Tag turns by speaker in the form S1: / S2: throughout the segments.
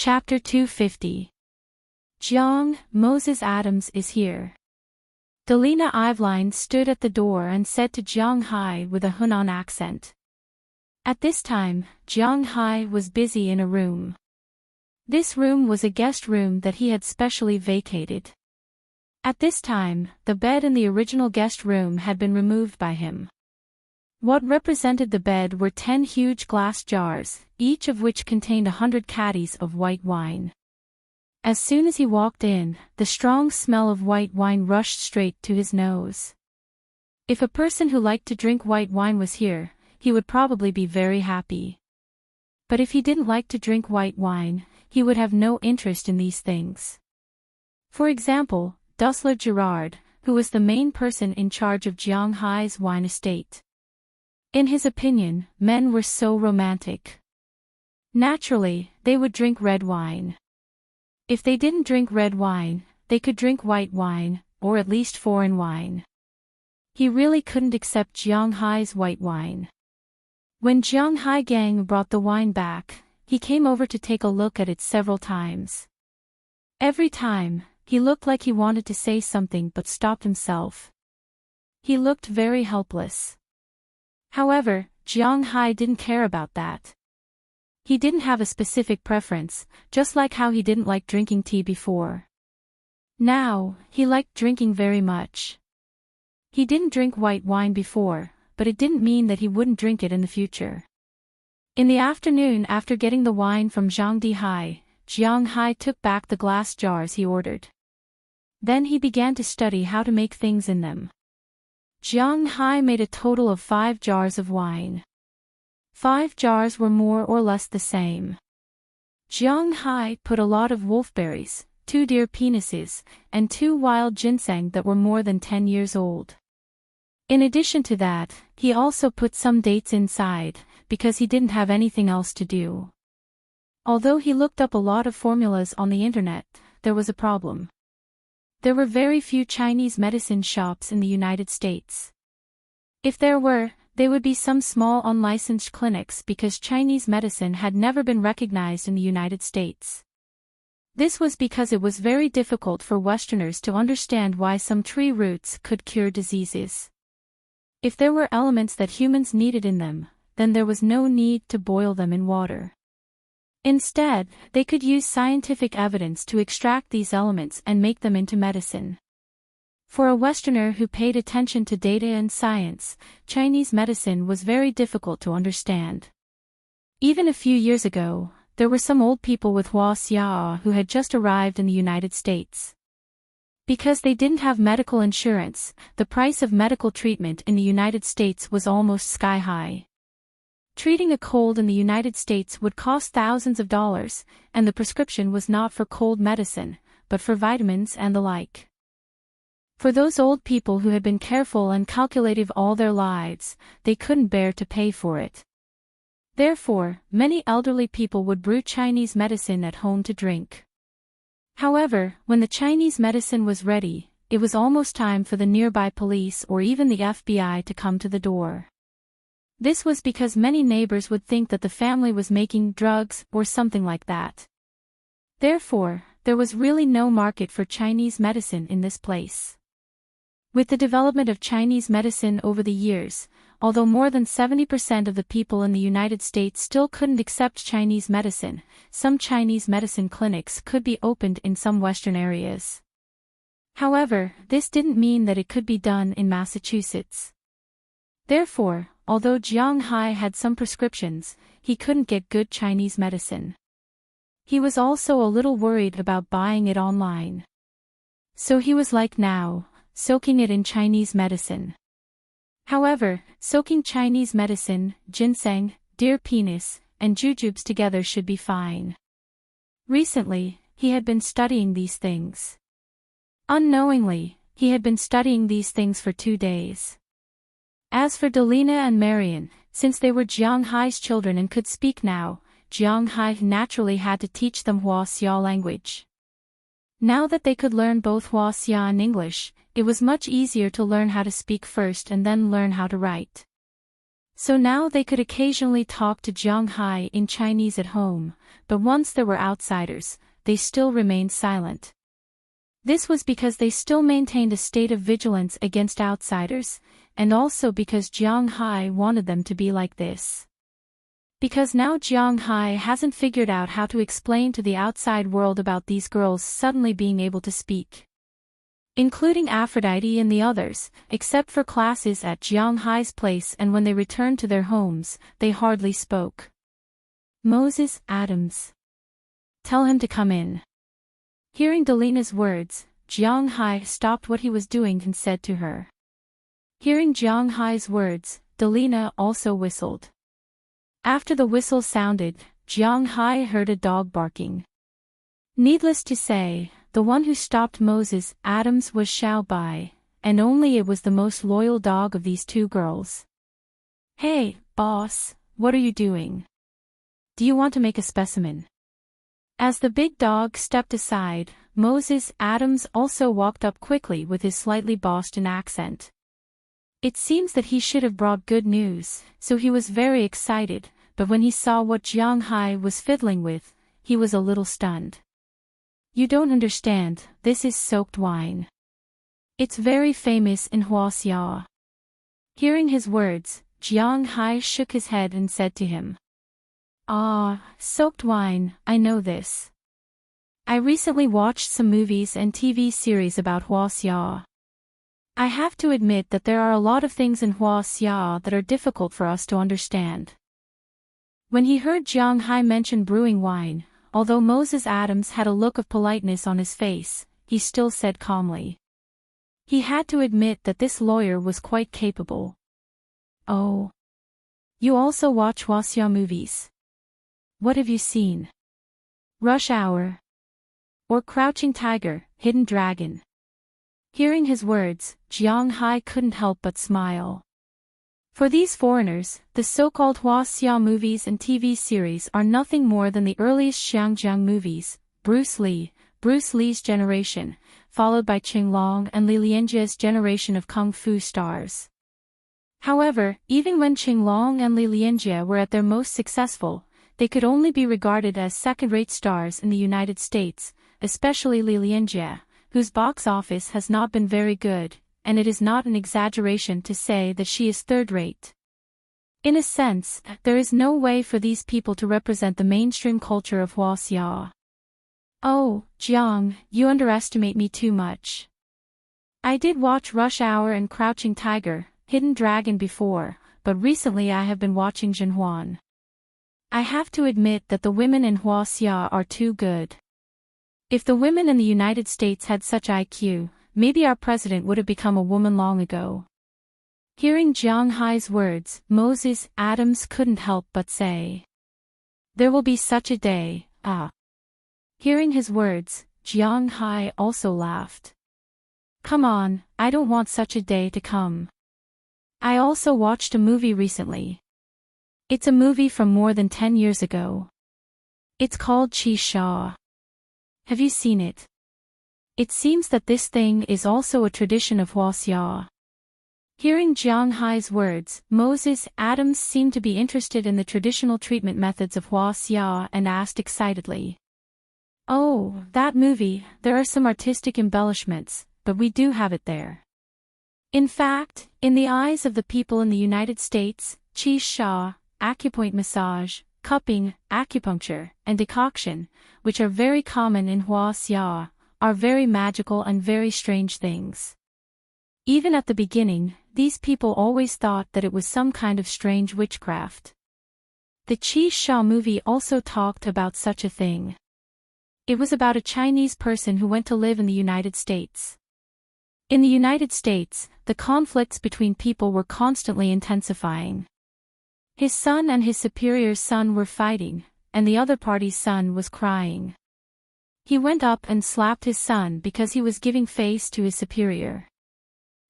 S1: Chapter 250. Jiang, Moses Adams is here. Delina Iveline stood at the door and said to Jiang Hai with a Hunan accent. At this time, Jiang Hai was busy in a room. This room was a guest room that he had specially vacated. At this time, the bed in the original guest room had been removed by him. What represented the bed were 10 huge glass jars, each of which contained 100 caddies of white wine. As soon as he walked in, the strong smell of white wine rushed straight to his nose. If a person who liked to drink white wine was here, he would probably be very happy. But if he didn't like to drink white wine, he would have no interest in these things. For example, Dusler Gerard, who was the main person in charge of Jiang Hai's wine estate. In his opinion, men were so romantic. Naturally, they would drink red wine. If they didn't drink red wine, they could drink white wine, or at least foreign wine. He really couldn't accept Jiang Hai's white wine. When Jiang Hai Gang brought the wine back, he came over to take a look at it several times. Every time, he looked like he wanted to say something but stopped himself. He looked very helpless. However, Jiang Hai didn't care about that. He didn't have a specific preference, just like how he didn't like drinking tea before. Now, he liked drinking very much. He didn't drink white wine before, but it didn't mean that he wouldn't drink it in the future. In the afternoon after getting the wine from Zhang Dihai, Jiang Hai took back the glass jars he ordered. Then he began to study how to make things in them. Jiang Hai made a total of 5 jars of wine. 5 jars were more or less the same. Jiang Hai put a lot of wolfberries, 2 deer penises, and 2 wild ginseng that were more than 10 years old. In addition to that, he also put some dates inside, because he didn't have anything else to do. Although he looked up a lot of formulas on the internet, there was a problem. There were very few Chinese medicine shops in the United States. If there were, they would be some small unlicensed clinics because Chinese medicine had never been recognized in the United States. This was because it was very difficult for Westerners to understand why some tree roots could cure diseases. If there were elements that humans needed in them, then there was no need to boil them in water. Instead, they could use scientific evidence to extract these elements and make them into medicine. For a Westerner who paid attention to data and science, Chinese medicine was very difficult to understand. Even a few years ago, there were some old people with Hua Xia who had just arrived in the United States. Because they didn't have medical insurance, the price of medical treatment in the United States was almost sky high. Treating a cold in the United States would cost thousands of dollars, and the prescription was not for cold medicine, but for vitamins and the like. For those old people who had been careful and calculative all their lives, they couldn't bear to pay for it. Therefore, many elderly people would brew Chinese medicine at home to drink. However, when the Chinese medicine was ready, it was almost time for the nearby police or even the FBI to come to the door. This was because many neighbors would think that the family was making drugs or something like that. Therefore, there was really no market for Chinese medicine in this place. With the development of Chinese medicine over the years, although more than 70% of the people in the United States still couldn't accept Chinese medicine, some Chinese medicine clinics could be opened in some Western areas. However, this didn't mean that it could be done in Massachusetts. Therefore, although Jiang Hai had some prescriptions, he couldn't get good Chinese medicine. He was also a little worried about buying it online. So he was like now, soaking it in Chinese medicine. However, soaking Chinese medicine, ginseng, deer penis, and jujubes together should be fine. Recently, he had been studying these things. Unknowingly, he had been studying these things for 2 days. As for Delina and Marian, since they were Jiang Hai's children and could speak now, Jiang Hai naturally had to teach them Hua Xia language. Now that they could learn both Hua Xia and English, it was much easier to learn how to speak first and then learn how to write. So now they could occasionally talk to Jiang Hai in Chinese at home, but once there were outsiders, they still remained silent. This was because they still maintained a state of vigilance against outsiders, and also because Jiang Hai wanted them to be like this. Because now Jiang Hai hasn't figured out how to explain to the outside world about these girls suddenly being able to speak. Including Aphrodite and the others, except for classes at Jiang Hai's place, and when they returned to their homes, they hardly spoke. Moses Adams. Tell him to come in. Hearing Delina's words, Jiang Hai stopped what he was doing and said to her. Hearing Jiang Hai's words, Delina also whistled. After the whistle sounded, Jiang Hai heard a dog barking. Needless to say, the one who stopped Moses Adams was Xiao Bai, and only it was the most loyal dog of these two girls. Hey, boss, what are you doing? Do you want to make a specimen? As the big dog stepped aside, Moses Adams also walked up quickly with his slightly Boston accent. It seems that he should have brought good news, so he was very excited, but when he saw what Jiang Hai was fiddling with, he was a little stunned. You don't understand, this is soaked wine. It's very famous in Huaxia. Hearing his words, Jiang Hai shook his head and said to him. Ah, soaked wine, I know this. I recently watched some movies and TV series about Huaxia. I have to admit that there are a lot of things in Huaxia that are difficult for us to understand. When he heard Jiang Hai mention brewing wine, although Moses Adams had a look of politeness on his face, he still said calmly. He had to admit that this lawyer was quite capable. Oh. You also watch Huaxia movies. What have you seen? Rush Hour. Or Crouching Tiger, Hidden Dragon. Hearing his words, Jiang Hai couldn't help but smile. For these foreigners, the so-called Huaxia movies and TV series are nothing more than the earliest Xiangjiang movies, Bruce Lee's generation, followed by Qinglong and Li Lianjie's generation of kung fu stars. However, even when Qinglong and Li Lianjie were at their most successful, they could only be regarded as second-rate stars in the United States, especially Li Lianjie, whose box office has not been very good, and it is not an exaggeration to say that she is third-rate. In a sense, there is no way for these people to represent the mainstream culture of Huaxia. Oh, Jiang, you underestimate me too much. I did watch Rush Hour and Crouching Tiger, Hidden Dragon before, but recently I have been watching Zhenhuan. I have to admit that the women in Huaxia are too good. If the women in the United States had such IQ, maybe our president would have become a woman long ago. Hearing Jiang Hai's words, Moses Adams couldn't help but say. There will be such a day, ah. Hearing his words, Jiang Hai also laughed. Come on, I don't want such a day to come. I also watched a movie recently. It's a movie from more than 10 years ago. It's called Qi Sha. Have you seen it? It seems that this thing is also a tradition of Huaxia. Hearing Jiang Hai's words, Moses Adams seemed to be interested in the traditional treatment methods of Huaxia and asked excitedly. Oh, that movie, there are some artistic embellishments, but we do have it there. In fact, in the eyes of the people in the United States, Qi Sha, acupoint massage, cupping, acupuncture, and decoction, which are very common in Huaxia, are very magical and very strange things. Even at the beginning, these people always thought that it was some kind of strange witchcraft. The Qi Sha movie also talked about such a thing. It was about a Chinese person who went to live in the United States. In the United States, the conflicts between people were constantly intensifying. His son and his superior's son were fighting, and the other party's son was crying. He went up and slapped his son because he was giving face to his superior.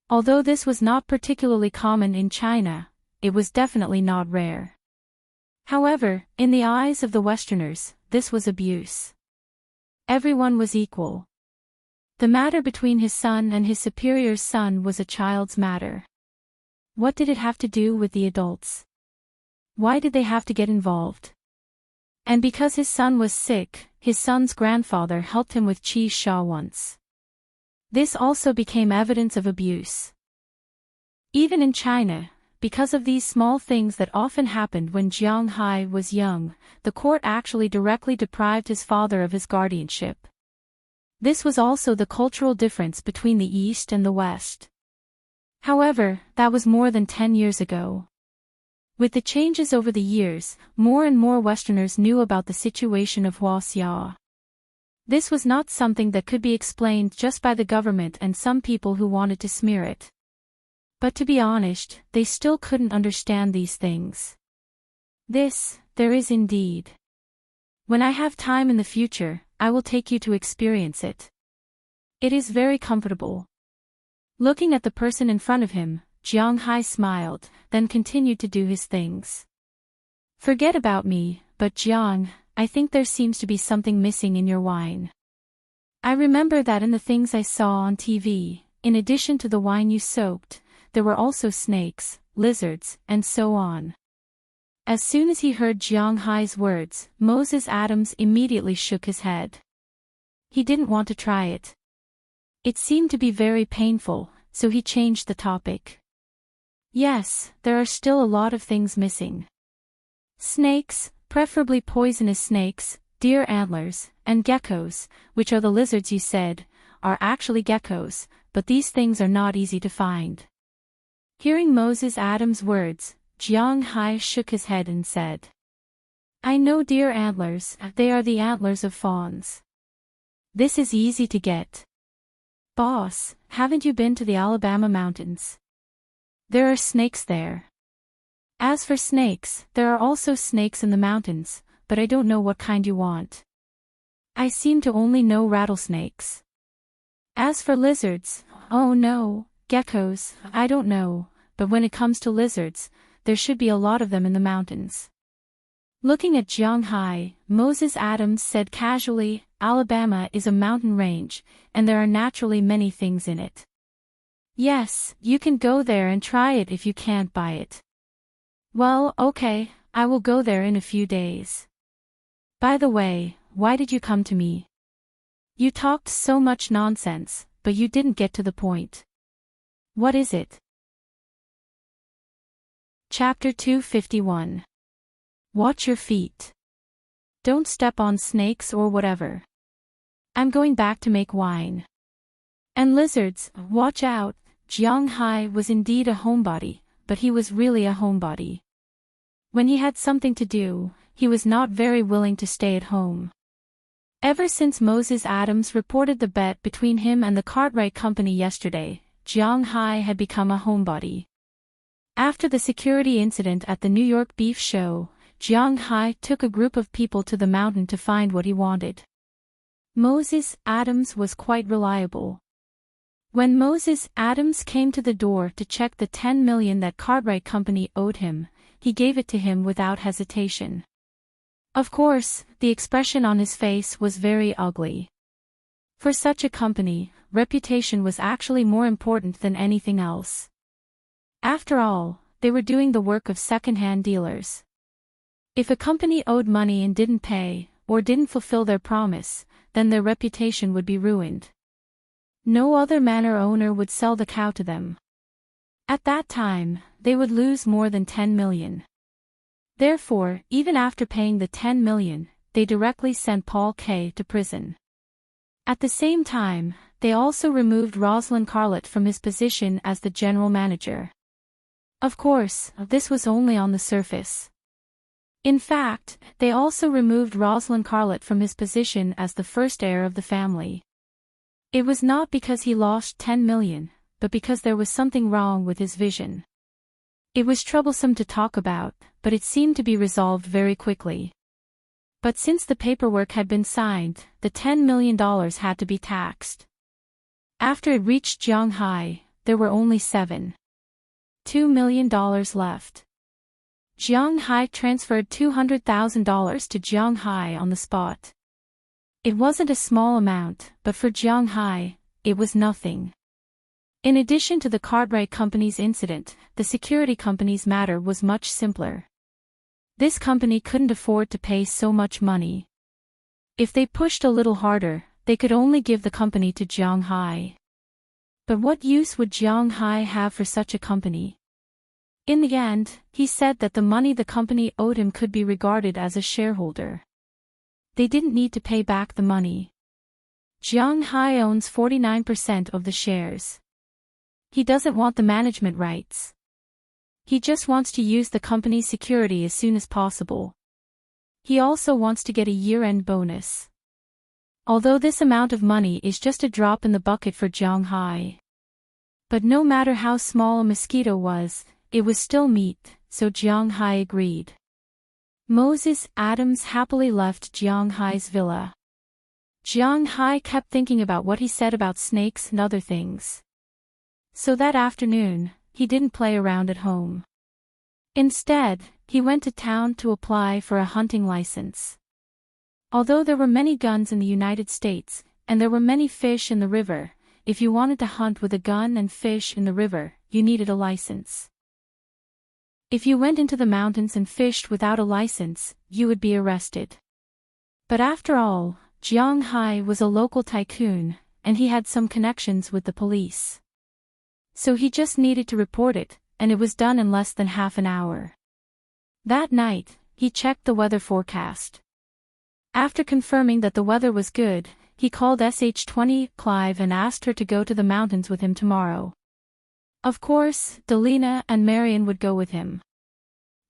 S1: Although this was not particularly common in China, it was definitely not rare. However, in the eyes of the Westerners, this was abuse. Everyone was equal. The matter between his son and his superior's son was a child's matter. What did it have to do with the adults? Why did they have to get involved? And because his son was sick, his son's grandfather helped him with cheese shaw once. This also became evidence of abuse. Even in China, because of these small things that often happened when Jiang Hai was young, the court actually directly deprived his father of his guardianship. This was also the cultural difference between the East and the West. However, that was more than 10 years ago. With the changes over the years, more and more Westerners knew about the situation of Hua Xia. This was not something that could be explained just by the government and some people who wanted to smear it. But to be honest, they still couldn't understand these things. There is indeed. When I have time in the future, I will take you to experience it. It is very comfortable. Looking at the person in front of him, Jiang Hai smiled, then continued to do his things. Forget about me, but Jiang, I think there seems to be something missing in your wine. I remember that in the things I saw on TV, in addition to the wine you soaked, there were also snakes, lizards, and so on. As soon as he heard Jiang Hai's words, Moses Adams immediately shook his head. He didn't want to try it. It seemed to be very painful, so he changed the topic. Yes, there are still a lot of things missing. Snakes, preferably poisonous snakes, deer antlers, and geckos, which are the lizards you said, are actually geckos, but these things are not easy to find. Hearing Moses Adams' words, Jiang Hai shook his head and said, I know deer antlers, they are the antlers of fawns. This is easy to get. Boss, haven't you been to the Alabama mountains? There are snakes there. As for snakes, there are also snakes in the mountains, but I don't know what kind you want. I seem to only know rattlesnakes. As for lizards, oh no, geckos, I don't know, but when it comes to lizards, there should be a lot of them in the mountains. Looking at Jiang Hai, Moses Adams said casually, Alabama is a mountain range, and there are naturally many things in it. Yes, you can go there and try it if you can't buy it. Well, okay, I will go there in a few days. By the way, why did you come to me? You talked so much nonsense, but you didn't get to the point. What is it? Chapter 251. Watch your feet. Don't step on snakes or whatever. I'm going back to make wine. And lizards, watch out. Jiang Hai was indeed a homebody, but he was really a homebody. When he had something to do, he was not very willing to stay at home. Ever since Moses Adams reported the bet between him and the Cartwright Company yesterday, Jiang Hai had become a homebody. After the security incident at the New York Beef Show, Jiang Hai took a group of people to the mountain to find what he wanted. Moses Adams was quite reliable. When Moses Adams came to the door to check the $10 million that Cartwright Company owed him, he gave it to him without hesitation. Of course, the expression on his face was very ugly. For such a company, reputation was actually more important than anything else. After all, they were doing the work of second-hand dealers. If a company owed money and didn't pay, or didn't fulfill their promise, then their reputation would be ruined. No other manor owner would sell the cow to them. At that time, they would lose more than $10 million. Therefore, even after paying the $10 million, they directly sent Paul K. to prison. At the same time, they also removed Rosalind Carlett from his position as the general manager. Of course, this was only on the surface. In fact, they also removed Rosalind Carlett from his position as the first heir of the family. It was not because he lost $10 million, but because there was something wrong with his vision. It was troublesome to talk about, but it seemed to be resolved very quickly. But since the paperwork had been signed, the $10 million had to be taxed. After it reached Jiang Hai, there were only $7.2 million left. Jiang Hai transferred $200,000 to Jiang Hai on the spot. It wasn't a small amount, but for Jiang Hai, it was nothing. In addition to the Cartwright Company's incident, the security company's matter was much simpler. This company couldn't afford to pay so much money. If they pushed a little harder, they could only give the company to Jiang Hai. But what use would Jiang Hai have for such a company? In the end, he said that the money the company owed him could be regarded as a shareholder. They didn't need to pay back the money. Jiang Hai owns 49% of the shares. He doesn't want the management rights. He just wants to use the company's security as soon as possible. He also wants to get a year-end bonus. Although this amount of money is just a drop in the bucket for Jiang Hai. But no matter how small a mosquito was, it was still meat, so Jiang Hai agreed. Moses Adams happily left Jiang Hai's villa. Jiang Hai kept thinking about what he said about snakes and other things. So that afternoon, he didn't play around at home. Instead, he went to town to apply for a hunting license. Although there were many guns in the United States, and there were many fish in the river, if you wanted to hunt with a gun and fish in the river, you needed a license. If you went into the mountains and fished without a license, you would be arrested. But after all, Jiang Hai was a local tycoon, and he had some connections with the police. So he just needed to report it, and it was done in less than half an hour. That night, he checked the weather forecast. After confirming that the weather was good, he called SH-20 Clive and asked her to go to the mountains with him tomorrow. Of course, Delina and Marion would go with him.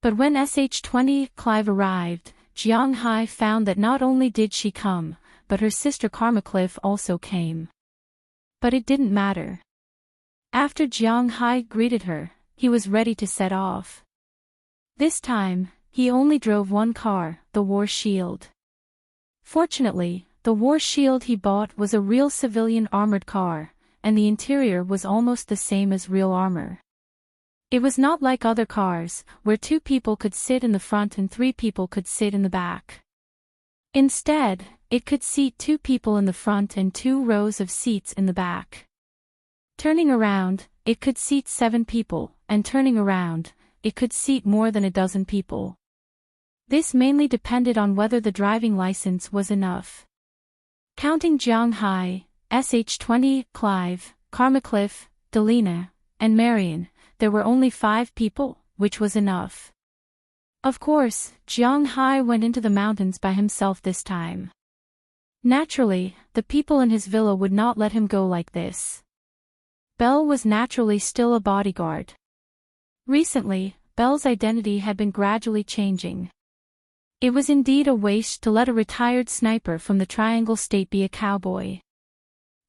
S1: But when SH-20 Clive arrived, Jiang Hai found that not only did she come, but her sister Karmacliff also came. But it didn't matter. After Jiang Hai greeted her, he was ready to set off. This time, he only drove one car, the War Shield. Fortunately, the War Shield he bought was a real civilian armored car, and the interior was almost the same as real armor. It was not like other cars, where 2 people could sit in the front and 3 people could sit in the back. Instead, it could seat 2 people in the front and 2 rows of seats in the back. Turning around, it could seat 7 people, and turning around, it could seat more than a dozen people. This mainly depended on whether the driving license was enough. Counting Jiang Hai, SH-20 Clive, Karmacliff, Delina, and Marion, there were only 5 people, which was enough. Of course, Jiang Hai went into the mountains by himself this time. Naturally, the people in his villa would not let him go like this. Belle was naturally still a bodyguard. Recently, Belle's identity had been gradually changing. It was indeed a waste to let a retired sniper from the Triangle State be a cowboy.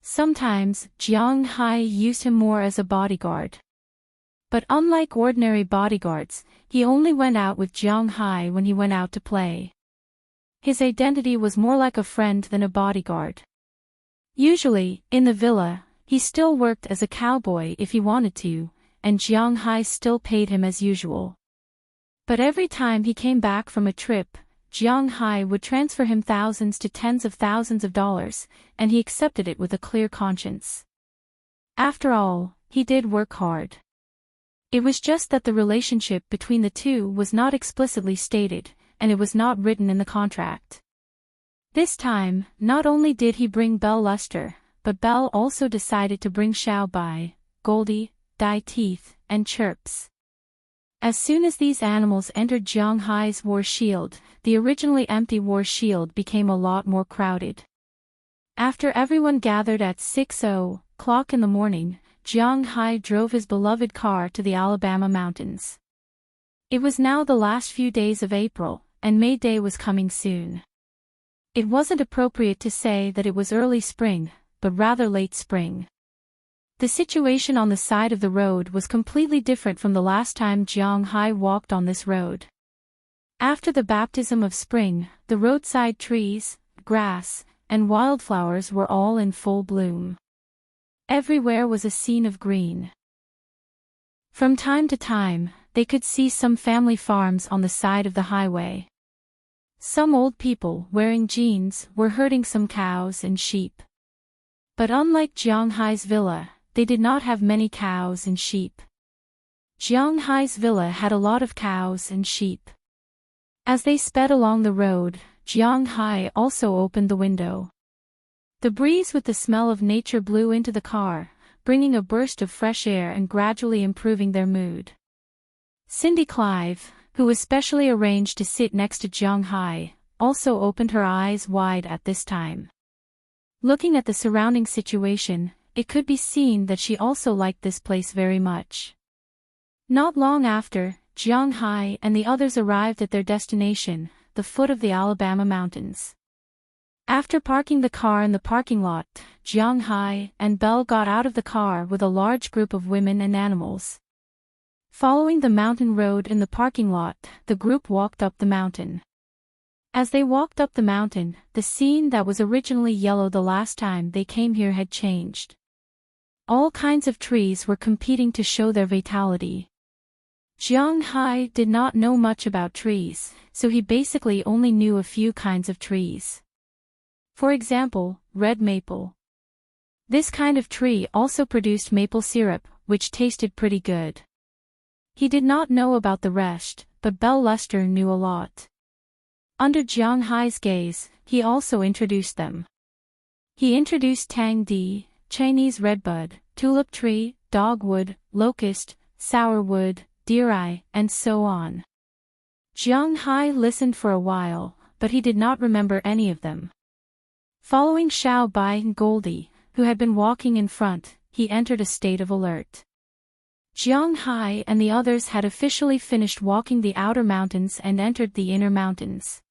S1: Sometimes, Jiang Hai used him more as a bodyguard. But unlike ordinary bodyguards, he only went out with Jiang Hai when he went out to play. His identity was more like a friend than a bodyguard. Usually, in the villa, he still worked as a cowboy if he wanted to, and Jiang Hai still paid him as usual. But every time he came back from a trip, Jiang Hai would transfer him thousands to tens of thousands of dollars, and he accepted it with a clear conscience. After all, he did work hard. It was just that the relationship between the two was not explicitly stated, and it was not written in the contract. This time, not only did he bring Belle Luster, but Belle also decided to bring Xiao Bai, Goldie, Dai Teeth, and Chirps. As soon as these animals entered Jiang Hai's War Shield, the originally empty War Shield became a lot more crowded. After everyone gathered at 6:00 in the morning, Jiang Hai drove his beloved car to the Alabama mountains. It was now the last few days of April, and May Day was coming soon. It wasn't appropriate to say that it was early spring, but rather late spring. The situation on the side of the road was completely different from the last time Jiang Hai walked on this road. After the baptism of spring, the roadside trees, grass, and wildflowers were all in full bloom. Everywhere was a scene of green. From time to time, they could see some family farms on the side of the highway. Some old people wearing jeans were herding some cows and sheep. But unlike Jiang Hai's villa, they did not have many cows and sheep. Jiang Hai's villa had a lot of cows and sheep. As they sped along the road, Jiang Hai also opened the window. The breeze with the smell of nature blew into the car, bringing a burst of fresh air and gradually improving their mood. Cindy Clive, who was specially arranged to sit next to Jiang Hai, also opened her eyes wide at this time. Looking at the surrounding situation, it could be seen that she also liked this place very much. Not long after, Jiang Hai and the others arrived at their destination, the foot of the Alabama mountains. After parking the car in the parking lot, Jiang Hai and Belle got out of the car with a large group of women and animals. Following the mountain road in the parking lot, the group walked up the mountain. As they walked up the mountain, the scene that was originally yellow the last time they came here had changed. All kinds of trees were competing to show their vitality. Jiang Hai did not know much about trees, so he basically only knew a few kinds of trees. For example, red maple. This kind of tree also produced maple syrup, which tasted pretty good. He did not know about the rest, but Belle Luster knew a lot. Under Jiang Hai's gaze, he also introduced them. He introduced Tang Di, Chinese redbud, tulip tree, dogwood, locust, sourwood, deer eye, and so on. Jiang Hai listened for a while, but he did not remember any of them. Following Xiao Bai and Goldie, who had been walking in front, he entered a state of alert. Jiang Hai and the others had officially finished walking the outer mountains and entered the inner mountains.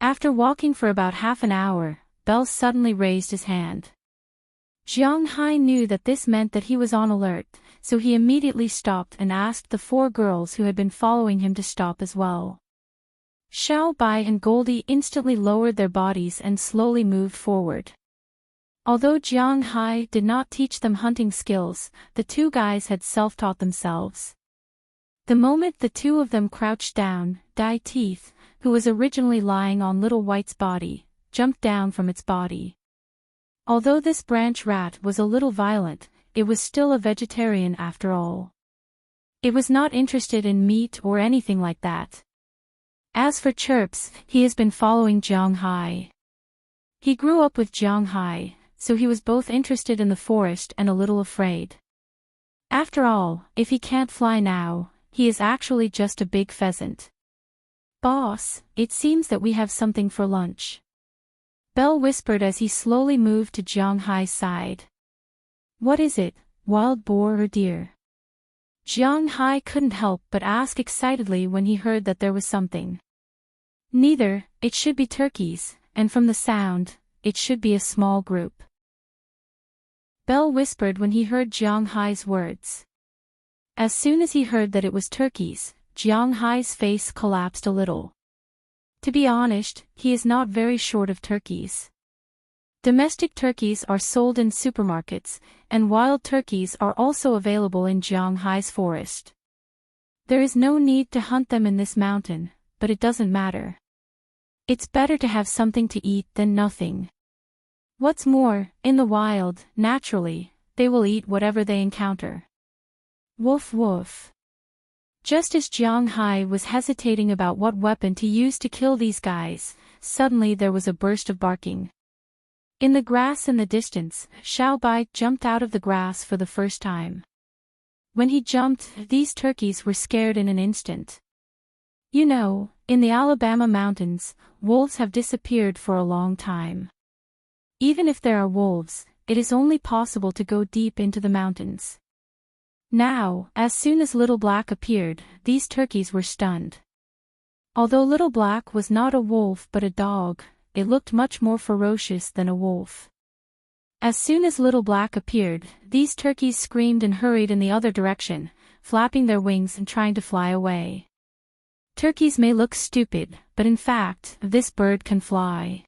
S1: After walking for about half an hour, Belle suddenly raised his hand. Jiang Hai knew that this meant that he was on alert, so he immediately stopped and asked the 4 girls who had been following him to stop as well. Xiao Bai and Goldie instantly lowered their bodies and slowly moved forward. Although Jiang Hai did not teach them hunting skills, the 2 guys had self-taught themselves. The moment the 2 of them crouched down, Dai Teeth, who was originally lying on Little White's body, jumped down from its body. Although this branch rat was a little violent, it was still a vegetarian after all. It was not interested in meat or anything like that. As for Chirps, he has been following Jiang Hai. He grew up with Jiang Hai, so he was both interested in the forest and a little afraid. After all, if he can't fly now, he is actually just a big pheasant. Boss, it seems that we have something for lunch. Belle whispered as he slowly moved to Jiang Hai's side. What is it, wild boar or deer? Jiang Hai couldn't help but ask excitedly when he heard that there was something. Neither, it should be turkeys, and from the sound, it should be a small group. Belle whispered when he heard Jiang Hai's words. As soon as he heard that it was turkeys, Jiang Hai's face collapsed a little. To be honest, he is not very short of turkeys. Domestic turkeys are sold in supermarkets, and wild turkeys are also available in Jiang Hai's forest. There is no need to hunt them in this mountain, but it doesn't matter. It's better to have something to eat than nothing. What's more, in the wild, naturally, they will eat whatever they encounter. Woof woof. Just as Jiang Hai was hesitating about what weapon to use to kill these guys, suddenly there was a burst of barking. In the grass in the distance, Xiao Bai jumped out of the grass for the first time. When he jumped, these turkeys were scared in an instant. You know, in the Alabama mountains, wolves have disappeared for a long time. Even if there are wolves, it is only possible to go deep into the mountains. Now, as soon as Little Black appeared, these turkeys were stunned. Although Little Black was not a wolf but a dog, it looked much more ferocious than a wolf. As soon as Little Black appeared, these turkeys screamed and hurried in the other direction, flapping their wings and trying to fly away. Turkeys may look stupid, but in fact, this bird can fly.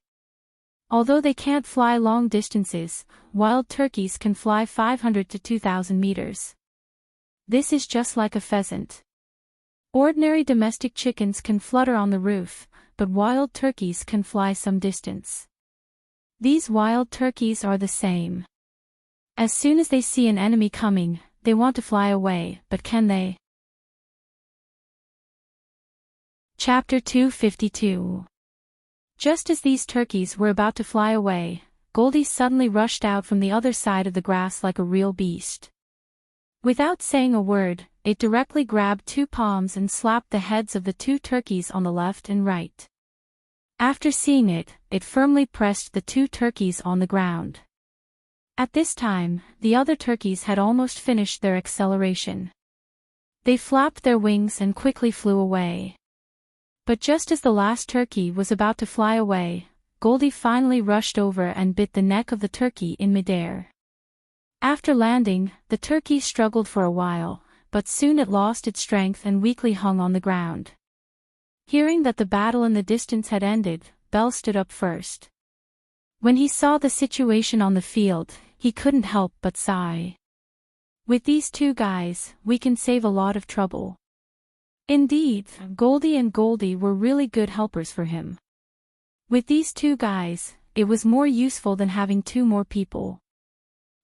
S1: Although they can't fly long distances, wild turkeys can fly 500 to 2,000 meters. This is just like a pheasant. Ordinary domestic chickens can flutter on the roof, but wild turkeys can fly some distance. These wild turkeys are the same. As soon as they see an enemy coming, they want to fly away, but can they? Chapter 252. Just as these turkeys were about to fly away, Goldie suddenly rushed out from the other side of the grass like a real beast. Without saying a word, it directly grabbed two palms and slapped the heads of the two turkeys on the left and right. After seeing it, it firmly pressed the two turkeys on the ground. At this time, the other turkeys had almost finished their acceleration. They flapped their wings and quickly flew away. But just as the last turkey was about to fly away, Goldie finally rushed over and bit the neck of the turkey in midair. After landing, the turkey struggled for a while, but soon it lost its strength and weakly hung on the ground. Hearing that the battle in the distance had ended, Bell stood up first. When he saw the situation on the field, he couldn't help but sigh. With these two guys, we can save a lot of trouble. Indeed, Goldie and Goldie were really good helpers for him. With these two guys, it was more useful than having two more people.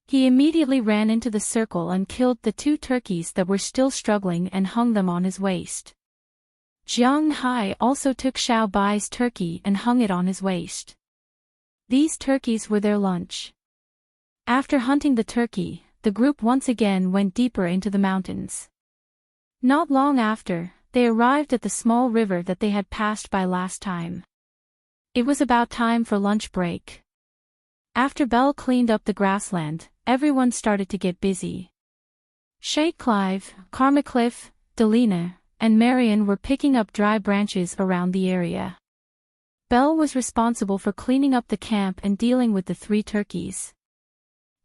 S1: He immediately ran into the circle and killed the two turkeys that were still struggling and hung them on his waist. Jiang Hai also took Xiao Bai's turkey and hung it on his waist. These turkeys were their lunch. After hunting the turkey, the group once again went deeper into the mountains. Not long after, they arrived at the small river that they had passed by last time. It was about time for lunch break. After Bell cleaned up the grassland, everyone started to get busy. Shay Clive, Carmacliff, Delina, and Marion were picking up dry branches around the area. Bell was responsible for cleaning up the camp and dealing with the three turkeys.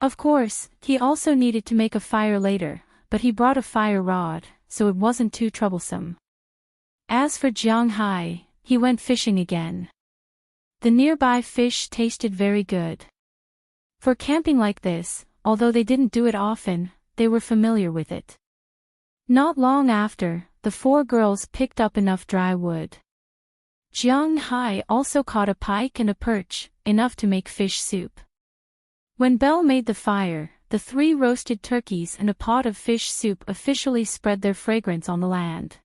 S1: Of course, he also needed to make a fire later, but he brought a fire rod, so it wasn't too troublesome. As for Jiang Hai, he went fishing again. The nearby fish tasted very good. For camping like this, although they didn't do it often, they were familiar with it. Not long after, the four girls picked up enough dry wood. Jiang Hai also caught a pike and a perch, enough to make fish soup. When Bell made the fire, the three roasted turkeys and a pot of fish soup officially spread their fragrance on the land.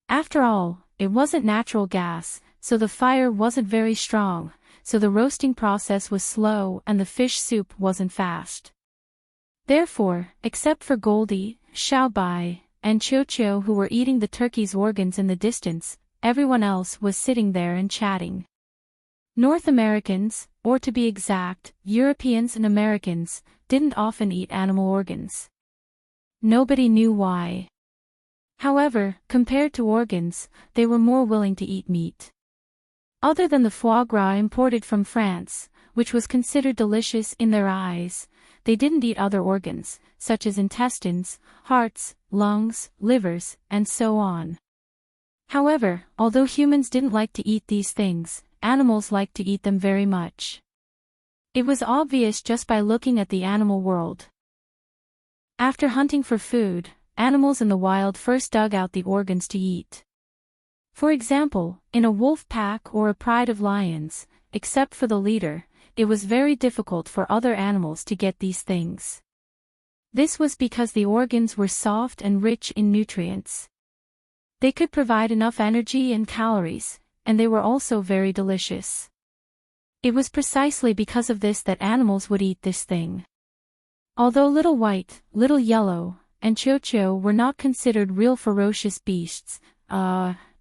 S1: After all, it wasn't natural gas, so the fire wasn't very strong, so the roasting process was slow and the fish soup wasn't fast. Therefore, except for Goldie, Xiao Bai, and Chio who were eating the turkey's organs in the distance, everyone else was sitting there and chatting. North Americans, or to be exact, Europeans and Americans, didn't often eat animal organs. Nobody knew why. However, compared to organs, they were more willing to eat meat. Other than the foie gras imported from France, which was considered delicious in their eyes, they didn't eat other organs, such as intestines, hearts, lungs, livers, and so on. However, although humans didn't like to eat these things, animals liked to eat them very much. It was obvious just by looking at the animal world. After hunting for food, animals in the wild first dug out the organs to eat. For example, in a wolf pack or a pride of lions, except for the leader, it was very difficult for other animals to get these things. This was because the organs were soft and rich in nutrients. They could provide enough energy and calories, and they were also very delicious. It was precisely because of this that animals would eat this thing. Although Little White, Little Yellow, and Chio were not considered real ferocious beasts,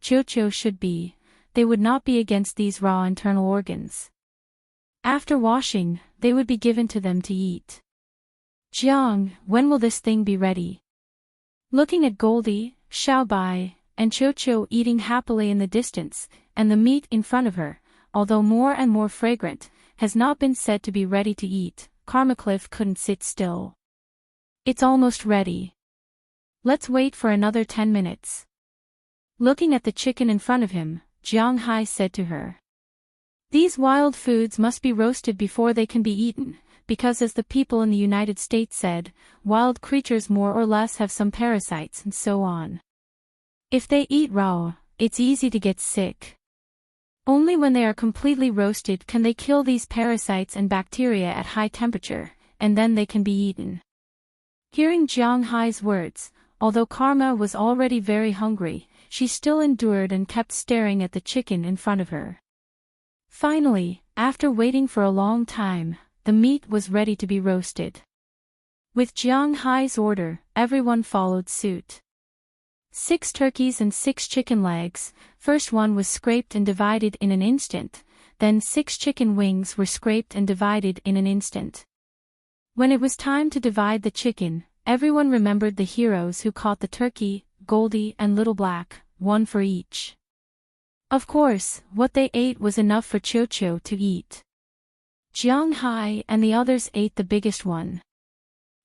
S1: Chio should be, they would not be against these raw internal organs. After washing, they would be given to them to eat. Jiang, when will this thing be ready? Looking at Goldie, Xiao Bai, and Chio eating happily in the distance, and the meat in front of her, although more and more fragrant, has not been said to be ready to eat, Carmacliff couldn't sit still. It's almost ready. Let's wait for another 10 minutes. Looking at the chicken in front of him, Jiang Hai said to her. These wild foods must be roasted before they can be eaten, because as the people in the United States said, wild creatures more or less have some parasites and so on. If they eat raw, it's easy to get sick. Only when they are completely roasted can they kill these parasites and bacteria at high temperature, and then they can be eaten. Hearing Jiang Hai's words, although Karma was already very hungry, she still endured and kept staring at the chicken in front of her. Finally, after waiting for a long time, the meat was ready to be roasted. With Jiang Hai's order, everyone followed suit. 6 turkeys and 6 chicken legs, first one was scraped and divided in an instant, then 6 chicken wings were scraped and divided in an instant. When it was time to divide the chicken, everyone remembered the heroes who caught the turkey, Goldie and Little Black, one for each. Of course, what they ate was enough for Cho-Cho to eat. Jiang Hai and the others ate the biggest one.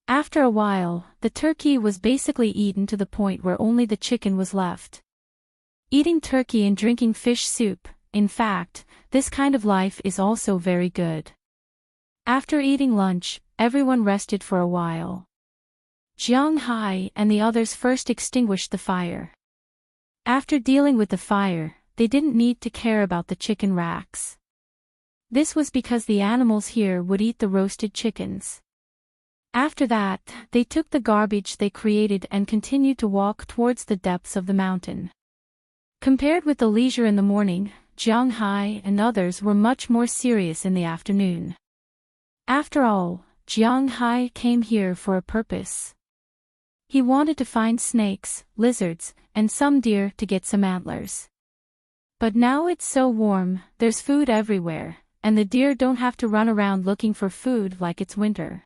S1: After a while, the turkey was basically eaten to the point where only the chicken was left. Eating turkey and drinking fish soup, in fact, this kind of life is also very good. After eating lunch, everyone rested for a while. Jiang Hai and the others first extinguished the fire. After dealing with the fire, they didn't need to care about the chicken racks. This was because the animals here would eat the roasted chickens. After that, they took the garbage they created and continued to walk towards the depths of the mountain. Compared with the leisure in the morning, Jiang Hai and others were much more serious in the afternoon. After all, Jiang Hai came here for a purpose. He wanted to find snakes, lizards, and some deer to get some antlers. But now it's so warm, there's food everywhere, and the deer don't have to run around looking for food like it's winter.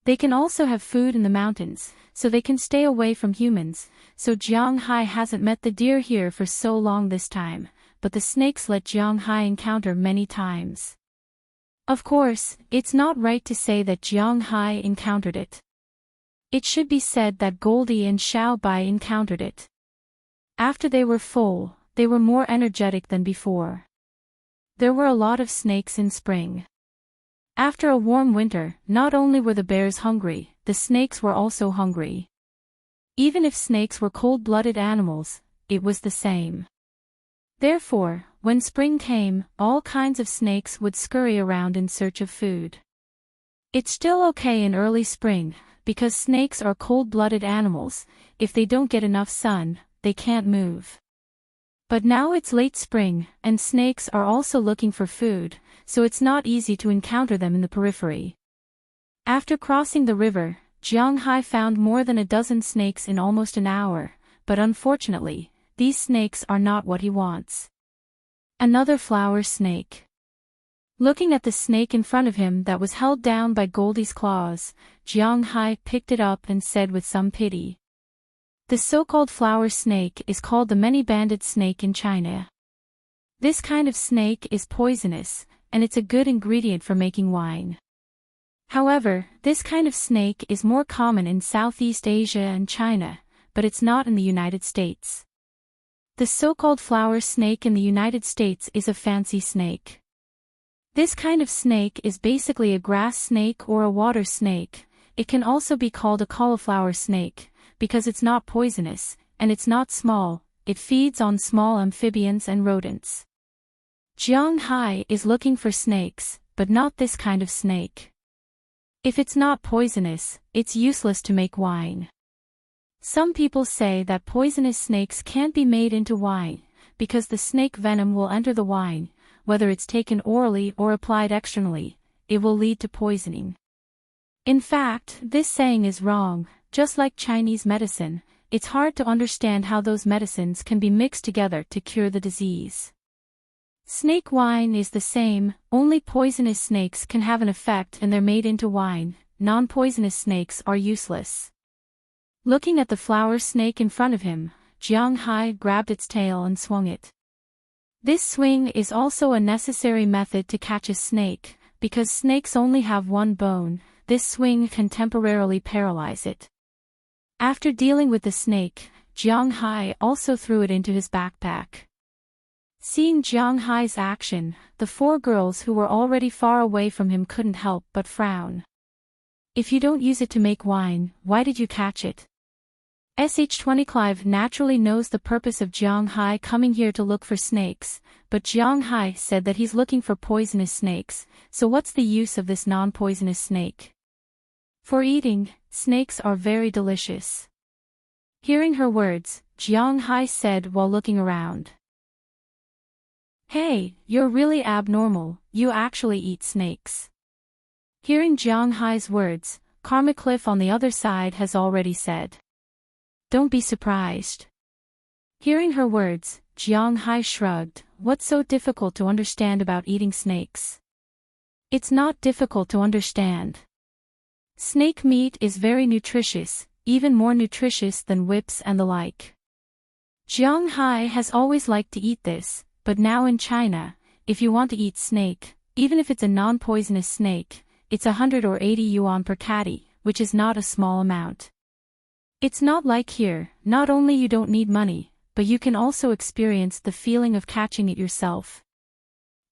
S1: They can also have food in the mountains, so they can stay away from humans, so Jiang Hai hasn't met the deer here for so long this time, but the snakes let Jiang Hai encounter many times. Of course, it's not right to say that Jiang Hai encountered it. It should be said that Goldie and Xiao Bai encountered it. After they were full, they were more energetic than before. There were a lot of snakes in spring. After a warm winter, not only were the bears hungry, the snakes were also hungry. Even if snakes were cold-blooded animals, it was the same. Therefore, when spring came, all kinds of snakes would scurry around in search of food. It's still okay in early spring, because snakes are cold-blooded animals. If they don't get enough sun, they can't move. But now it's late spring, and snakes are also looking for food, so it's not easy to encounter them in the periphery. After crossing the river, Jiang Hai found more than a dozen snakes in almost an hour, but unfortunately, these snakes are not what he wants. Another flower snake. Looking at the snake in front of him that was held down by Goldie's claws, Jiang Hai picked it up and said with some pity. The so-called flower snake is called the many-banded snake in China. This kind of snake is poisonous, and it's a good ingredient for making wine. However, this kind of snake is more common in Southeast Asia and China, but it's not in the United States. The so-called flower snake in the United States is a fancy snake. This kind of snake is basically a grass snake or a water snake. It can also be called a cauliflower snake, because it's not poisonous, and it's not small. It feeds on small amphibians and rodents. Jiang Hai is looking for snakes, but not this kind of snake. If it's not poisonous, it's useless to make wine. Some people say that poisonous snakes can't be made into wine, because the snake venom will enter the wine, whether it's taken orally or applied externally, it will lead to poisoning. In fact, this saying is wrong. Just like Chinese medicine, it's hard to understand how those medicines can be mixed together to cure the disease. Snake wine is the same, only poisonous snakes can have an effect and they're made into wine, non-poisonous snakes are useless. Looking at the flower snake in front of him, Jiang Hai grabbed its tail and swung it. This swing is also a necessary method to catch a snake, because snakes only have one bone. This swing can temporarily paralyze it. After dealing with the snake, Jiang Hai also threw it into his backpack. Seeing Jiang Hai's action, the 4 girls who were already far away from him couldn't help but frown. If you don't use it to make wine, why did you catch it? SH20 Clive naturally knows the purpose of Jiang Hai coming here to look for snakes, but Jiang Hai said that he's looking for poisonous snakes, so what's the use of this non-poisonous snake? For eating, snakes are very delicious. Hearing her words, Jiang Hai said while looking around. Hey, you're really abnormal, you actually eat snakes. Hearing Jiang Hai's words, Karma Cliff on the other side has already said. Don't be surprised. Hearing her words, Jiang Hai shrugged. What's so difficult to understand about eating snakes? It's not difficult to understand. Snake meat is very nutritious, even more nutritious than whips and the like. Jiang Hai has always liked to eat this, but now in China, if you want to eat snake, even if it's a non-poisonous snake, it's 100 or 80 yuan per catty, which is not a small amount. It's not like here, not only you don't need money, but you can also experience the feeling of catching it yourself.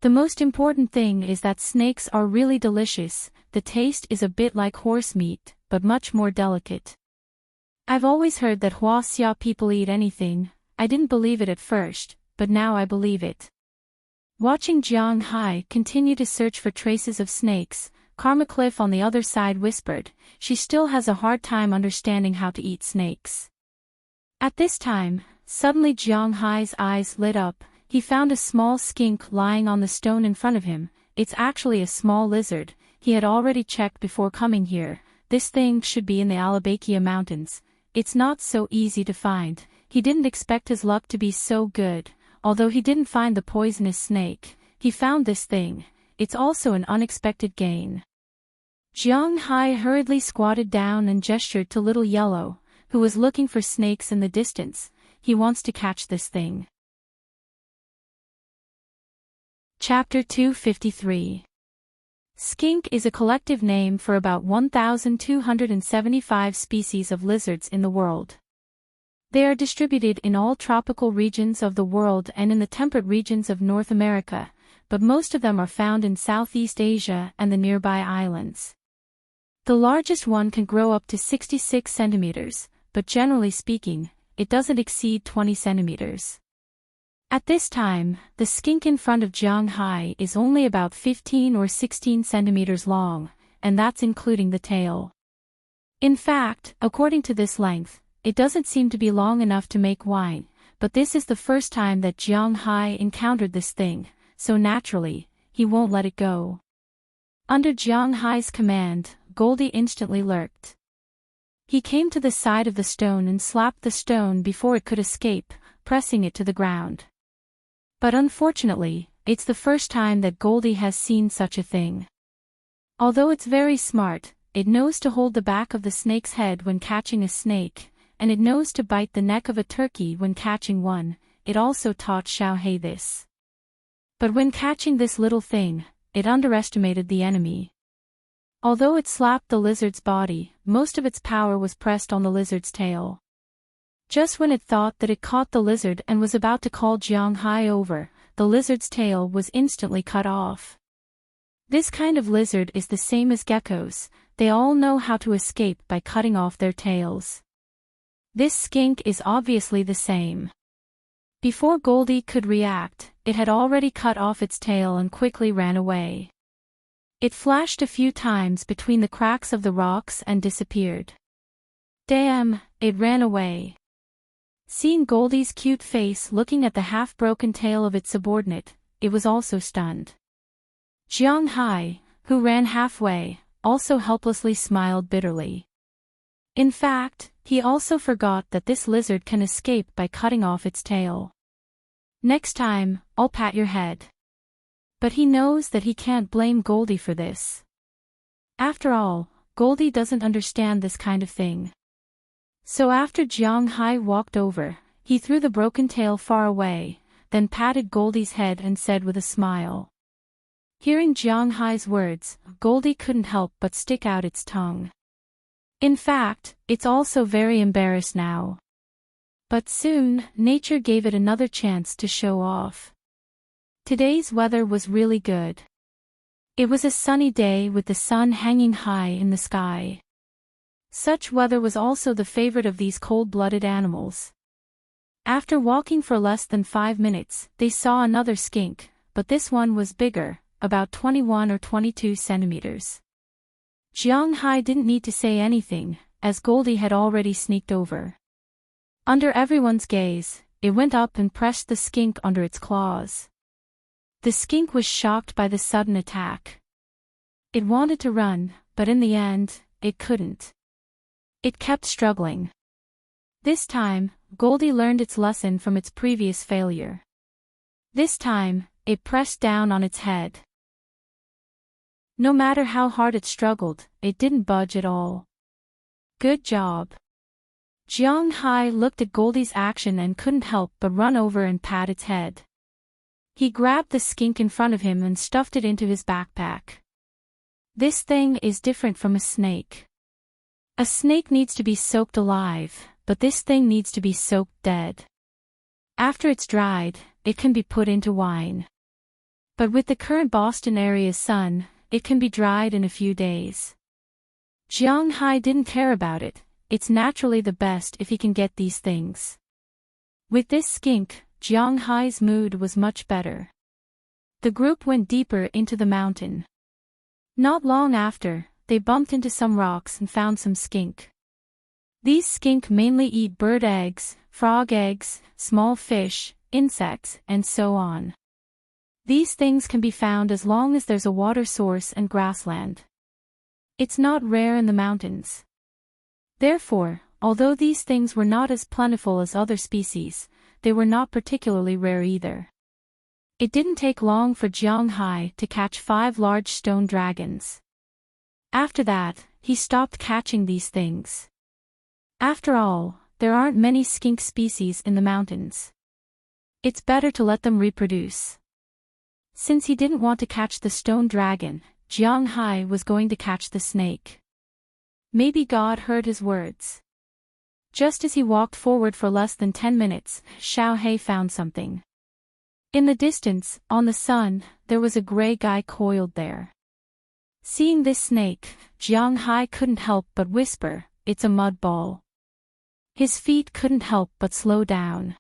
S1: The most important thing is that snakes are really delicious. The taste is a bit like horse meat, but much more delicate. I've always heard that Huaxia people eat anything. I didn't believe it at first, but now I believe it. Watching Jiang Hai continue to search for traces of snakes, Karma Cliff on the other side whispered, she still has a hard time understanding how to eat snakes. At this time, suddenly Jiang Hai's eyes lit up. He found a small skink lying on the stone in front of him. It's actually a small lizard. He had already checked before coming here. This thing should be in the Alabakia Mountains. It's not so easy to find. He didn't expect his luck to be so good. Although he didn't find the poisonous snake, he found this thing. It's also an unexpected gain. Jiang Hai hurriedly squatted down and gestured to Little Yellow, who was looking for snakes in the distance. He wants to catch this thing. Chapter 253. Skink is a collective name for about 1,275 species of lizards in the world. They are distributed in all tropical regions of the world and in the temperate regions of North America, but most of them are found in Southeast Asia and the nearby islands. The largest one can grow up to 66 centimeters, but generally speaking, it doesn't exceed 20 centimeters. At this time, the skink in front of Jiang Hai is only about 15 or 16 centimeters long, and that's including the tail. In fact, according to this length, it doesn't seem to be long enough to make wine, but this is the first time that Jiang Hai encountered this thing, so naturally, he won't let it go. Under Jiang Hai's command, Goldie instantly lurked. He came to the side of the stone and slapped the stone before it could escape, pressing it to the ground. But unfortunately, it's the first time that Goldie has seen such a thing. Although it's very smart, it knows to hold the back of the snake's head when catching a snake, and it knows to bite the neck of a turkey when catching one. It also taught Xiaohei this. But when catching this little thing, it underestimated the enemy. Although it slapped the lizard's body, most of its power was pressed on the lizard's tail. Just when it thought that it caught the lizard and was about to call Jiang Hai over, the lizard's tail was instantly cut off. This kind of lizard is the same as geckos. They all know how to escape by cutting off their tails. This skink is obviously the same. Before Goldie could react, it had already cut off its tail and quickly ran away. It flashed a few times between the cracks of the rocks and disappeared. Damn, it ran away. Seeing Goldie's cute face looking at the half-broken tail of its subordinate, it was also stunned. Jiang Hai, who ran halfway, also helplessly smiled bitterly. In fact, he also forgot that this lizard can escape by cutting off its tail. Next time, I'll pat your head. But he knows that he can't blame Goldie for this. After all, Goldie doesn't understand this kind of thing. So after Jiang Hai walked over, he threw the broken tail far away, then patted Goldie's head and said with a smile. Hearing Jiang Hai's words, Goldie couldn't help but stick out its tongue. In fact, it's also very embarrassed now. But soon, nature gave it another chance to show off. Today's weather was really good. It was a sunny day with the sun hanging high in the sky. Such weather was also the favorite of these cold-blooded animals. After walking for less than 5 minutes, they saw another skink, but this one was bigger, about 21 or 22 centimeters. Jiang Hai didn't need to say anything, as Goldie had already sneaked over. Under everyone's gaze, it went up and pressed the skink under its claws. The skink was shocked by the sudden attack. It wanted to run, but in the end, it couldn't. It kept struggling. This time, Goldie learned its lesson from its previous failure. This time, it pressed down on its head. No matter how hard it struggled, it didn't budge at all. Good job. Jiang Hai looked at Goldie's action and couldn't help but run over and pat its head. He grabbed the skink in front of him and stuffed it into his backpack. This thing is different from a snake. A snake needs to be soaked alive, but this thing needs to be soaked dead. After it's dried, it can be put into wine. But with the current Boston area's sun, it can be dried in a few days. Jiang Hai didn't care about it. It's naturally the best if he can get these things. With this skink, Jiang Hai's mood was much better. The group went deeper into the mountain. Not long after, they bumped into some rocks and found some skink. These skink mainly eat bird eggs, frog eggs, small fish, insects, and so on. These things can be found as long as there's a water source and grassland. It's not rare in the mountains. Therefore, although these things were not as plentiful as other species, they were not particularly rare either. It didn't take long for Jiang Hai to catch 5 large stone dragons. After that, he stopped catching these things. After all, there aren't many skink species in the mountains. It's better to let them reproduce. Since he didn't want to catch the stone dragon, Jiang Hai was going to catch the snake. Maybe God heard his words. Just as he walked forward for less than 10 minutes, Xiao He found something. In the distance, on the sun, there was a gray guy coiled there. Seeing this snake, Jiang Hai couldn't help but whisper, "It's a mud ball." His feet couldn't help but slow down.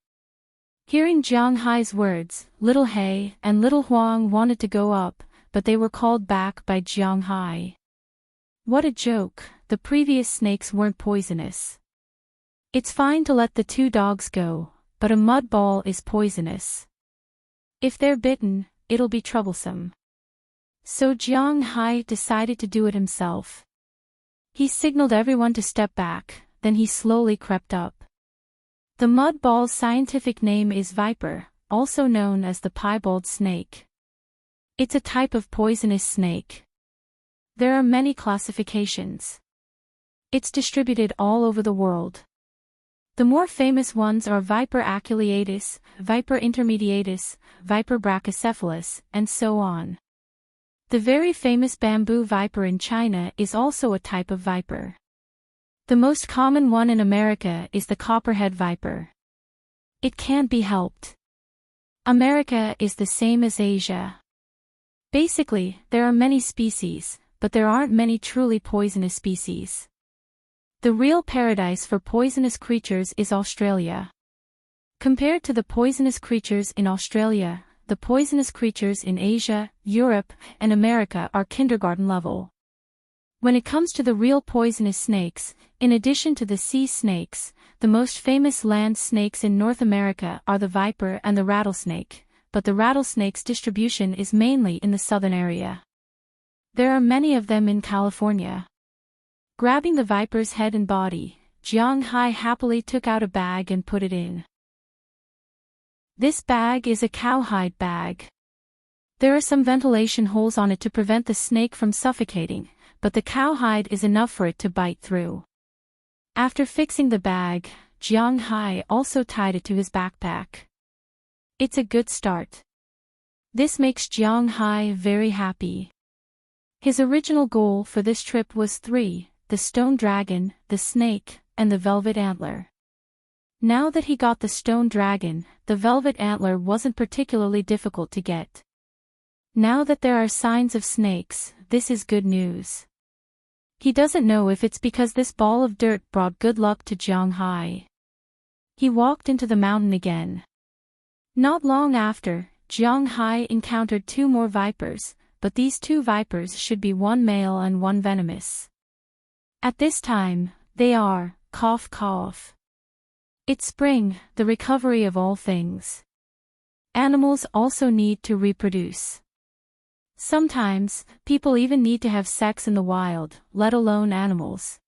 S1: Hearing Jiang Hai's words, Little He and Little Huang wanted to go up, but they were called back by Jiang Hai. What a joke, the previous snakes weren't poisonous. It's fine to let the 2 dogs go, but a mud ball is poisonous. If they're bitten, it'll be troublesome. So Jiang Hai decided to do it himself. He signaled everyone to step back, then he slowly crept up. The mud ball's scientific name is viper, also known as the piebald snake. It's a type of poisonous snake. There are many classifications. It's distributed all over the world. The more famous ones are Viper aculeatus, Viper intermediatus, Viper brachycephalus, and so on. The very famous bamboo viper in China is also a type of viper. The most common one in America is the copperhead viper. It can't be helped. America is the same as Asia. Basically, there are many species, but there aren't many truly poisonous species. The real paradise for poisonous creatures is Australia. Compared to the poisonous creatures in Australia, the poisonous creatures in Asia, Europe, and America are kindergarten level. When it comes to the real poisonous snakes, in addition to the sea snakes, the most famous land snakes in North America are the viper and the rattlesnake, but the rattlesnake's distribution is mainly in the southern area. There are many of them in California. Grabbing the viper's head and body, Jiang Hai happily took out a bag and put it in. This bag is a cowhide bag. There are some ventilation holes on it to prevent the snake from suffocating, but the cowhide is enough for it to bite through. After fixing the bag, Jiang Hai also tied it to his backpack. It's a good start. This makes Jiang Hai very happy. His original goal for this trip was 3, the stone dragon, the snake, and the velvet antler. Now that he got the stone dragon, the velvet antler wasn't particularly difficult to get. Now that there are signs of snakes, this is good news. He doesn't know if it's because this ball of dirt brought good luck to Jiang Hai. He walked into the mountain again. Not long after, Jiang Hai encountered 2 more vipers, but these 2 vipers should be 1 male and 1 venomous. At this time, they are, cough cough. It's spring, the recovery of all things. Animals also need to reproduce. Sometimes, people even need to have sex in the wild, let alone animals.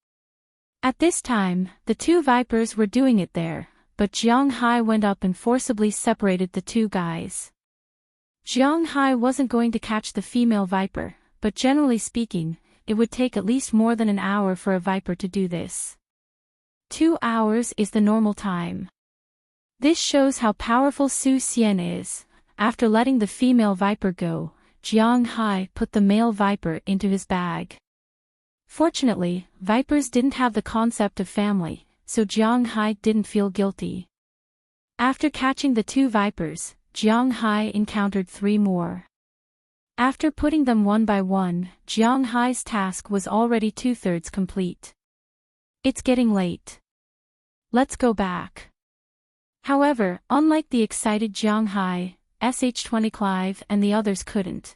S1: At this time, the two vipers were doing it there, but Jiang Hai went up and forcibly separated the two guys. Jiang Hai wasn't going to catch the female viper, but generally speaking, it would take at least more than an hour for a viper to do this. 2 hours is the normal time. This shows how powerful Su Xian is. After letting the female viper go, Jiang Hai put the male viper into his bag. Fortunately, vipers didn't have the concept of family, so Jiang Hai didn't feel guilty. After catching the two vipers, Jiang Hai encountered 3 more. After putting them one by one, Jiang Hai's task was already 2/3 complete. It's getting late. Let's go back. However, unlike the excited Jiang Hai, Sh20 Clive and the others couldn't.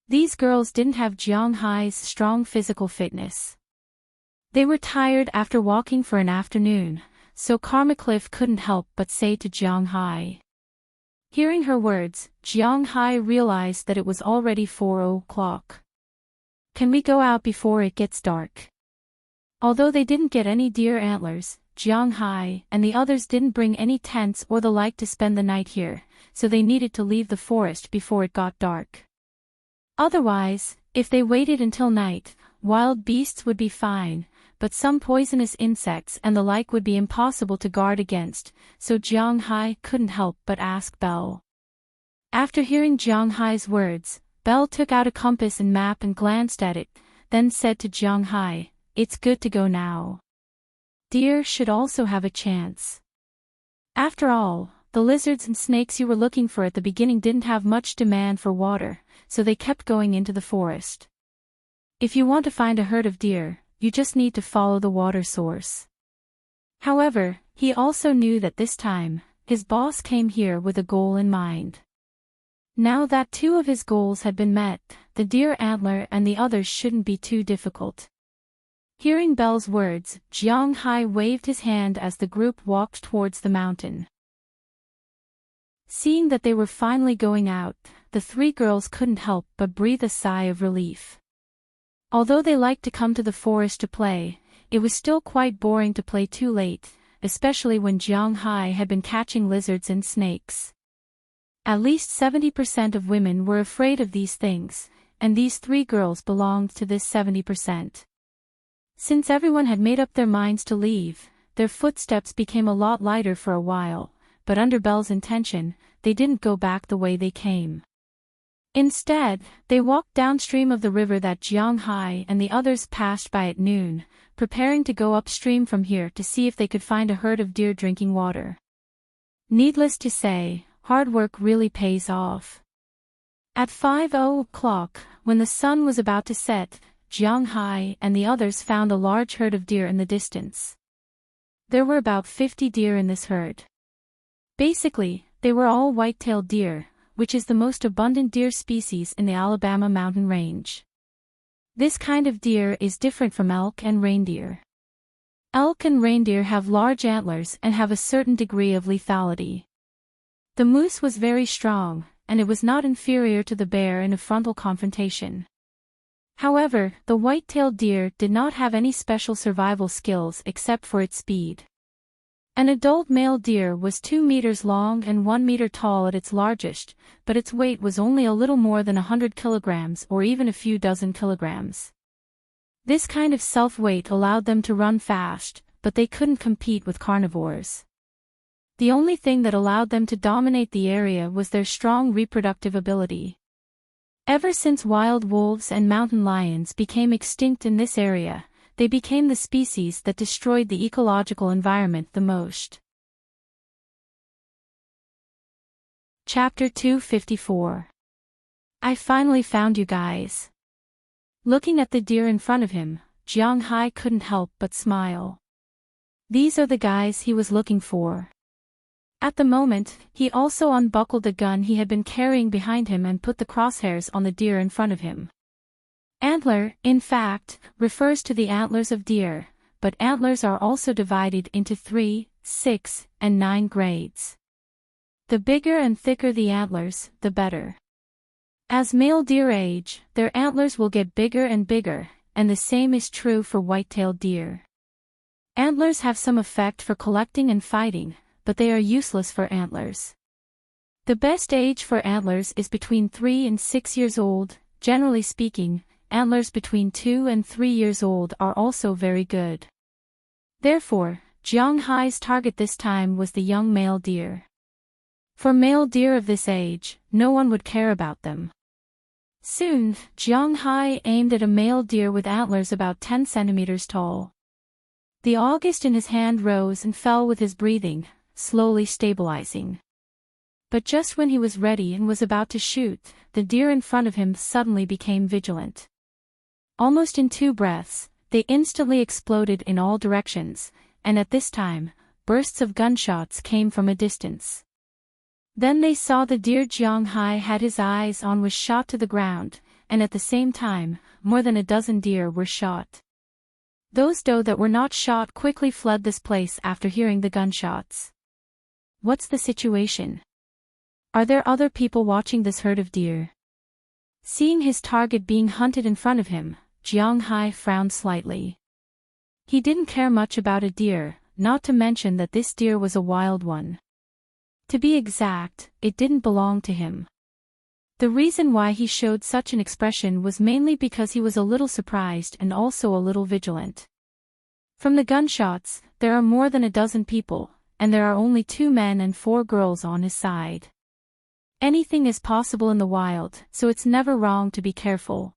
S1: These girls didn't have Jiang Hai's strong physical fitness. They were tired after walking for an afternoon, so Karma Cliff couldn't help but say to Jiang Hai. Hearing her words, Jiang Hai realized that it was already 4 o'clock. Can we go out before it gets dark? Although they didn't get any deer antlers, Jiang Hai and the others didn't bring any tents or the like to spend the night here, so they needed to leave the forest before it got dark. Otherwise, if they waited until night, wild beasts would be fine, but some poisonous insects and the like would be impossible to guard against, so Jiang Hai couldn't help but ask Belle. After hearing Jiang Hai's words, Belle took out a compass and map and glanced at it, then said to Jiang Hai, "It's good to go now. Deer should also have a chance. After all, the lizards and snakes you were looking for at the beginning didn't have much demand for water, so they kept going into the forest. If you want to find a herd of deer, you just need to follow the water source." However, he also knew that this time, his boss came here with a goal in mind. Now that 2 of his goals had been met, the deer antler and the others shouldn't be too difficult. Hearing Belle's words, Jiang Hai waved his hand as the group walked towards the mountain. Seeing that they were finally going out, the 3 girls couldn't help but breathe a sigh of relief. Although they liked to come to the forest to play, it was still quite boring to play too late, especially when Jiang Hai had been catching lizards and snakes. At least 70% of women were afraid of these things, and these 3 girls belonged to this 70%. Since everyone had made up their minds to leave, their footsteps became a lot lighter for a while, but under Belle's intention, they didn't go back the way they came. Instead, they walked downstream of the river that Jiang Hai and the others passed by at noon, preparing to go upstream from here to see if they could find a herd of deer drinking water. Needless to say, hard work really pays off. At 5 o'clock, when the sun was about to set, Jiang Hai and the others found a large herd of deer in the distance. There were about 50 deer in this herd. Basically, they were all white-tailed deer, which is the most abundant deer species in the Alabama mountain range. This kind of deer is different from elk and reindeer. Elk and reindeer have large antlers and have a certain degree of lethality. The moose was very strong, and it was not inferior to the bear in a frontal confrontation. However, the white-tailed deer did not have any special survival skills except for its speed. An adult male deer was 2 meters long and 1 meter tall at its largest, but its weight was only a little more than 100 kilograms or even a few dozen kilograms. This kind of self-weight allowed them to run fast, but they couldn't compete with carnivores. The only thing that allowed them to dominate the area was their strong reproductive ability. Ever since wild wolves and mountain lions became extinct in this area, they became the species that destroyed the ecological environment the most. Chapter 254. I finally found you guys. Looking at the deer in front of him, Jiang Hai couldn't help but smile. These are the guys he was looking for. At the moment, he also unbuckled the gun he had been carrying behind him and put the crosshairs on the deer in front of him. Antler, in fact, refers to the antlers of deer, but antlers are also divided into 3 6, and 9 grades. The bigger and thicker the antlers, the better. As male deer age, their antlers will get bigger and bigger, and the same is true for white-tailed deer. Antlers have some effect for collecting and fighting, but they are useless for antlers. The best age for antlers is between 3 and 6 years old. Generally speaking, antlers between 2 and 3 years old are also very good. Therefore, Jiang Hai's target this time was the young male deer. For male deer of this age, no one would care about them. Soon, Jiang Hai aimed at a male deer with antlers about 10 centimeters tall. The August in his hand rose and fell with his breathing, slowly stabilizing. But just when he was ready and was about to shoot, the deer in front of him suddenly became vigilant. Almost in 2 breaths, they instantly exploded in all directions, and at this time, bursts of gunshots came from a distance. Then they saw the deer Jiang Hai had his eyes on was shot to the ground, and at the same time, more than a dozen deer were shot. Those doe that were not shot quickly fled this place after hearing the gunshots. What's the situation? Are there other people watching this herd of deer? Seeing his target being hunted in front of him, Jiang Hai frowned slightly. He didn't care much about a deer, not to mention that this deer was a wild one. To be exact, it didn't belong to him. The reason why he showed such an expression was mainly because he was a little surprised and also a little vigilant. From the gunshots, there are more than a dozen people, and there are only 2 men and 4 girls on his side. Anything is possible in the wild, so it's never wrong to be careful.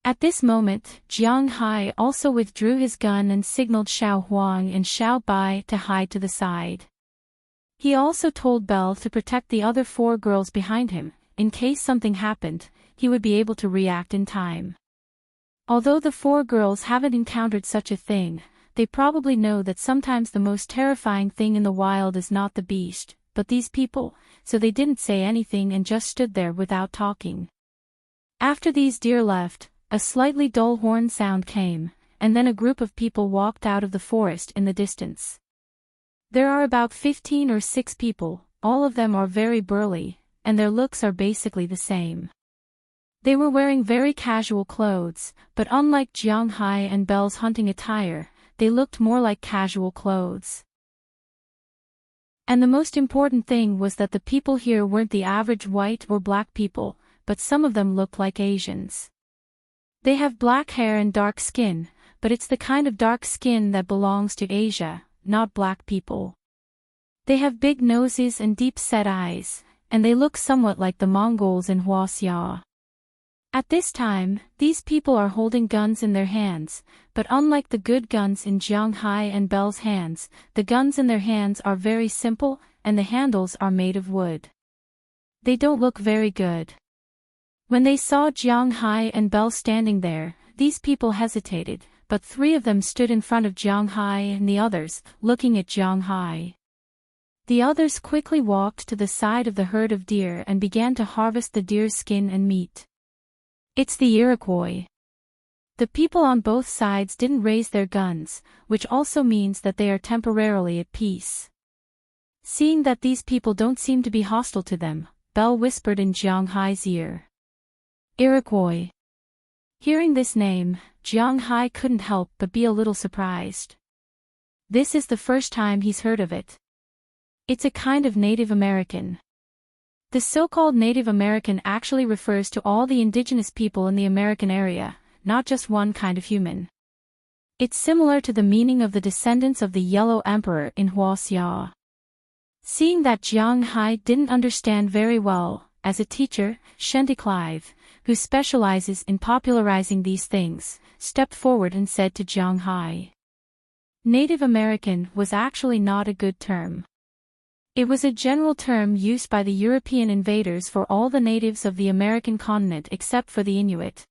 S1: At this moment, Jiang Hai also withdrew his gun and signaled Xiao Huang and Xiao Bai to hide to the side. He also told Belle to protect the other 4 girls behind him. In case something happened, he would be able to react in time. Although the 4 girls haven't encountered such a thing, they probably know that sometimes the most terrifying thing in the wild is not the beast, but these people, so they didn't say anything and just stood there without talking. After these deer left, a slightly dull horn sound came, and then a group of people walked out of the forest in the distance. There are about 15 or 6 people, all of them are very burly, and their looks are basically the same. They were wearing very casual clothes, but unlike Jiang Hai and Belle's hunting attire, they looked more like casual clothes. And the most important thing was that the people here weren't the average white or black people, but some of them looked like Asians. They have black hair and dark skin, but it's the kind of dark skin that belongs to Asia, not black people. They have big noses and deep-set eyes, and they look somewhat like the Mongols in Huaxia. At this time, these people are holding guns in their hands, but unlike the good guns in Jiang Hai and Belle's hands, the guns in their hands are very simple, and the handles are made of wood. They don't look very good. When they saw Jiang Hai and Belle standing there, these people hesitated, but 3 of them stood in front of Jiang Hai and the others, looking at Jiang Hai. The others quickly walked to the side of the herd of deer and began to harvest the deer's skin and meat. It's the Iroquois. The people on both sides didn't raise their guns, which also means that they are temporarily at peace. Seeing that these people don't seem to be hostile to them, Belle whispered in Jiang Hai's ear. Iroquois. Hearing this name, Jiang Hai couldn't help but be a little surprised. This is the first time he's heard of it. It's a kind of Native American. The so-called Native American actually refers to all the indigenous people in the American area, not just one kind of human. It's similar to the meaning of the descendants of the Yellow Emperor in Huaxia. Seeing that Jiang Hai didn't understand very well, as a teacher, Shenty Clive, who specializes in popularizing these things, stepped forward and said to Jiang Hai. Native American was actually not a good term. It was a general term used by the European invaders for all the natives of the American continent except for the Inuit.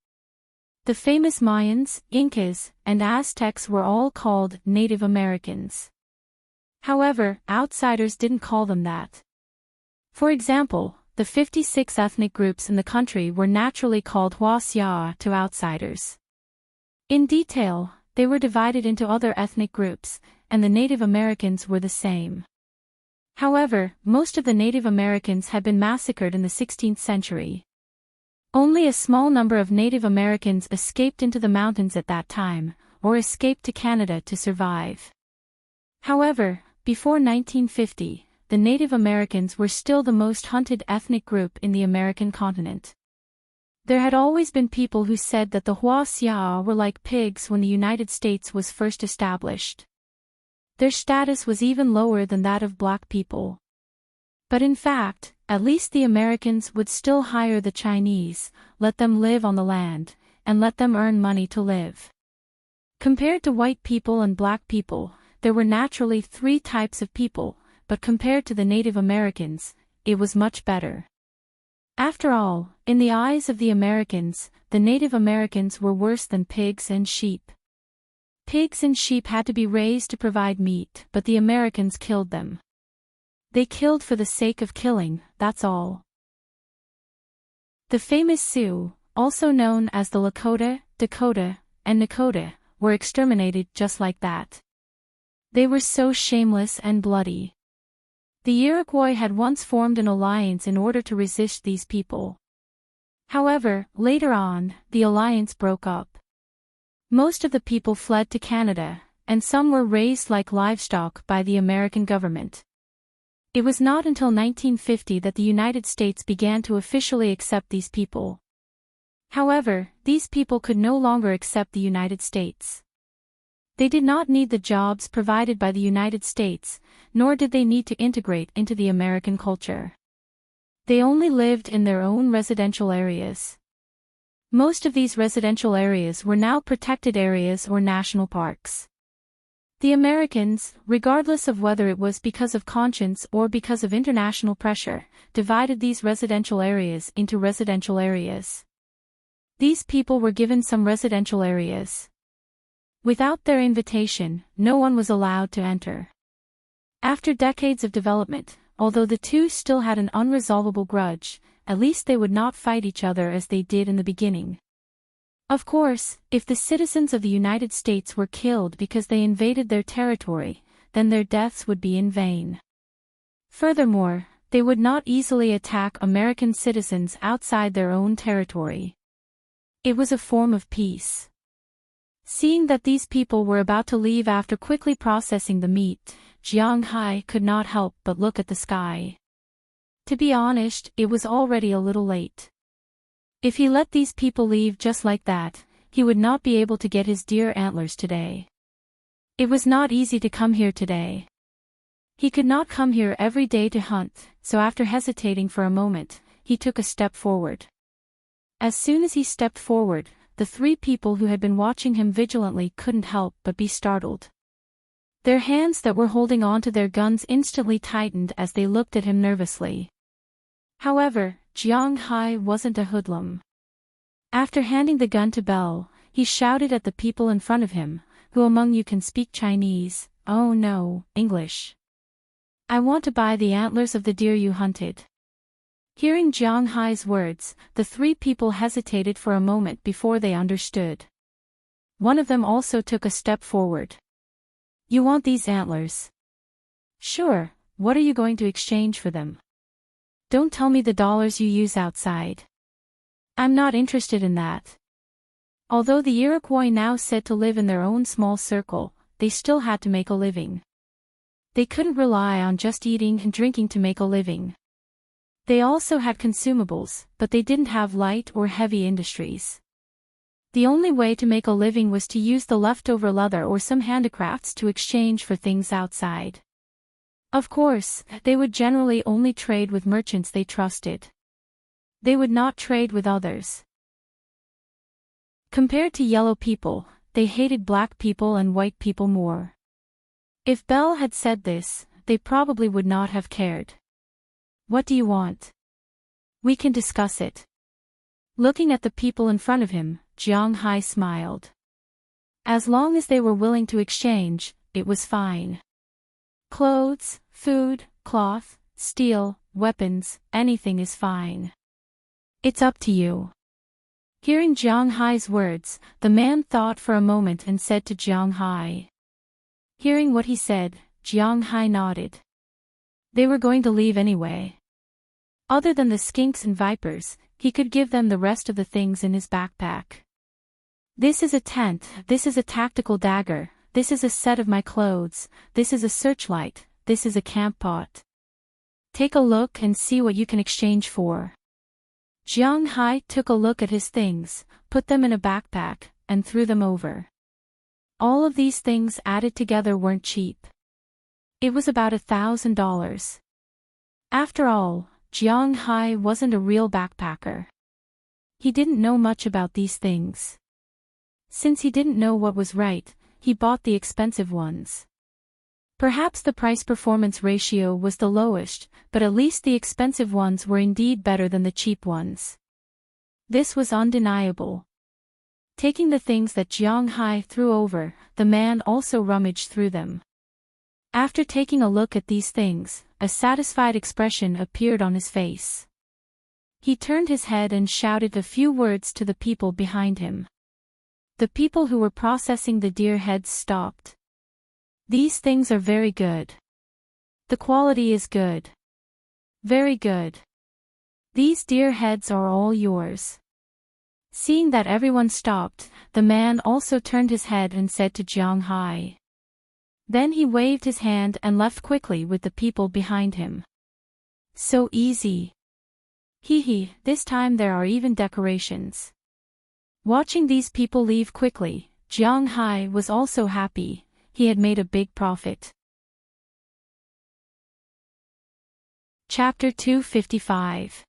S1: The famous Mayans, Incas, and Aztecs were all called Native Americans. However, outsiders didn't call them that. For example, the 56 ethnic groups in the country were naturally called Huaxia to outsiders. In detail, they were divided into other ethnic groups, and the Native Americans were the same. However, most of the Native Americans had been massacred in the 16th century. Only a small number of Native Americans escaped into the mountains at that time, or escaped to Canada to survive. However, before 1950, the Native Americans were still the most hunted ethnic group in the American continent. There had always been people who said that the Huasya were like pigs when the United States was first established. Their status was even lower than that of black people. But in fact, at least the Americans would still hire the Chinese, let them live on the land, and let them earn money to live. Compared to white people and black people, there were naturally 3 types of people, but compared to the Native Americans, it was much better. After all, in the eyes of the Americans, the Native Americans were worse than pigs and sheep. Pigs and sheep had to be raised to provide meat, but the Americans killed them. They killed for the sake of killing, that's all. The famous Sioux, also known as the Lakota, Dakota, and Nakota, were exterminated just like that. They were so shameless and bloody. The Iroquois had once formed an alliance in order to resist these people. However, later on, the alliance broke up. Most of the people fled to Canada, and some were raised like livestock by the American government. It was not until 1950 that the United States began to officially accept these people. However, these people could no longer accept the United States. They did not need the jobs provided by the United States, nor did they need to integrate into the American culture. They only lived in their own residential areas. Most of these residential areas were now protected areas or national parks. The Americans, regardless of whether it was because of conscience or because of international pressure, divided these residential areas into residential areas. These people were given some residential areas. Without their invitation, no one was allowed to enter. After decades of development, although the two still had an unresolvable grudge, at least they would not fight each other as they did in the beginning. Of course, if the citizens of the United States were killed because they invaded their territory, then their deaths would be in vain. Furthermore, they would not easily attack American citizens outside their own territory. It was a form of peace. Seeing that these people were about to leave after quickly processing the meat, Jiang Hai could not help but look at the sky. To be honest, it was already a little late. If he let these people leave just like that, he would not be able to get his deer antlers today. It was not easy to come here today. He could not come here every day to hunt, so after hesitating for a moment, he took a step forward. As soon as he stepped forward, the 3 people who had been watching him vigilantly couldn't help but be startled. Their hands that were holding onto their guns instantly tightened as they looked at him nervously. However, Jiang Hai wasn't a hoodlum. After handing the gun to Bell, he shouted at the people in front of him, "Who among you can speak Chinese? Oh no, English. I want to buy the antlers of the deer you hunted." Hearing Jiang Hai's words, the 3 people hesitated for a moment before they understood. One of them also took a step forward. "You want these antlers?" "Sure, what are you going to exchange for them?" "Don't tell me the dollars you use outside. I'm not interested in that." Although the Iroquois now said to live in their own small circle, they still had to make a living. They couldn't rely on just eating and drinking to make a living. They also had consumables, but they didn't have light or heavy industries. The only way to make a living was to use the leftover leather or some handicrafts to exchange for things outside. Of course, they would generally only trade with merchants they trusted. They would not trade with others. Compared to yellow people, they hated black people and white people more. If Bell had said this, they probably would not have cared. "What do you want? We can discuss it." Looking at the people in front of him, Jiang Hai smiled. As long as they were willing to exchange, it was fine. Clothes, food, cloth, steel, weapons, anything is fine. It's up to you. Hearing Jiang Hai's words, the man thought for a moment and said to Jiang Hai. Hearing what he said, Jiang Hai nodded. They were going to leave anyway. Other than the skinks and vipers, he could give them the rest of the things in his backpack. This is a tent, this is a tactical dagger, this is a set of my clothes, this is a searchlight, this is a camp pot. Take a look and see what you can exchange for. Jiang Hai took a look at his things, put them in a backpack, and threw them over. All of these things added together weren't cheap. It was about $1,000. After all, Jiang Hai wasn't a real backpacker. He didn't know much about these things. Since he didn't know what was right, he bought the expensive ones. Perhaps the price-performance ratio was the lowest, but at least the expensive ones were indeed better than the cheap ones. This was undeniable. Taking the things that Jiang Hai threw over, the man also rummaged through them. After taking a look at these things, a satisfied expression appeared on his face. He turned his head and shouted a few words to the people behind him. The people who were processing the deer heads stopped. These things are very good. The quality is good. Very good. These deer heads are all yours. Seeing that everyone stopped, the man also turned his head and said to Jiang Hai. Then he waved his hand and left quickly with the people behind him. So easy. Hee, this time there are even decorations. Watching these people leave quickly, Jiang Hai was also happy. He had made a big profit. Chapter 255.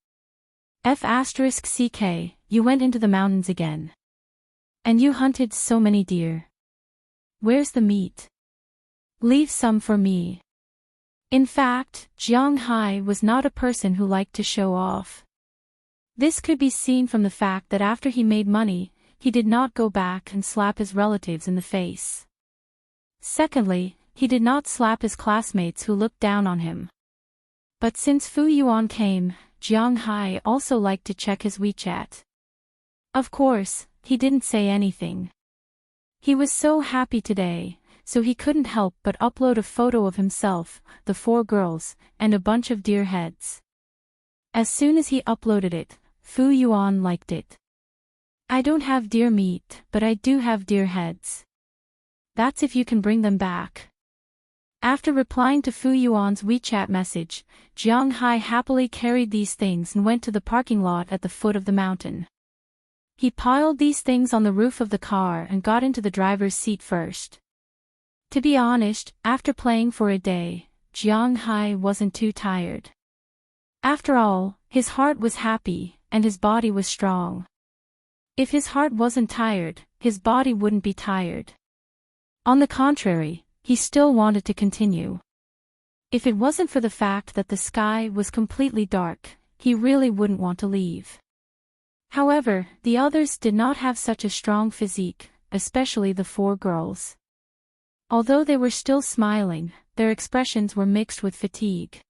S1: F***ck, you went into the mountains again. And you hunted so many deer. Where's the meat? Leave some for me. In fact, Jiang Hai was not a person who liked to show off. This could be seen from the fact that after he made money, he did not go back and slap his relatives in the face. Secondly, he did not slap his classmates who looked down on him. But since Fu Yuan came, Jiang Hai also liked to check his WeChat. Of course, he didn't say anything. He was so happy today, so he couldn't help but upload a photo of himself, the 4 girls, and a bunch of deer heads. As soon as he uploaded it, Fu Yuan liked it. I don't have deer meat, but I do have deer heads. That's if you can bring them back. After replying to Fu Yuan's WeChat message, Jiang Hai happily carried these things and went to the parking lot at the foot of the mountain. He piled these things on the roof of the car and got into the driver's seat first. To be honest, after playing for a day, Jiang Hai wasn't too tired. After all, his heart was happy, and his body was strong. If his heart wasn't tired, his body wouldn't be tired. On the contrary, he still wanted to continue. If it wasn't for the fact that the sky was completely dark, he really wouldn't want to leave. However, the others did not have such a strong physique, especially the 4 girls. Although they were still smiling, their expressions were mixed with fatigue.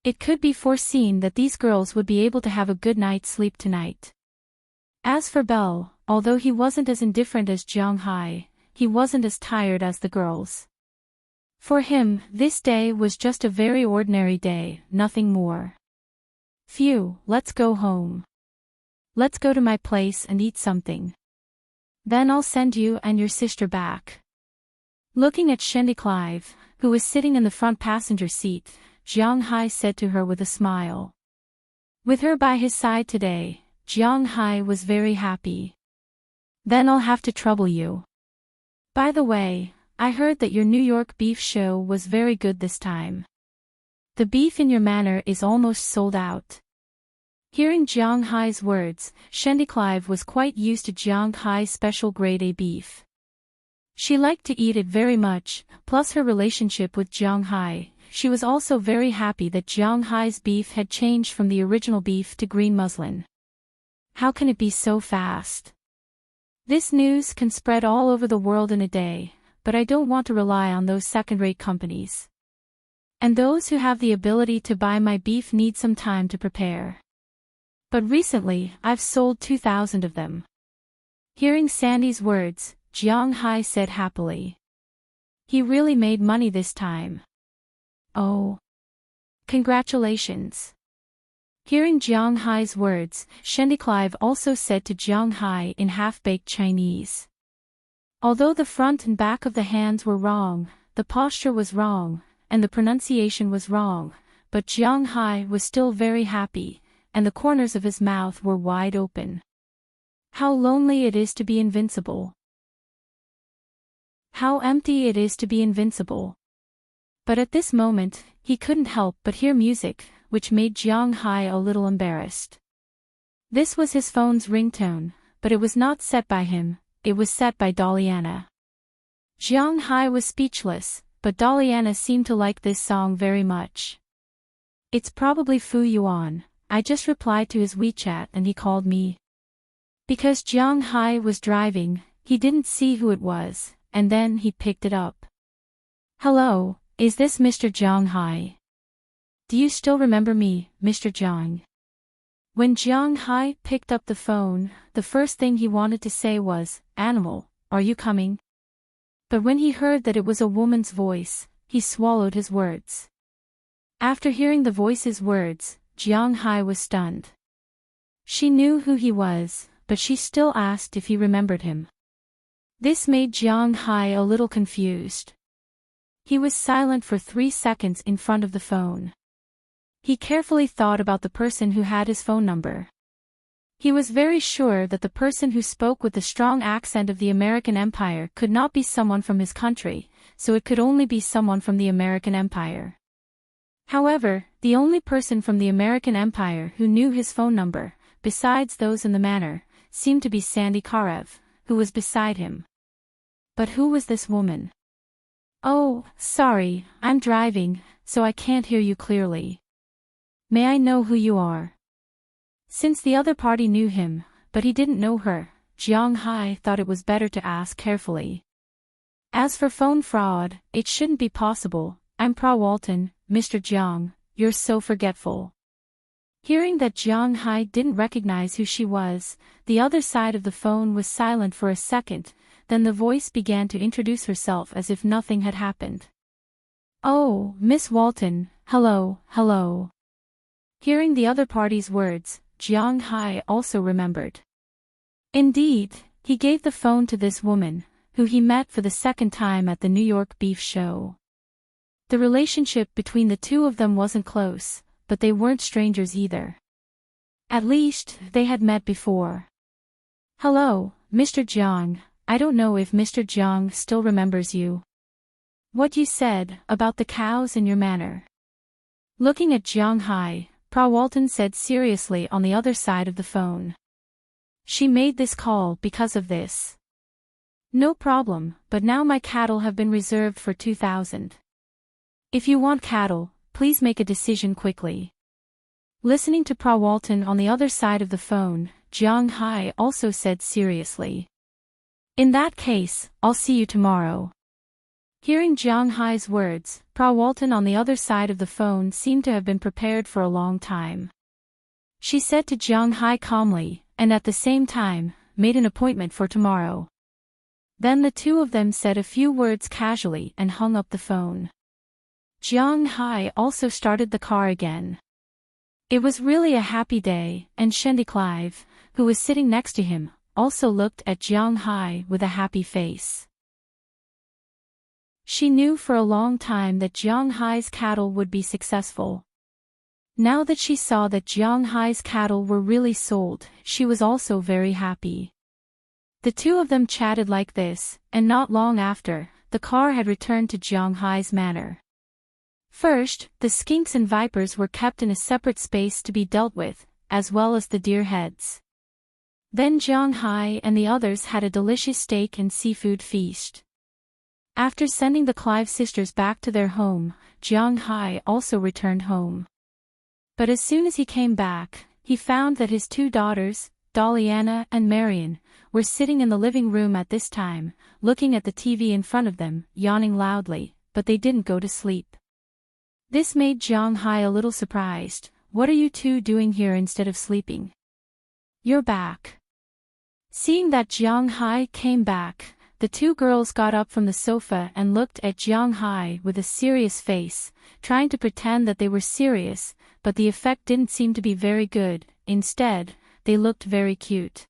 S1: It could be foreseen that these girls would be able to have a good night's sleep tonight. As for Belle, although he wasn't as indifferent as Jiang Hai, he wasn't as tired as the girls. For him, this day was just a very ordinary day, nothing more. Phew, let's go home. Let's go to my place and eat something. Then I'll send you and your sister back. Looking at Clive, who was sitting in the front passenger seat, Jiang Hai said to her with a smile. With her by his side today, Jiang Hai was very happy. Then I'll have to trouble you. By the way, I heard that your New York beef show was very good this time. The beef in your manor is almost sold out. Hearing Jiang Hai's words, Clive was quite used to Jiang Hai's special grade A beef. She liked to eat it very much, plus her relationship with Jiang Hai. She was also very happy that Jiang Hai's beef had changed from the original beef to green muslin. How can it be so fast? This news can spread all over the world in a day, but I don't want to rely on those second-rate companies. And those who have the ability to buy my beef need some time to prepare. But recently, I've sold 2,000 of them. Hearing Sandy's words, Jiang Hai said happily. He really made money this time. Oh. Congratulations. Hearing Jiang Hai's words, Shandy Clive also said to Jiang Hai in half-baked Chinese. Although the front and back of the hands were wrong, the posture was wrong, and the pronunciation was wrong, but Jiang Hai was still very happy, and the corners of his mouth were wide open. How lonely it is to be invincible. How empty it is to be invincible. But at this moment, he couldn't help but hear music, which made Jiang Hai a little embarrassed. This was his phone's ringtone, but it was not set by him, it was set by Daliana. Jiang Hai was speechless, but Daliana seemed to like this song very much. It's probably Fu Yuan, I just replied to his WeChat and he called me. Because Jiang Hai was driving, he didn't see who it was, and then he picked it up. Hello, is this Mr. Jiang Hai? Do you still remember me, Mr. Jiang? When Jiang Hai picked up the phone, the first thing he wanted to say was, "Animal, are you coming?" But when he heard that it was a woman's voice, he swallowed his words. After hearing the voice's words, Jiang Hai was stunned. She knew who he was, but she still asked if he remembered him. This made Jiang Hai a little confused. He was silent for 3 seconds in front of the phone. He carefully thought about the person who had his phone number. He was very sure that the person who spoke with the strong accent of the American Empire could not be someone from his country, so it could only be someone from the American Empire. However, the only person from the American Empire who knew his phone number, besides those in the manor, seemed to be Sandy Karev, who was beside him. But who was this woman? Oh, sorry, I'm driving, so I can't hear you clearly. May I know who you are? Since the other party knew him, but he didn't know her, Jiang Hai thought it was better to ask carefully. As for phone fraud, it shouldn't be possible. I'm Pra Walton, Mr. Jiang, you're so forgetful. Hearing that Jiang Hai didn't recognize who she was, the other side of the phone was silent for a second, then the voice began to introduce herself as if nothing had happened. Oh, Miss Walton, hello, hello. Hearing the other party's words, Jiang Hai also remembered. Indeed, he gave the phone to this woman, who he met for the second time at the New York Beef Show. The relationship between the two of them wasn't close, but they weren't strangers either. At least, they had met before. Hello, Mr. Jiang, I don't know if Mr. Jiang still remembers you. What you said about the cows in your manor. Looking at Jiang Hai, Pra Walton said seriously on the other side of the phone. She made this call because of this. No problem, but now my cattle have been reserved for 2,000. If you want cattle, please make a decision quickly. Listening to Pra Walton on the other side of the phone, Jiang Hai also said seriously. In that case, I'll see you tomorrow. Hearing Jiang Hai's words, Pra Walton on the other side of the phone seemed to have been prepared for a long time. She said to Jiang Hai calmly, and at the same time, made an appointment for tomorrow. Then the two of them said a few words casually and hung up the phone. Jiang Hai also started the car again. It was really a happy day, and Shandy Clive, who was sitting next to him, also looked at Jiang Hai with a happy face. She knew for a long time that Jiang Hai's cattle would be successful. Now that she saw that Jiang Hai's cattle were really sold, she was also very happy. The two of them chatted like this, and not long after, the car had returned to Jiang Hai's manor. First, the skinks and vipers were kept in a separate space to be dealt with, as well as the deer heads. Then Jiang Hai and the others had a delicious steak and seafood feast. After sending the Clive sisters back to their home, Jiang Hai also returned home. But as soon as he came back, he found that his two daughters, Daliana and Marian, were sitting in the living room at this time, looking at the TV in front of them, yawning loudly, but they didn't go to sleep. This made Jiang Hai a little surprised. What are you two doing here instead of sleeping? You're back. Seeing that Jiang Hai came back, the two girls got up from the sofa and looked at Jiang Hai with a serious face, trying to pretend that they were serious, but the effect didn't seem to be very good. Instead, they looked very cute.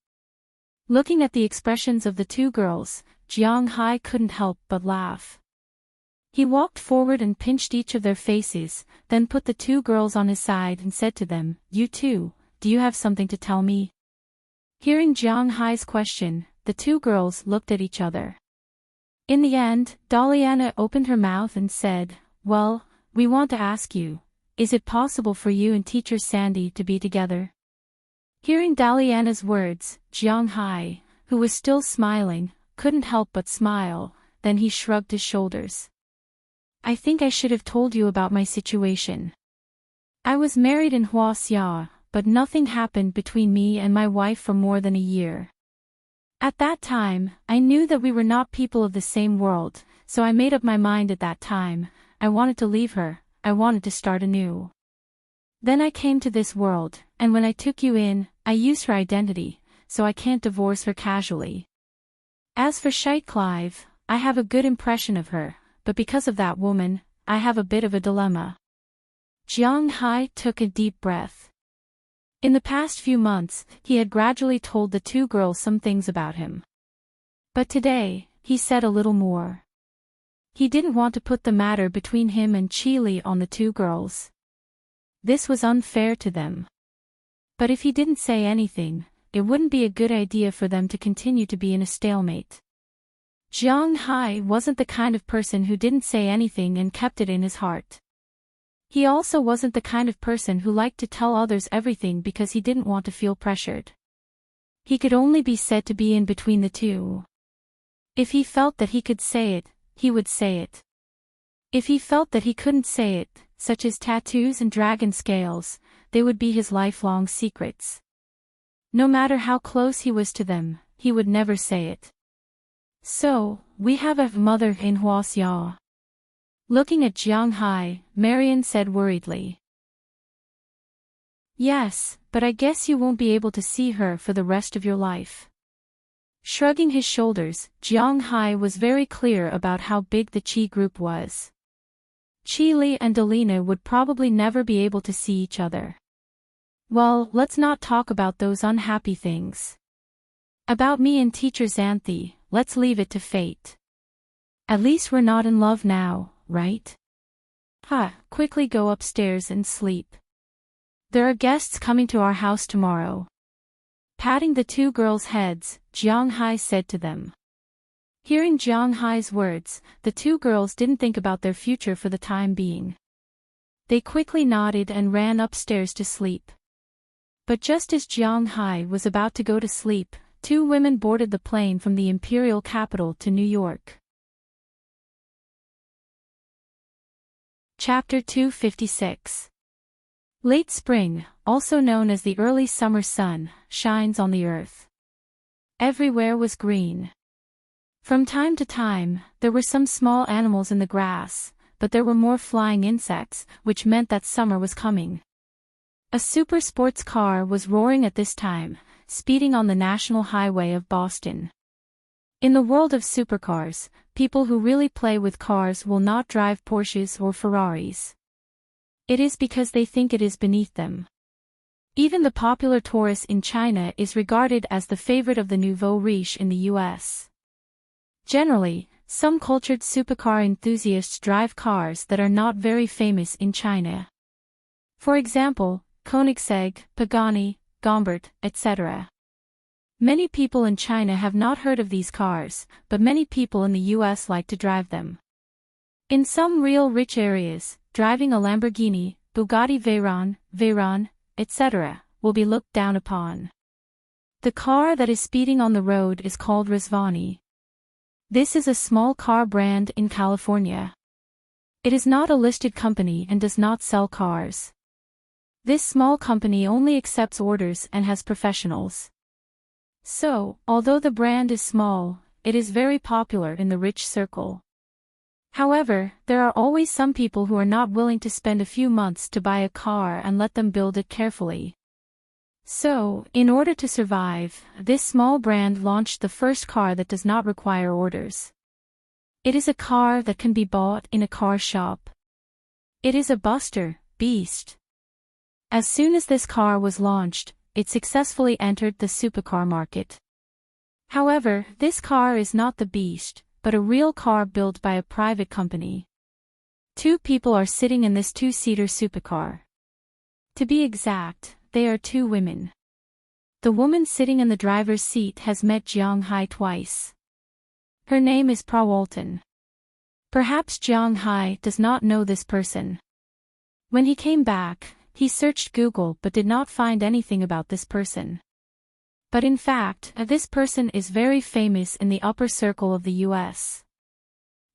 S1: Looking at the expressions of the two girls, Jiang Hai couldn't help but laugh. He walked forward and pinched each of their faces, then put the two girls on his side and said to them, "You two, do you have something to tell me?" Hearing Jiang Hai's question, the two girls looked at each other. In the end, Daliana opened her mouth and said, "Well, we want to ask you, is it possible for you and teacher Sandy to be together?" Hearing Daliana's words, Jiang Hai, who was still smiling, couldn't help but smile, then he shrugged his shoulders. "I think I should have told you about my situation. I was married in Huaxia, but nothing happened between me and my wife for more than a year. At that time, I knew that we were not people of the same world, so I made up my mind at that time. I wanted to leave her, I wanted to start anew. Then I came to this world, and when I took you in, I used her identity, so I can't divorce her casually. As for Scheit Clive, I have a good impression of her, but because of that woman, I have a bit of a dilemma." Jiang Hai took a deep breath. In the past few months, he had gradually told the two girls some things about him. But today, he said a little more. He didn't want to put the matter between him and Qi on the two girls. This was unfair to them. But if he didn't say anything, it wouldn't be a good idea for them to continue to be in a stalemate. Jiang Hai wasn't the kind of person who didn't say anything and kept it in his heart. He also wasn't the kind of person who liked to tell others everything because he didn't want to feel pressured. He could only be said to be in between the two. If he felt that he could say it, he would say it. If he felt that he couldn't say it, such as tattoos and dragon scales, they would be his lifelong secrets. No matter how close he was to them, he would never say it. "So, we have a mother in Huaxia." Looking at Jiang Hai, Marian said worriedly. "Yes, but I guess you won't be able to see her for the rest of your life." Shrugging his shoulders, Jiang Hai was very clear about how big the Qi group was. Qi and Delina would probably never be able to see each other. Well, let's not talk about those unhappy things. About me and teacher Xanthi, let's leave it to fate. At least we're not in love now, right? Quickly go upstairs and sleep. There are guests coming to our house tomorrow. Patting the two girls' heads, Jiang Hai said to them. Hearing Jiang Hai's words, the two girls didn't think about their future for the time being. They quickly nodded and ran upstairs to sleep. But just as Jiang Hai was about to go to sleep, two women boarded the plane from the imperial capital to New York. Chapter 256. Late spring, also known as the early summer sun, shines on the earth. Everywhere was green. From time to time, there were some small animals in the grass, but there were more flying insects, which meant that summer was coming. A super sports car was roaring at this time, speeding on the National Highway of Boston. In the world of supercars, people who really play with cars will not drive Porsches or Ferraris. It is because they think it is beneath them. Even the popular Taurus in China is regarded as the favorite of the nouveau riche in the US. Generally, some cultured supercar enthusiasts drive cars that are not very famous in China. For example, Koenigsegg, Pagani, Gombert, etc. Many people in China have not heard of these cars, but many people in the US like to drive them. In some real rich areas, driving a Lamborghini, Bugatti Veyron, etc., will be looked down upon. The car that is speeding on the road is called Rizvani. This is a small car brand in California. It is not a listed company and does not sell cars. This small company only accepts orders and has professionals. So, although the brand is small, it is very popular in the rich circle. However, there are always some people who are not willing to spend a few months to buy a car and let them build it carefully. So, in order to survive, this small brand launched the first car that does not require orders. It is a car that can be bought in a car shop. It is a buster beast. As soon as this car was launched, it successfully entered the supercar market. However, this car is not the beast, but a real car built by a private company. 2 people are sitting in this 2-seater supercar. To be exact, they are 2 women. The woman sitting in the driver's seat has met Jiang Hai twice. Her name is Walton. Perhaps Jiang Hai does not know this person. When he came back, he searched Google but did not find anything about this person. But in fact, this person is very famous in the upper circle of the US.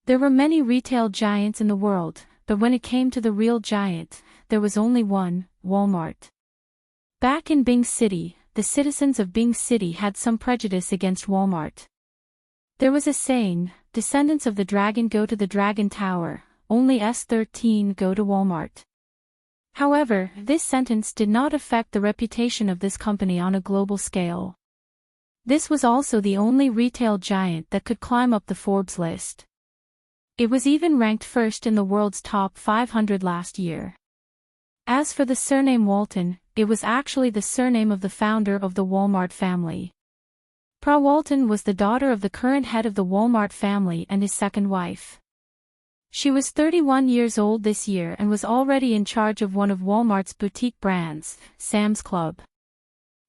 S1: There were many retail giants in the world, but when it came to the real giant, there was only one, Walmart. Back in Bing City, the citizens of Bing City had some prejudice against Walmart. There was a saying, descendants of the dragon go to the dragon tower, only S13 go to Walmart. However, this sentence did not affect the reputation of this company on a global scale. This was also the only retail giant that could climb up the Forbes list. It was even ranked first in the world's top 500 last year. As for the surname Walton, it was actually the surname of the founder of the Walmart family. Walton was the daughter of the current head of the Walmart family and his second wife. She was 31 years old this year and was already in charge of one of Walmart's boutique brands, Sam's Club.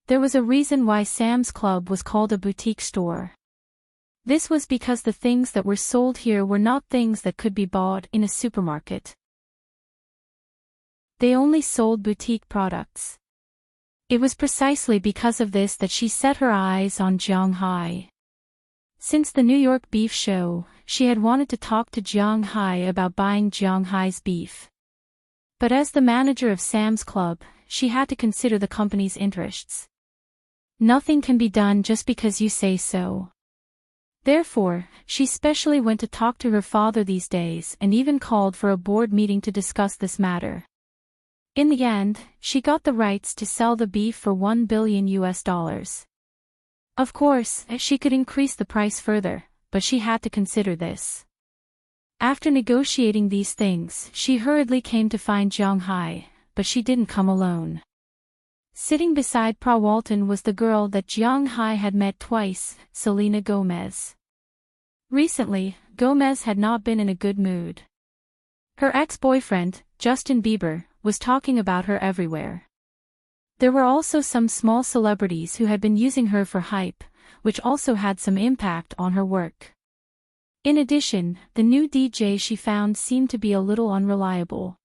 S1: There was a reason why Sam's Club was called a boutique store. This was because the things that were sold here were not things that could be bought in a supermarket. They only sold boutique products. It was precisely because of this that she set her eyes on Jiang Hai. Since the New York Beef Show, she had wanted to talk to Jiang Hai about buying Jiang Hai's beef. But as the manager of Sam's Club, she had to consider the company's interests. Nothing can be done just because you say so. Therefore, she specially went to talk to her father these days and even called for a board meeting to discuss this matter. In the end, she got the rights to sell the beef for $1 billion. Of course, she could increase the price further, but she had to consider this. After negotiating these things, she hurriedly came to find Jiang Hai, but she didn't come alone. Sitting beside Walton was the girl that Jiang Hai had met twice, Selena Gomez. Recently, Gomez had not been in a good mood. Her ex-boyfriend, Justin Bieber, was talking about her everywhere. There were also some small celebrities who had been using her for hype, which also had some impact on her work. In addition, the new DJ she found seemed to be a little unreliable.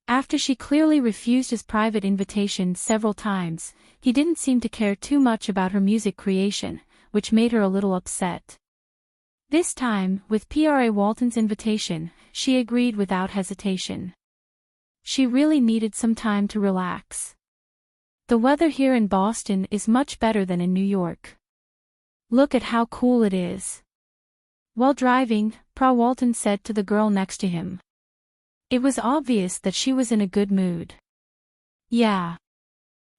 S1: After she clearly refused his private invitation several times, he didn't seem to care too much about her music creation, which made her a little upset. This time, with Walton's invitation, she agreed without hesitation. She really needed some time to relax. The weather here in Boston is much better than in New York. Look at how cool it is. While driving, Walton said to the girl next to him. It was obvious that she was in a good mood. Yeah.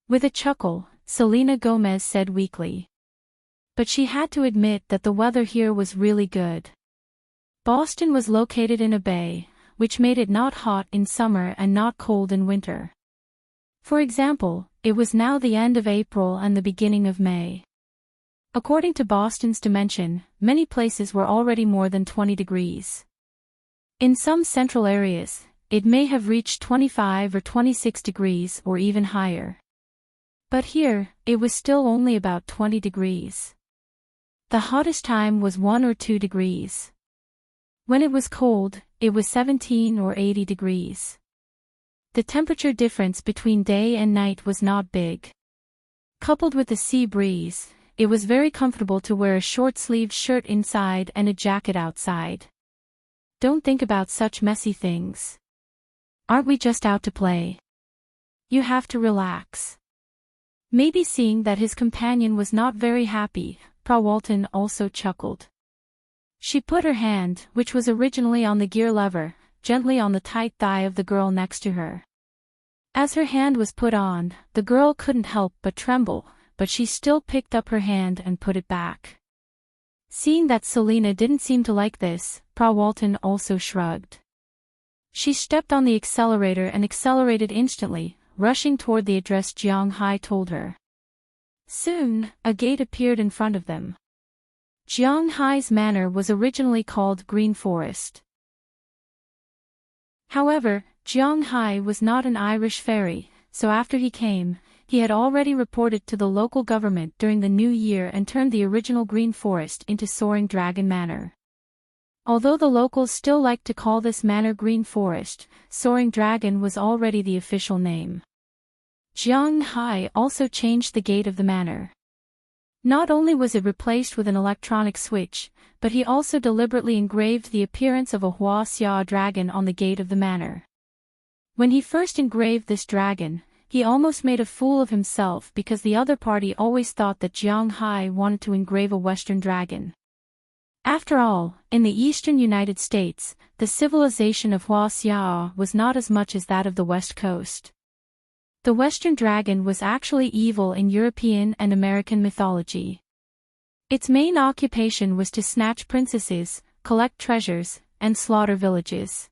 S1: With a chuckle, Selena Gomez said weakly. But she had to admit that the weather here was really good. Boston was located in a bay, which made it not hot in summer and not cold in winter. For example, it was now the end of April and the beginning of May. According to Boston's Dimension, many places were already more than 20 degrees. In some central areas, it may have reached 25 or 26 degrees or even higher. But here, it was still only about 20 degrees. The hottest time was 1 or 2 degrees. When it was cold, it was 17 or 80 degrees. The temperature difference between day and night was not big. Coupled with the sea breeze, it was very comfortable to wear a short-sleeved shirt inside and a jacket outside. Don't think about such messy things. Aren't we just out to play? You have to relax. Maybe seeing that his companion was not very happy, Walton also chuckled. She put her hand, which was originally on the gear lever, gently on the tight thigh of the girl next to her. As her hand was put on, the girl couldn't help but tremble, but she still picked up her hand and put it back. Seeing that Selina didn't seem to like this, Pra Walton also shrugged. She stepped on the accelerator and accelerated instantly, rushing toward the address Jiang Hai told her. Soon, a gate appeared in front of them. Jiang Hai's manor was originally called Green Forest. However, Jiang Hai was not an Irish fairy, so after he came, he had already reported to the local government during the new year and turned the original Green Forest into Soaring Dragon Manor. Although the locals still liked to call this manor Green Forest, Soaring Dragon was already the official name. Jiang Hai also changed the gate of the manor. Not only was it replaced with an electronic switch, but he also deliberately engraved the appearance of a Hua Xia dragon on the gate of the manor. When he first engraved this dragon, he almost made a fool of himself because the other party always thought that Jiang Hai wanted to engrave a Western dragon. After all, in the eastern United States, the civilization of Hua Xia was not as much as that of the West Coast. The Western dragon was actually evil in European and American mythology. Its main occupation was to snatch princesses, collect treasures, and slaughter villages.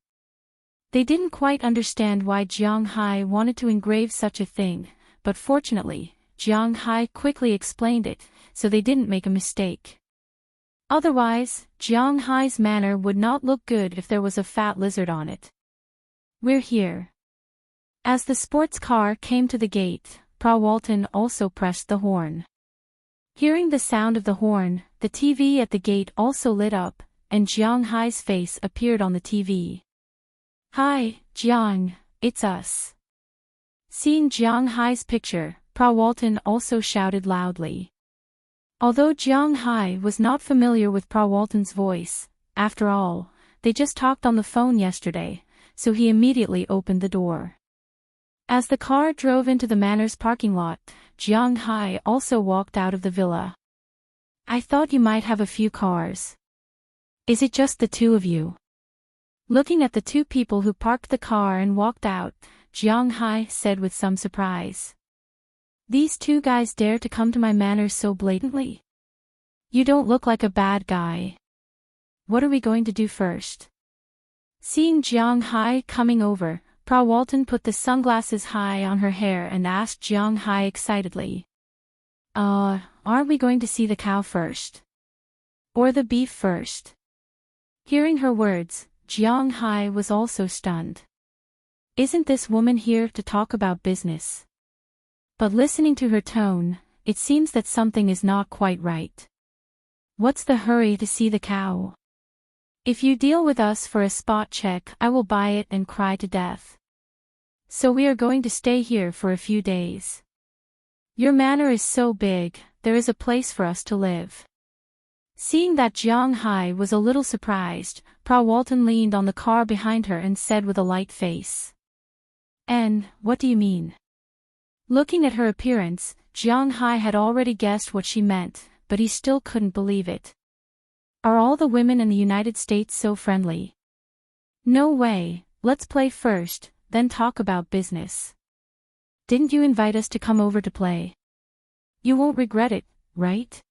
S1: They didn't quite understand why Jiang Hai wanted to engrave such a thing, but fortunately, Jiang Hai quickly explained it, so they didn't make a mistake. Otherwise, Jiang Hai's manor would not look good if there was a fat lizard on it. We're here. As the sports car came to the gate, Pra Walton also pressed the horn. Hearing the sound of the horn, the TV at the gate also lit up, and Jiang Hai's face appeared on the TV. Hi, Jiang, it's us. Seeing Jiang Hai's picture, Pra Walton also shouted loudly. Although Jiang Hai was not familiar with Pra Walton's voice, after all, they just talked on the phone yesterday, so he immediately opened the door. As the car drove into the manor's parking lot, Jiang Hai also walked out of the villa. I thought you might have a few cars. Is it just the two of you? Looking at the two people who parked the car and walked out, Jiang Hai said with some surprise. These two guys dare to come to my manor so blatantly? You don't look like a bad guy. What are we going to do first? Seeing Jiang Hai coming over, Pra Walton put the sunglasses high on her hair and asked Jiang Hai excitedly. Aren't we going to see the cow first? Or the beef first? Hearing her words, Jiang Hai was also stunned. Isn't this woman here to talk about business? But listening to her tone, it seems that something is not quite right. What's the hurry to see the cow? If you deal with us for a spot check, I will buy it and cry to death. So we are going to stay here for a few days. Your manor is so big, there is a place for us to live. Seeing that Jiang Hai was a little surprised, Pra Walton leaned on the car behind her and said with a light face. And, what do you mean? Looking at her appearance, Jiang Hai had already guessed what she meant, but he still couldn't believe it. Are all the women in the United States so friendly? No way, let's play first, then talk about business. Didn't you invite us to come over to play? You won't regret it, right?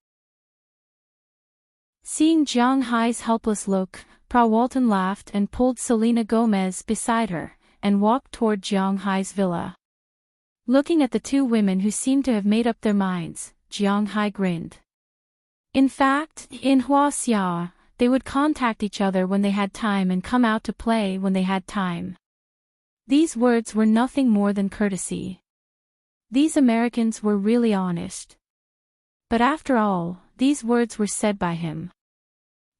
S1: Seeing Jiang Hai's helpless look, Pra Walton laughed and pulled Selena Gomez beside her, and walked toward Jiang Hai's villa. Looking at the two women who seemed to have made up their minds, Jiang Hai grinned. In fact, in Hua Xia, they would contact each other when they had time and come out to play when they had time. These words were nothing more than courtesy. These Americans were really honest. But after all, these words were said by him.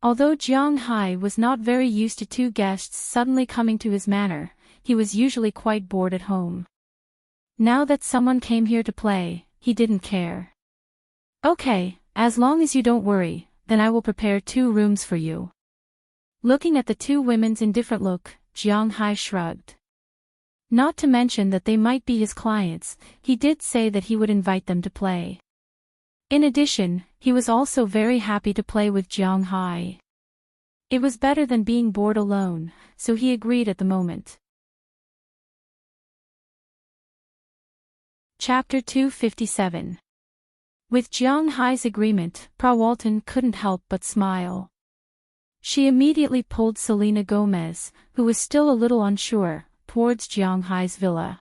S1: Although Jiang Hai was not very used to two guests suddenly coming to his manor, he was usually quite bored at home. Now that someone came here to play, he didn't care. Okay, as long as you don't worry, then I will prepare 2 rooms for you. Looking at the two women's indifferent look, Jiang Hai shrugged. Not to mention that they might be his clients, he did say that he would invite them to play. In addition, he was also very happy to play with Jiang Hai. It was better than being bored alone, so he agreed at the moment. Chapter 257. With Jiang Hai's agreement, Walton couldn't help but smile. She immediately pulled Selena Gomez, who was still a little unsure, towards Jiang Hai's villa.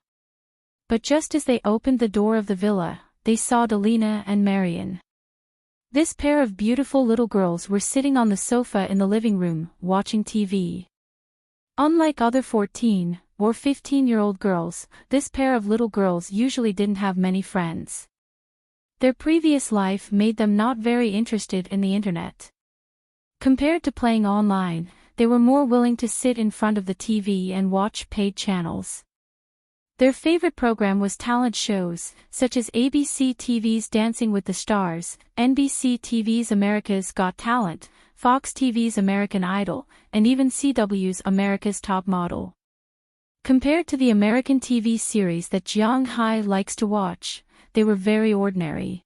S1: But just as they opened the door of the villa, they saw Delina and Marian. This pair of beautiful little girls were sitting on the sofa in the living room, watching TV. Unlike other 14 or 15-year-old girls, this pair of little girls usually didn't have many friends. Their previous life made them not very interested in the internet. Compared to playing online, they were more willing to sit in front of the TV and watch paid channels. Their favorite program was talent shows, such as ABC TV's Dancing with the Stars, NBC TV's America's Got Talent, Fox TV's American Idol, and even CW's America's Top Model. Compared to the American TV series that Jiang Hai likes to watch, they were very ordinary.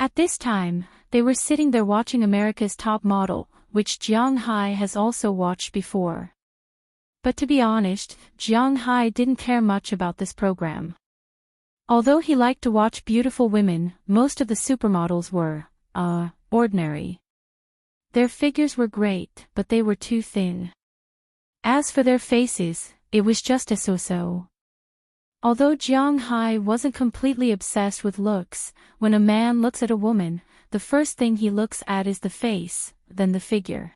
S1: At this time, they were sitting there watching America's Top Model, which Jiang Hai has also watched before. But to be honest, Jiang Hai didn't care much about this program. Although he liked to watch beautiful women, most of the supermodels were, ordinary. Their figures were great, but they were too thin. As for their faces, it was just a so-so. Although Jiang Hai wasn't completely obsessed with looks, when a man looks at a woman, the first thing he looks at is the face, then the figure.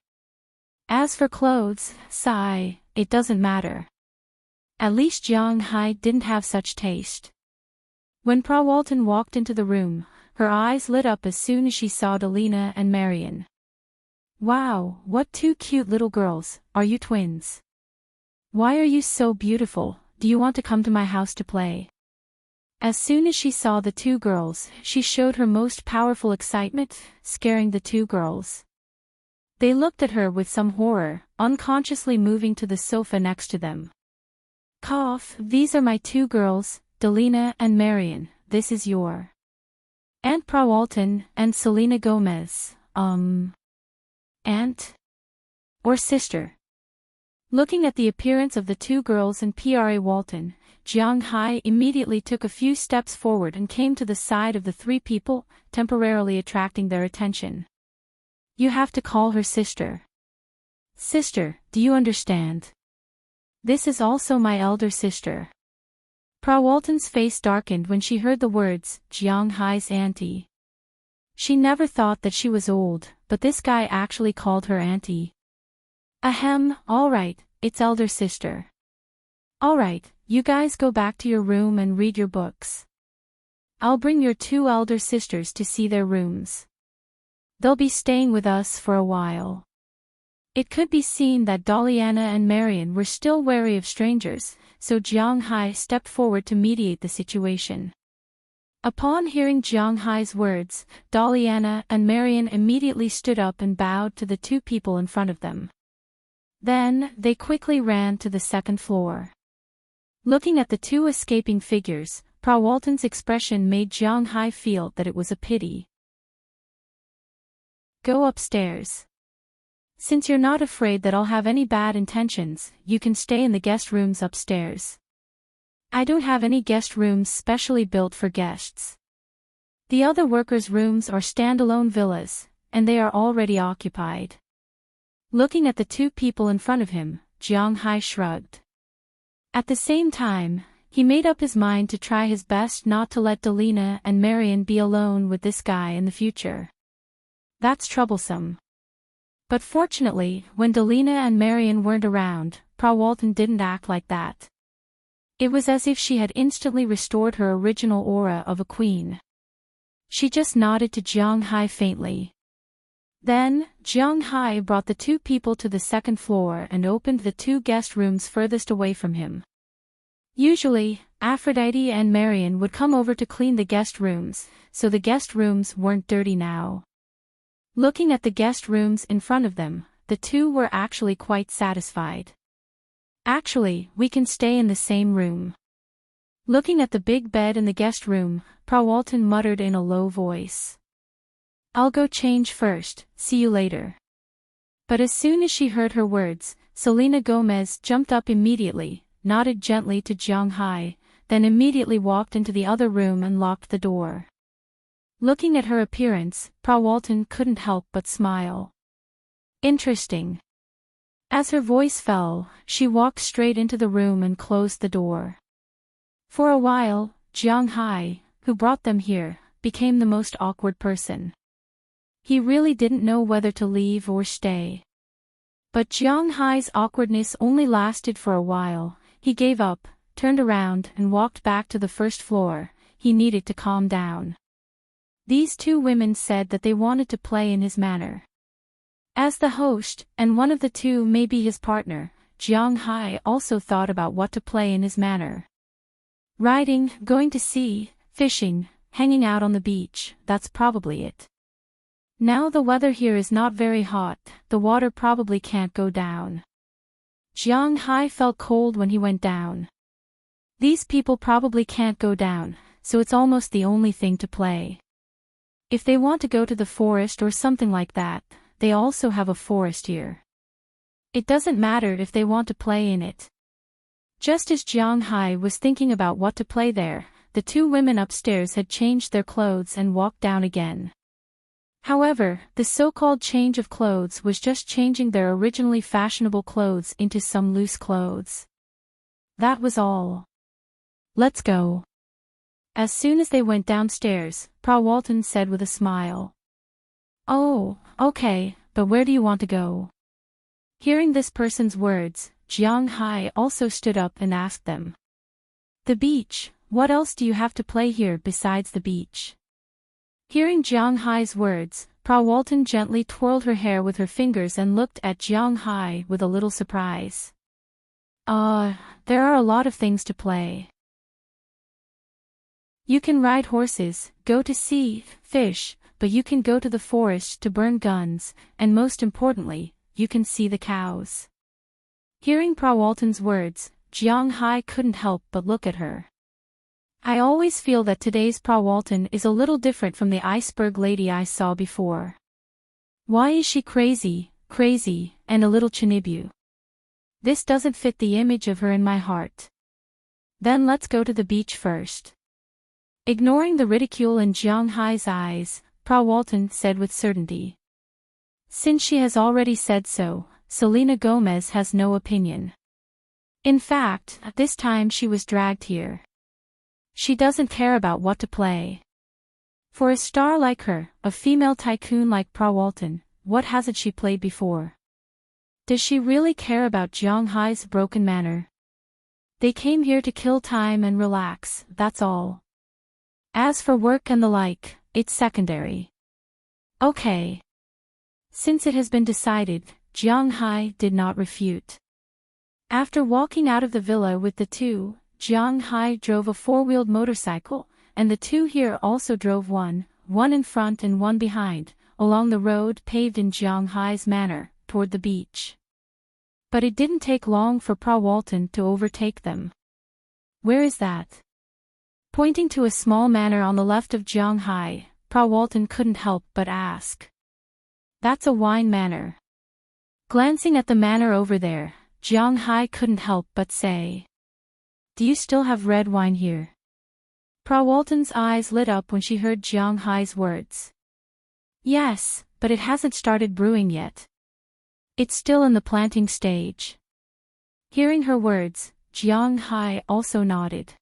S1: As for clothes, it doesn't matter. At least Jiang Hai didn't have such taste. When Walton walked into the room, her eyes lit up as soon as she saw Delina and Marian. Wow, what two cute little girls, are you twins? Why are you so beautiful, do you want to come to my house to play? As soon as she saw the two girls, she showed her most powerful excitement, scaring the two girls. They looked at her with some horror, unconsciously moving to the sofa next to them. These are my two girls, Delina and Marian, this is your Aunt Walton and Selena Gomez, aunt? Or sister? Looking at the appearance of the two girls and Walton, Jiang Hai immediately took a few steps forward and came to the side of the three people, temporarily attracting their attention. You have to call her sister. Sister, do you understand? This is also my elder sister. Walton's face darkened when she heard the words, Jiang Hai's auntie. She never thought that she was old, but this guy actually called her auntie. Alright, it's elder sister. Alright, you guys go back to your room and read your books. I'll bring your two elder sisters to see their rooms. They'll be staying with us for a while. It could be seen that Daliana and Marian were still wary of strangers, so Jiang Hai stepped forward to mediate the situation. Upon hearing Jiang Hai's words, Daliana and Marian immediately stood up and bowed to the two people in front of them. Then, they quickly ran to the second floor. Looking at the two escaping figures, Walton's expression made Jiang Hai feel that it was a pity. Go upstairs. Since you're not afraid that I'll have any bad intentions, you can stay in the guest rooms upstairs. I don't have any guest rooms specially built for guests. The other workers' rooms are standalone villas, and they are already occupied. Looking at the two people in front of him, Jiang Hai shrugged. At the same time, he made up his mind to try his best not to let Delina and Marian be alone with this guy in the future. That's troublesome. But fortunately, when Delina and Marian weren't around, Walton didn't act like that. It was as if she had instantly restored her original aura of a queen. She just nodded to Jiang Hai faintly. Then, Jiang Hai brought the two people to the second floor and opened the two guest rooms furthest away from him. Usually, Aphrodite and Marian would come over to clean the guest rooms, so the guest rooms weren't dirty now. Looking at the guest rooms in front of them, the two were actually quite satisfied. Actually, we can stay in the same room. Looking at the big bed in the guest room, Walton muttered in a low voice. I'll go change first, see you later. But as soon as she heard her words, Selena Gomez jumped up immediately, nodded gently to Jiang Hai, then immediately walked into the other room and locked the door. Looking at her appearance, Frau Walton couldn't help but smile. Interesting. As her voice fell, she walked straight into the room and closed the door. For a while, Jiang Hai, who brought them here, became the most awkward person. He really didn't know whether to leave or stay. But Jiang Hai's awkwardness only lasted for a while. He gave up, turned around and walked back to the first floor. He needed to calm down. These two women said that they wanted to play in his manner. As the host, and one of the two may be his partner, Jiang Hai also thought about what to play in his manner. Riding, going to sea, fishing, hanging out on the beach, that's probably it. Now the weather here is not very hot, the water probably can't go down. Jiang Hai felt cold when he went down. These people probably can't go down, so it's almost the only thing to play. If they want to go to the forest or something like that, they also have a forest here. It doesn't matter if they want to play in it. Just as Jiang Hai was thinking about what to play there, the two women upstairs had changed their clothes and walked down again. However, the so-called change of clothes was just changing their originally fashionable clothes into some loose clothes. That was all. Let's go. As soon as they went downstairs, Frau Walton said with a smile. Oh, okay, but where do you want to go? Hearing this person's words, Jiang Hai also stood up and asked them. The beach, what else do you have to play here besides the beach? Hearing Jiang Hai's words, Frau Walton gently twirled her hair with her fingers and looked at Jiang Hai with a little surprise. There are a lot of things to play. You can ride horses, go to sea, fish, but you can go to the forest to burn guns, and most importantly, you can see the cows. Hearing Frau Walton's words, Jiang Hai couldn't help but look at her. I always feel that today's Frau Walton is a little different from the iceberg lady I saw before. Why is she crazy, and a little chinibu? This doesn't fit the image of her in my heart. Then let's go to the beach first. Ignoring the ridicule in Jiang Hai's eyes, Frau Walton said with certainty. Since she has already said so, Selena Gomez has no opinion. In fact, this time she was dragged here. She doesn't care about what to play. For a star like her, a female tycoon like Frau Walton, what hasn't she played before? Does she really care about Jiang Hai's broken manner? They came here to kill time and relax, that's all. As for work and the like, it's secondary. Okay. Since it has been decided, Jiang Hai did not refute. After walking out of the villa with the two, Jiang Hai drove a four-wheeled motorcycle, and the two here also drove one in front and one behind, along the road paved in Jiang Hai's manner, toward the beach. But it didn't take long for Frau Walton to overtake them. Where is that? Pointing to a small manor on the left of Jiang Hai, Frau Walton couldn't help but ask. That's a wine manor. Glancing at the manor over there, Jiang Hai couldn't help but say. Do you still have red wine here? Frau Walton's eyes lit up when she heard Jiang Hai's words. Yes, but it hasn't started brewing yet. It's still in the planting stage. Hearing her words, Jiang Hai also nodded.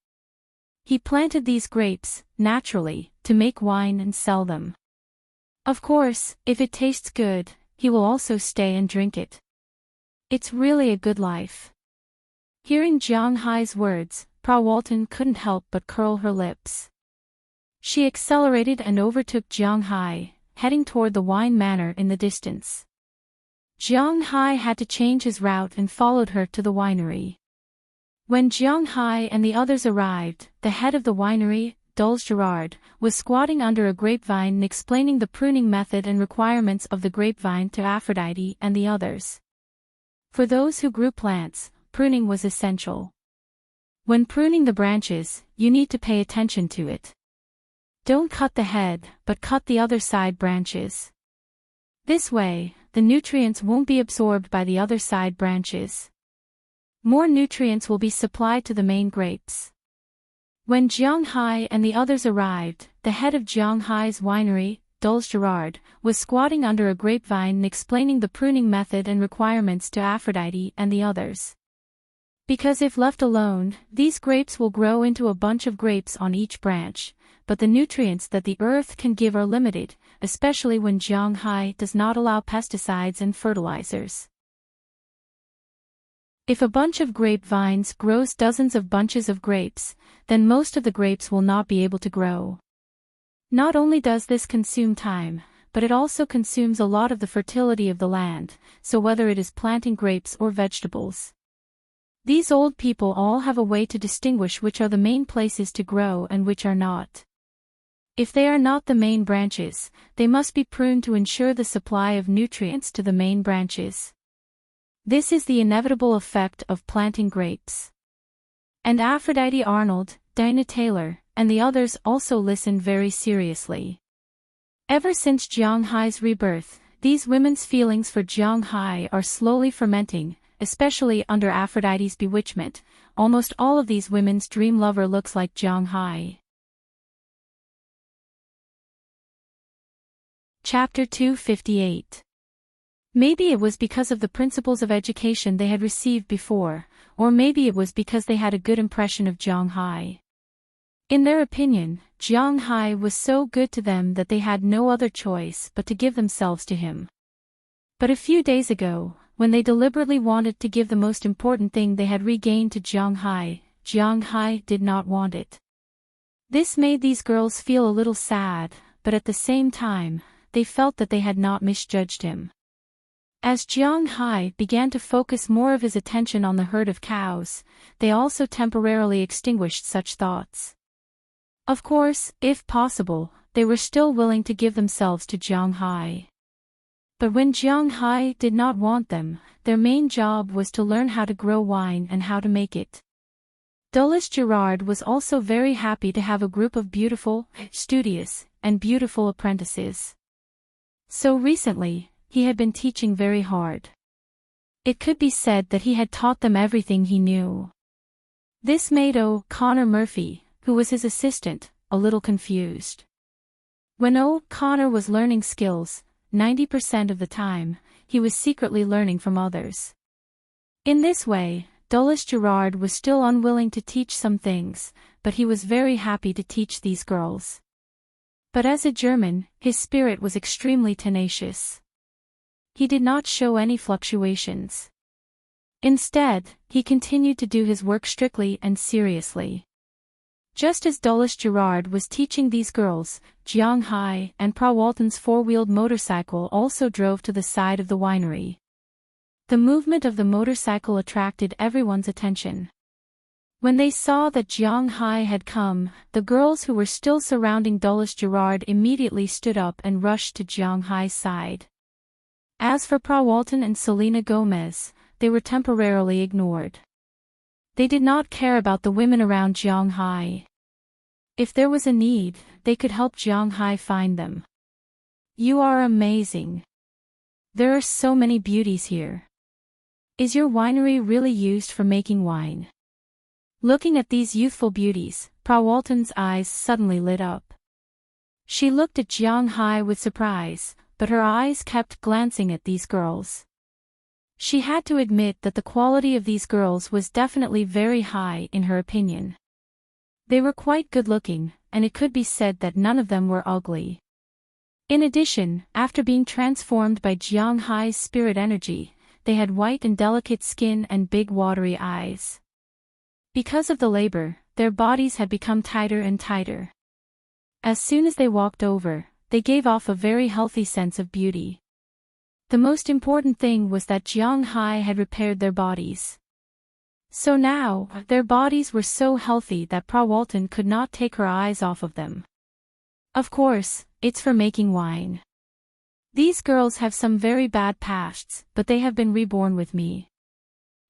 S1: He planted these grapes, naturally, to make wine and sell them. Of course, if it tastes good, he will also stay and drink it. It's really a good life. Hearing Jiang Hai's words, Frau Walton couldn't help but curl her lips. She accelerated and overtook Jiang Hai, heading toward the wine manor in the distance. Jiang Hai had to change his route and followed her to the winery. When Jiang Hai and the others arrived, the head of the winery, Dulce Gerard, was squatting under a grapevine and explaining the pruning method and requirements of the grapevine to Aphrodite and the others. For those who grew plants, pruning was essential. When pruning the branches, you need to pay attention to it. Don't cut the head, but cut the other side branches. This way, the nutrients won't be absorbed by the other side branches. More nutrients will be supplied to the main grapes. When Jiang Hai and the others arrived, the head of Jiang Hai's winery, Dulce Gerard, was squatting under a grapevine and explaining the pruning method and requirements to Aphrodite and the others. Because if left alone, these grapes will grow into a bunch of grapes on each branch, but the nutrients that the earth can give are limited, especially when Jiang Hai does not allow pesticides and fertilizers. If a bunch of grapevines grows dozens of bunches of grapes, then most of the grapes will not be able to grow. Not only does this consume time, but it also consumes a lot of the fertility of the land, so whether it is planting grapes or vegetables. These old people all have a way to distinguish which are the main places to grow and which are not. If they are not the main branches, they must be pruned to ensure the supply of nutrients to the main branches. This is the inevitable effect of planting grapes. And Aphrodite Arnold, Dinah Taylor, and the others also listened very seriously. Ever since Jiang Hai's rebirth, these women's feelings for Jiang Hai are slowly fermenting, especially under Aphrodite's bewitchment. Almost all of these women's dream lover looks like Jiang Hai. Chapter 258. Maybe it was because of the principles of education they had received before, or maybe it was because they had a good impression of Jiang Hai. In their opinion, Jiang Hai was so good to them that they had no other choice but to give themselves to him. But a few days ago, when they deliberately wanted to give the most important thing they had regained to Jiang Hai did not want it. This made these girls feel a little sad, but at the same time, they felt that they had not misjudged him. As Jiang Hai began to focus more of his attention on the herd of cows, they also temporarily extinguished such thoughts. Of course, if possible, they were still willing to give themselves to Jiang Hai. But when Jiang Hai did not want them, their main job was to learn how to grow wine and how to make it. Dulce Gerard was also very happy to have a group of beautiful, studious, and beautiful apprentices. So recently, he had been teaching very hard. It could be said that he had taught them everything he knew. This made O'Connor Murphy, who was his assistant, a little confused. When O'Connor was learning skills, 90% of the time, he was secretly learning from others. In this way, Dulce Gerard was still unwilling to teach some things, but he was very happy to teach these girls. But as a German, his spirit was extremely tenacious. He did not show any fluctuations. Instead, he continued to do his work strictly and seriously. Just as Dulce Gerard was teaching these girls, Jiang Hai and Pra Walton's four-wheeled motorcycle also drove to the side of the winery. The movement of the motorcycle attracted everyone's attention. When they saw that Jiang Hai had come, the girls who were still surrounding Dulce Gerard immediately stood up and rushed to Jiang Hai's side. As for Pra Walton and Selena Gomez, they were temporarily ignored. They did not care about the women around Jiang Hai. If there was a need, they could help Jiang Hai find them. You are amazing. There are so many beauties here. Is your winery really used for making wine? Looking at these youthful beauties, Pra Walton's eyes suddenly lit up. She looked at Jiang Hai with surprise, but her eyes kept glancing at these girls. She had to admit that the quality of these girls was definitely very high in her opinion. They were quite good-looking, and it could be said that none of them were ugly. In addition, after being transformed by Jiang Hai's spirit energy, they had white and delicate skin and big watery eyes. Because of the labor, their bodies had become tighter and tighter. As soon as they walked over, they gave off a very healthy sense of beauty. The most important thing was that Jiang Hai had repaired their bodies. So now, their bodies were so healthy that Pra Walton could not take her eyes off of them. Of course, it's for making wine. These girls have some very bad pasts, but they have been reborn with me.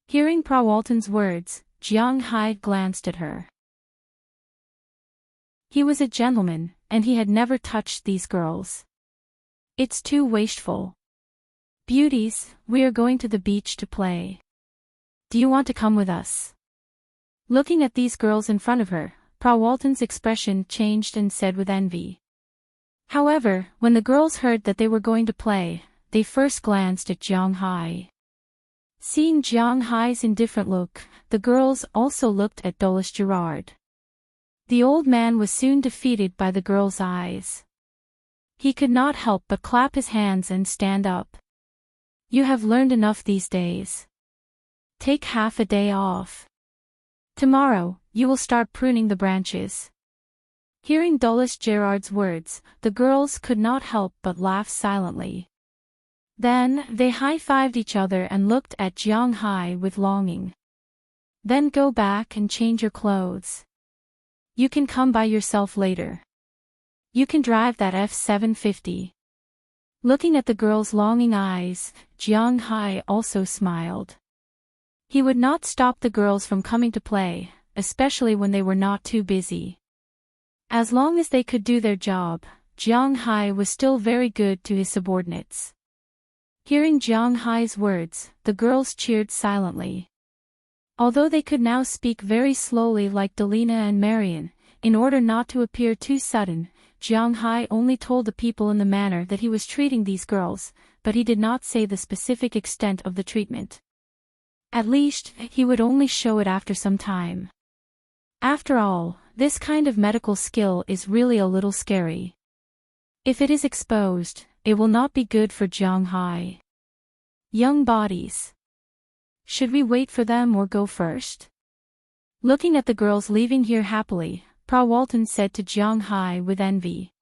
S1: Hearing Pra Walton's words, Jiang Hai glanced at her. He was a gentleman, and he had never touched these girls. It's too wasteful. Beauties, we are going to the beach to play. Do you want to come with us? Looking at these girls in front of her, Frau Walton's expression changed and said with envy. However, when the girls heard that they were going to play, they first glanced at Jiang Hai. Seeing Jiang Hai's indifferent look, the girls also looked at Dulles Gerard. The old man was soon defeated by the girls' eyes. He could not help but clap his hands and stand up. You have learned enough these days. Take half a day off. Tomorrow, you will start pruning the branches. Hearing Dulles Gerard's words, the girls could not help but laugh silently. Then, they high-fived each other and looked at Jiang Hai with longing. Then go back and change your clothes. You can come by yourself later. You can drive that F-750. Looking at the girl's longing eyes, Jiang Hai also smiled. He would not stop the girls from coming to play, especially when they were not too busy. As long as they could do their job, Jiang Hai was still very good to his subordinates. Hearing Jiang Hai's words, the girls cheered silently. Although they could now speak very slowly like Delina and Marion, in order not to appear too sudden, Jiang Hai only told the people in the manner that he was treating these girls, but he did not say the specific extent of the treatment. At least, he would only show it after some time. After all, this kind of medical skill is really a little scary. If it is exposed, it will not be good for Jiang Hai. Young bodies. Should we wait for them or go first? Looking at the girls leaving here happily, Frau Walton said to Jiang Hai with envy.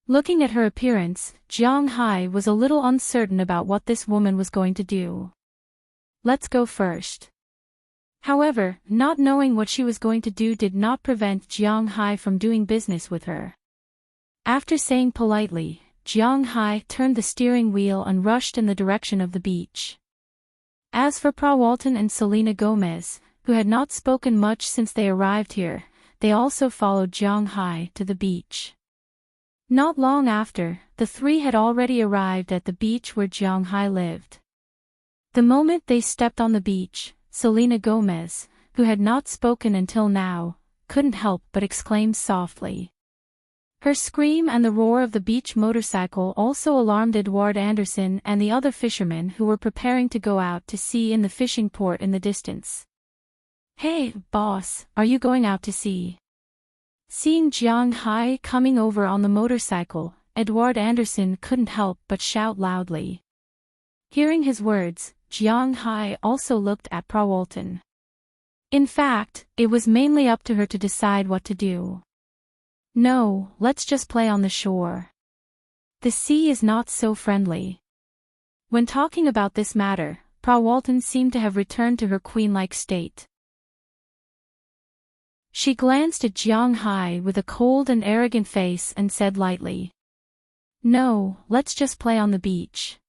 S1: Looking at her appearance, Jiang Hai was a little uncertain about what this woman was going to do. Let's go first. However, not knowing what she was going to do did not prevent Jiang Hai from doing business with her. After saying politely, Jiang Hai turned the steering wheel and rushed in the direction of the beach. As for Frau Walton and Selena Gomez, who had not spoken much since they arrived here, they also followed Jiang Hai to the beach. Not long after, the three had already arrived at the beach where Jiang Hai lived. The moment they stepped on the beach, Selena Gomez, who had not spoken until now, couldn't help but exclaim softly. Her scream and the roar of the beach motorcycle also alarmed Edouard Anderson and the other fishermen who were preparing to go out to sea in the fishing port in the distance. Hey, boss, are you going out to sea? Seeing Jiang Hai coming over on the motorcycle, Edouard Anderson couldn't help but shout loudly. Hearing his words, Jiang Hai also looked at Frau Walton. In fact, it was mainly up to her to decide what to do. No, let's just play on the shore. The sea is not so friendly. When talking about this matter, Frau Walton seemed to have returned to her queen-like state. She glanced at Jiang Hai with a cold and arrogant face and said lightly. No, let's just play on the beach.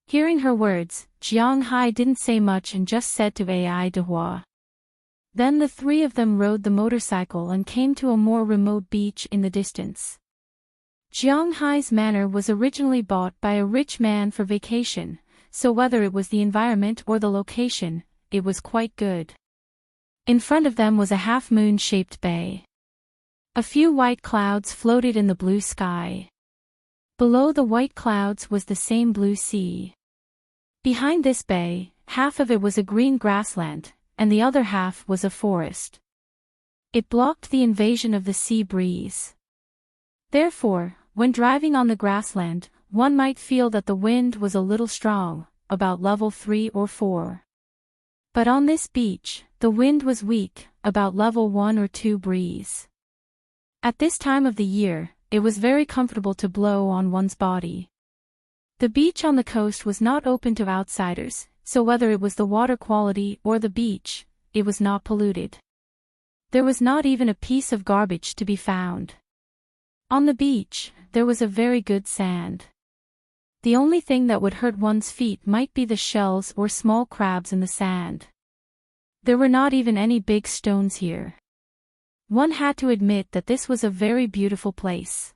S1: Hearing her words, Jiang Hai didn't say much and just said to Ai Dehua. Then the three of them rode the motorcycle and came to a more remote beach in the distance. Jiang Hai's manor was originally bought by a rich man for vacation, so whether it was the environment or the location, it was quite good. In front of them was a half-moon-shaped bay. A few white clouds floated in the blue sky. Below the white clouds was the same blue sea. Behind this bay, half of it was a green grassland, and the other half was a forest. It blocked the invasion of the sea breeze. Therefore, when driving on the grassland, one might feel that the wind was a little strong, about level 3 or 4. But on this beach, the wind was weak, about level 1 or 2 breeze. At this time of the year, it was very comfortable to blow on one's body. The beach on the coast was not open to outsiders, so whether it was the water quality or the beach, it was not polluted. There was not even a piece of garbage to be found. On the beach, there was a very good sand. The only thing that would hurt one's feet might be the shells or small crabs in the sand. There were not even any big stones here. One had to admit that this was a very beautiful place.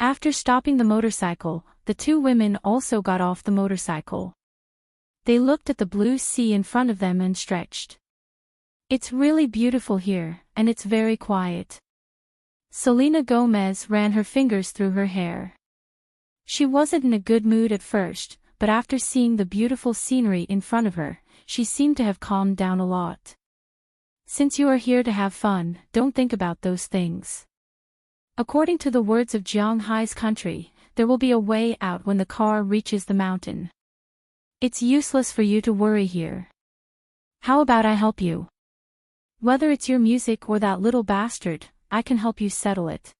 S1: After stopping the motorcycle, the two women also got off the motorcycle. They looked at the blue sea in front of them and stretched. It's really beautiful here, and it's very quiet. Selena Gomez ran her fingers through her hair. She wasn't in a good mood at first, but after seeing the beautiful scenery in front of her, she seemed to have calmed down a lot. Since you are here to have fun, don't think about those things. According to the words of Jiang Hai's country, there will be a way out when the car reaches the mountain. It's useless for you to worry here. How about I help you? Whether it's your music or that little bastard, I can help you settle it.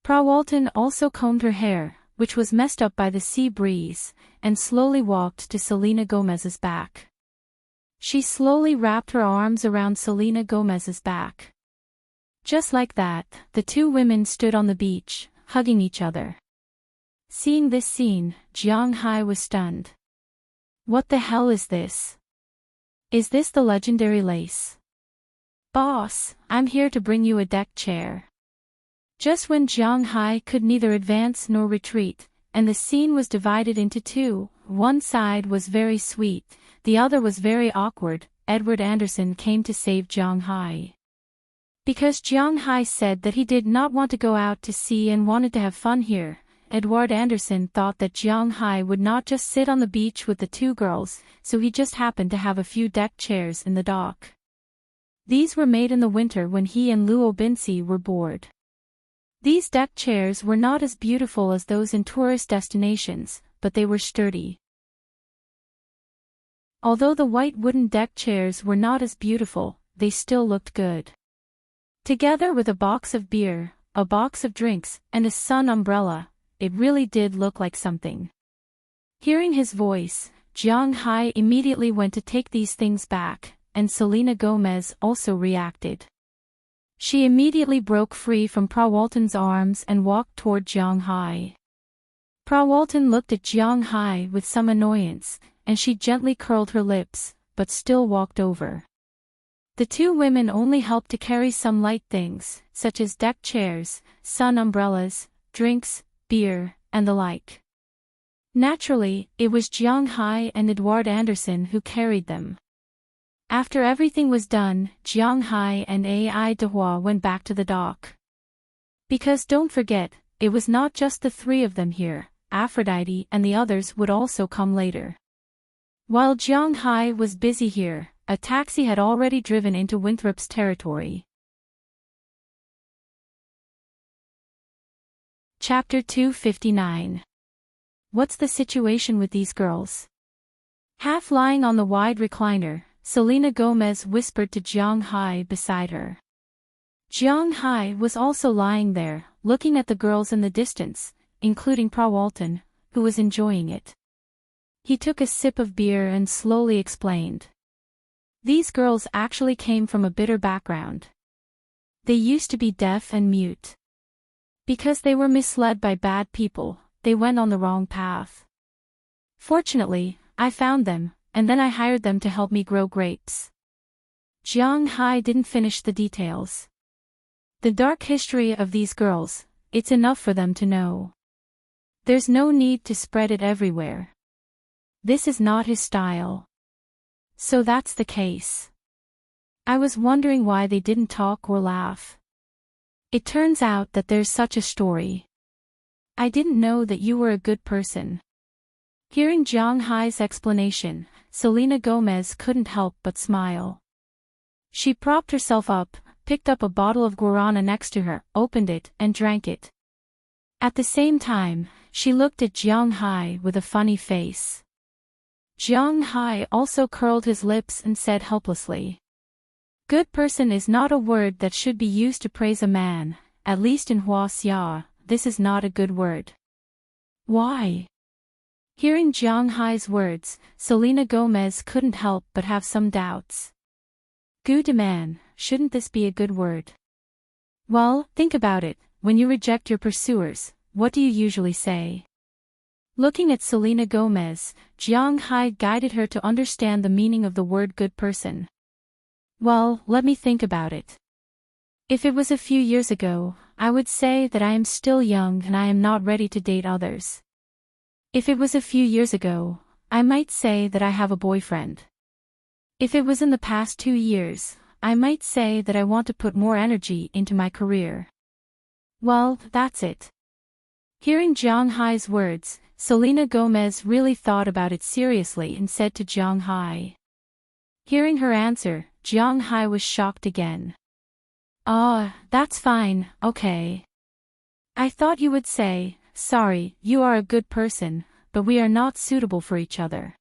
S1: Prawalton also combed her hair, which was messed up by the sea breeze, and slowly walked to Selena Gomez's back. She slowly wrapped her arms around Selena Gomez's back. Just like that, the two women stood on the beach, hugging each other. Seeing this scene, Jiang Hai was stunned. What the hell is this? Is this the legendary lace? Boss, I'm here to bring you a deck chair. Just when Jiang Hai could neither advance nor retreat, and the scene was divided into two, one side was very sweet, the other was very awkward, Edward Anderson came to save Jiang Hai. Because Jiang Hai said that he did not want to go out to sea and wanted to have fun here, Edward Anderson thought that Jiang Hai would not just sit on the beach with the two girls, so he just happened to have a few deck chairs in the dock. These were made in the winter when he and Luo Binsi were bored. These deck chairs were not as beautiful as those in tourist destinations, but they were sturdy. Although the white wooden deck chairs were not as beautiful, they still looked good. Together with a box of beer, a box of drinks, and a sun umbrella, it really did look like something. Hearing his voice, Jiang Hai immediately went to take these things back, and Selena Gomez also reacted. She immediately broke free from Prawalton's arms and walked toward Jiang Hai. Prawalton looked at Jiang Hai with some annoyance, and she gently curled her lips, but still walked over. The two women only helped to carry some light things, such as deck chairs, sun umbrellas, drinks, beer, and the like. Naturally, it was Jiang Hai and Edward Anderson who carried them. After everything was done, Jiang Hai and Ai Dehua went back to the dock. Because don't forget, it was not just the three of them here, Aphrodite and the others would also come later. While Jiang Hai was busy here, a taxi had already driven into Winthrop's territory. Chapter 259. What's the situation with these girls? Half lying on the wide recliner, Selena Gomez whispered to Jiang Hai beside her. Jiang Hai was also lying there, looking at the girls in the distance, including Prawalton, who was enjoying it. He took a sip of beer and slowly explained. These girls actually came from a bitter background. They used to be deaf and mute. Because they were misled by bad people, they went on the wrong path. Fortunately, I found them, and then I hired them to help me grow grapes. Jiang Hai didn't finish the details. The dark history of these girls, it's enough for them to know. There's no need to spread it everywhere. This is not his style. So that's the case. I was wondering why they didn't talk or laugh. It turns out that there's such a story. I didn't know that you were a good person. Hearing Jiang Hai's explanation, Selena Gomez couldn't help but smile. She propped herself up, picked up a bottle of guarana next to her, opened it, and drank it. At the same time, she looked at Jiang Hai with a funny face. Jiang Hai also curled his lips and said helplessly. Good person is not a word that should be used to praise a man, at least in Huaxia, this is not a good word. Why? Hearing Jiang Hai's words, Selena Gomez couldn't help but have some doubts. Good man, shouldn't this be a good word? Well, think about it, when you reject your pursuers, what do you usually say? Looking at Selena Gomez, Jiang Hai guided her to understand the meaning of the word good person. Well, let me think about it. If it was a few years ago, I would say that I am still young and I am not ready to date others. If it was a few years ago, I might say that I have a boyfriend. If it was in the past 2 years, I might say that I want to put more energy into my career. Well, that's it. Hearing Jiang Hai's words, Selena Gomez really thought about it seriously and said to Jiang Hai. Hearing her answer, Jiang Hai was shocked again. That's fine, okay. I thought you would say, sorry, you are a good person, but we are not suitable for each other.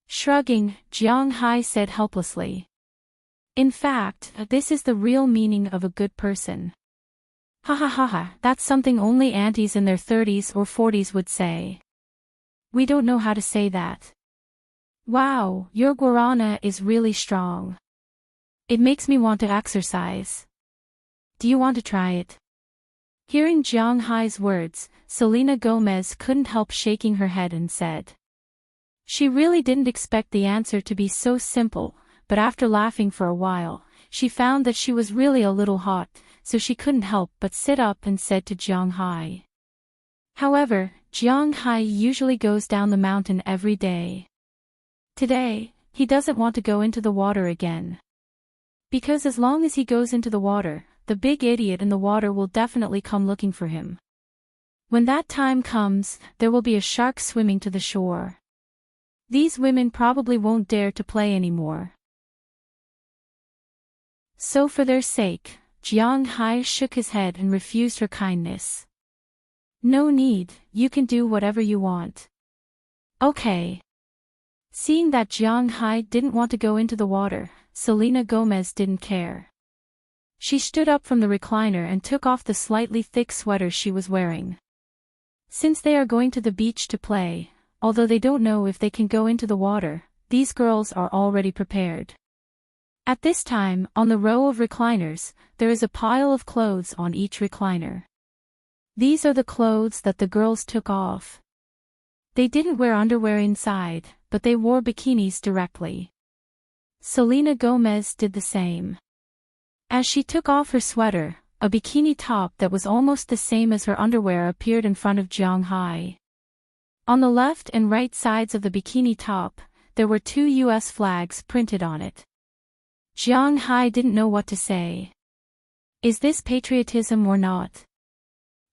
S1: Shrugging, Jiang Hai said helplessly. In fact, this is the real meaning of a good person. Ha ha ha ha, that's something only aunties in their 30s or 40s would say. We don't know how to say that. Wow, your guarana is really strong. It makes me want to exercise. Do you want to try it? Hearing Jiang Hai's words, Selena Gomez couldn't help shaking her head and said. She really didn't expect the answer to be so simple, but after laughing for a while, she found that she was really a little hot, so she couldn't help but sit up and said to Jiang Hai. However, Jiang Hai usually goes down the mountain every day. Today, he doesn't want to go into the water again. Because as long as he goes into the water, the big idiot in the water will definitely come looking for him. When that time comes, there will be a shark swimming to the shore. These women probably won't dare to play anymore. So for their sake, Jiang Hai shook his head and refused her kindness. No need, you can do whatever you want. Okay. Seeing that Jiang Hai didn't want to go into the water, Selena Gomez didn't care. She stood up from the recliner and took off the slightly thick sweater she was wearing. Since they are going to the beach to play, although they don't know if they can go into the water, these girls are already prepared. At this time, on the row of recliners, there is a pile of clothes on each recliner. These are the clothes that the girls took off. They didn't wear underwear inside, but they wore bikinis directly. Selena Gomez did the same. As she took off her sweater, a bikini top that was almost the same as her underwear appeared in front of Jiang Hai. On the left and right sides of the bikini top, there were 2 US flags printed on it. Jiang Hai didn't know what to say. Is this patriotism or not?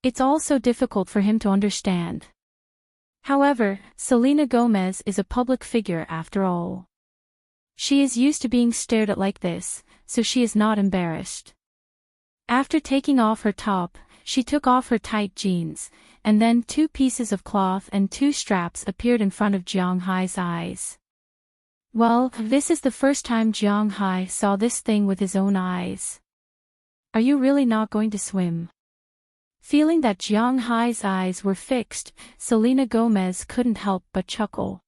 S1: It's also difficult for him to understand. However, Selena Gomez is a public figure after all. She is used to being stared at like this, so she is not embarrassed. After taking off her top, she took off her tight jeans, and then 2 pieces of cloth and 2 straps appeared in front of Jiang Hai's eyes. Well, this is the first time Jiang Hai saw this thing with his own eyes. Are you really not going to swim? Feeling that Jiang Hai's eyes were fixed, Selena Gomez couldn't help but chuckle.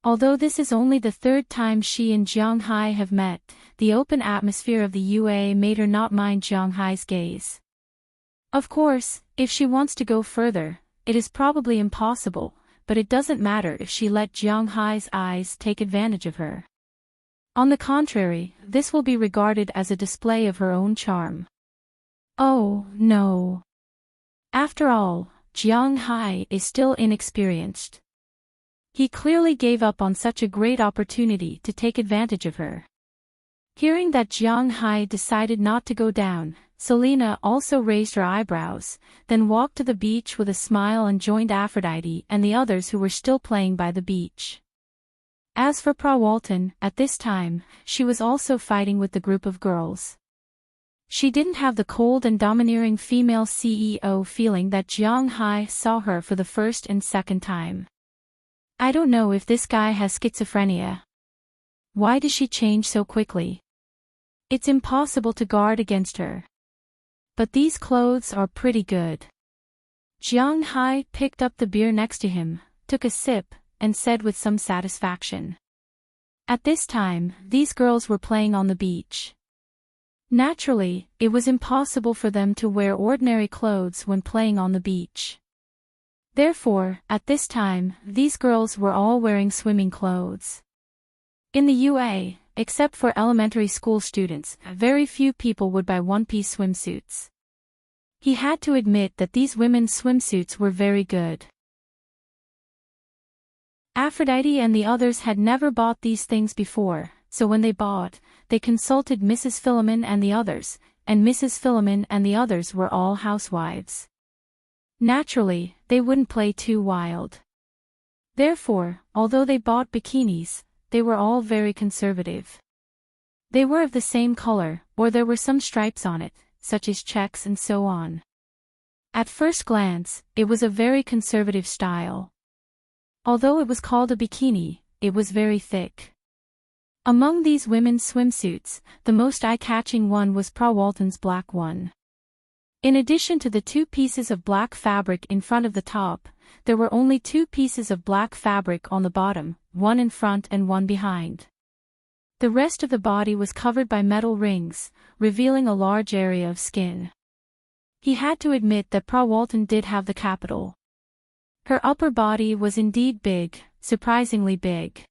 S1: Although this is only the 3rd time she and Jiang Hai have met, the open atmosphere of the UA made her not mind Jiang Hai's gaze. Of course, if she wants to go further, it is probably impossible, but it doesn't matter if she let Jiang Hai's eyes take advantage of her. On the contrary, this will be regarded as a display of her own charm. Oh, no. After all, Jiang Hai is still inexperienced. He clearly gave up on such a great opportunity to take advantage of her. Hearing that Jiang Hai decided not to go down, Selena also raised her eyebrows, then walked to the beach with a smile and joined Aphrodite and the others who were still playing by the beach. As for Pra Walton, at this time, she was also fighting with the group of girls. She didn't have the cold and domineering female CEO feeling that Jiang Hai saw her for the first and second time. I don't know if this guy has schizophrenia. Why does she change so quickly? It's impossible to guard against her. But these clothes are pretty good. Jiang Hai picked up the beer next to him, took a sip, and said with some satisfaction. At this time, these girls were playing on the beach. Naturally, it was impossible for them to wear ordinary clothes when playing on the beach. Therefore, at this time, these girls were all wearing swimming clothes. In the UA, except for elementary school students, very few people would buy one-piece swimsuits. He had to admit that these women's swimsuits were very good. Aphrodite and the others had never bought these things before, so when they bought, they consulted Mrs. Philemon and the others, and Mrs. Philemon and the others were all housewives. Naturally, they wouldn't play too wild. Therefore, although they bought bikinis, they were all very conservative. They were of the same color, or there were some stripes on it, such as checks and so on. At first glance, it was a very conservative style. Although it was called a bikini, it was very thick. Among these women's swimsuits, the most eye-catching one was Pra Walton's black one. In addition to the 2 pieces of black fabric in front of the top, there were only 2 pieces of black fabric on the bottom, one in front and one behind. The rest of the body was covered by metal rings, revealing a large area of skin. He had to admit that Pra Walton did have the capital. Her upper body was indeed big, surprisingly big.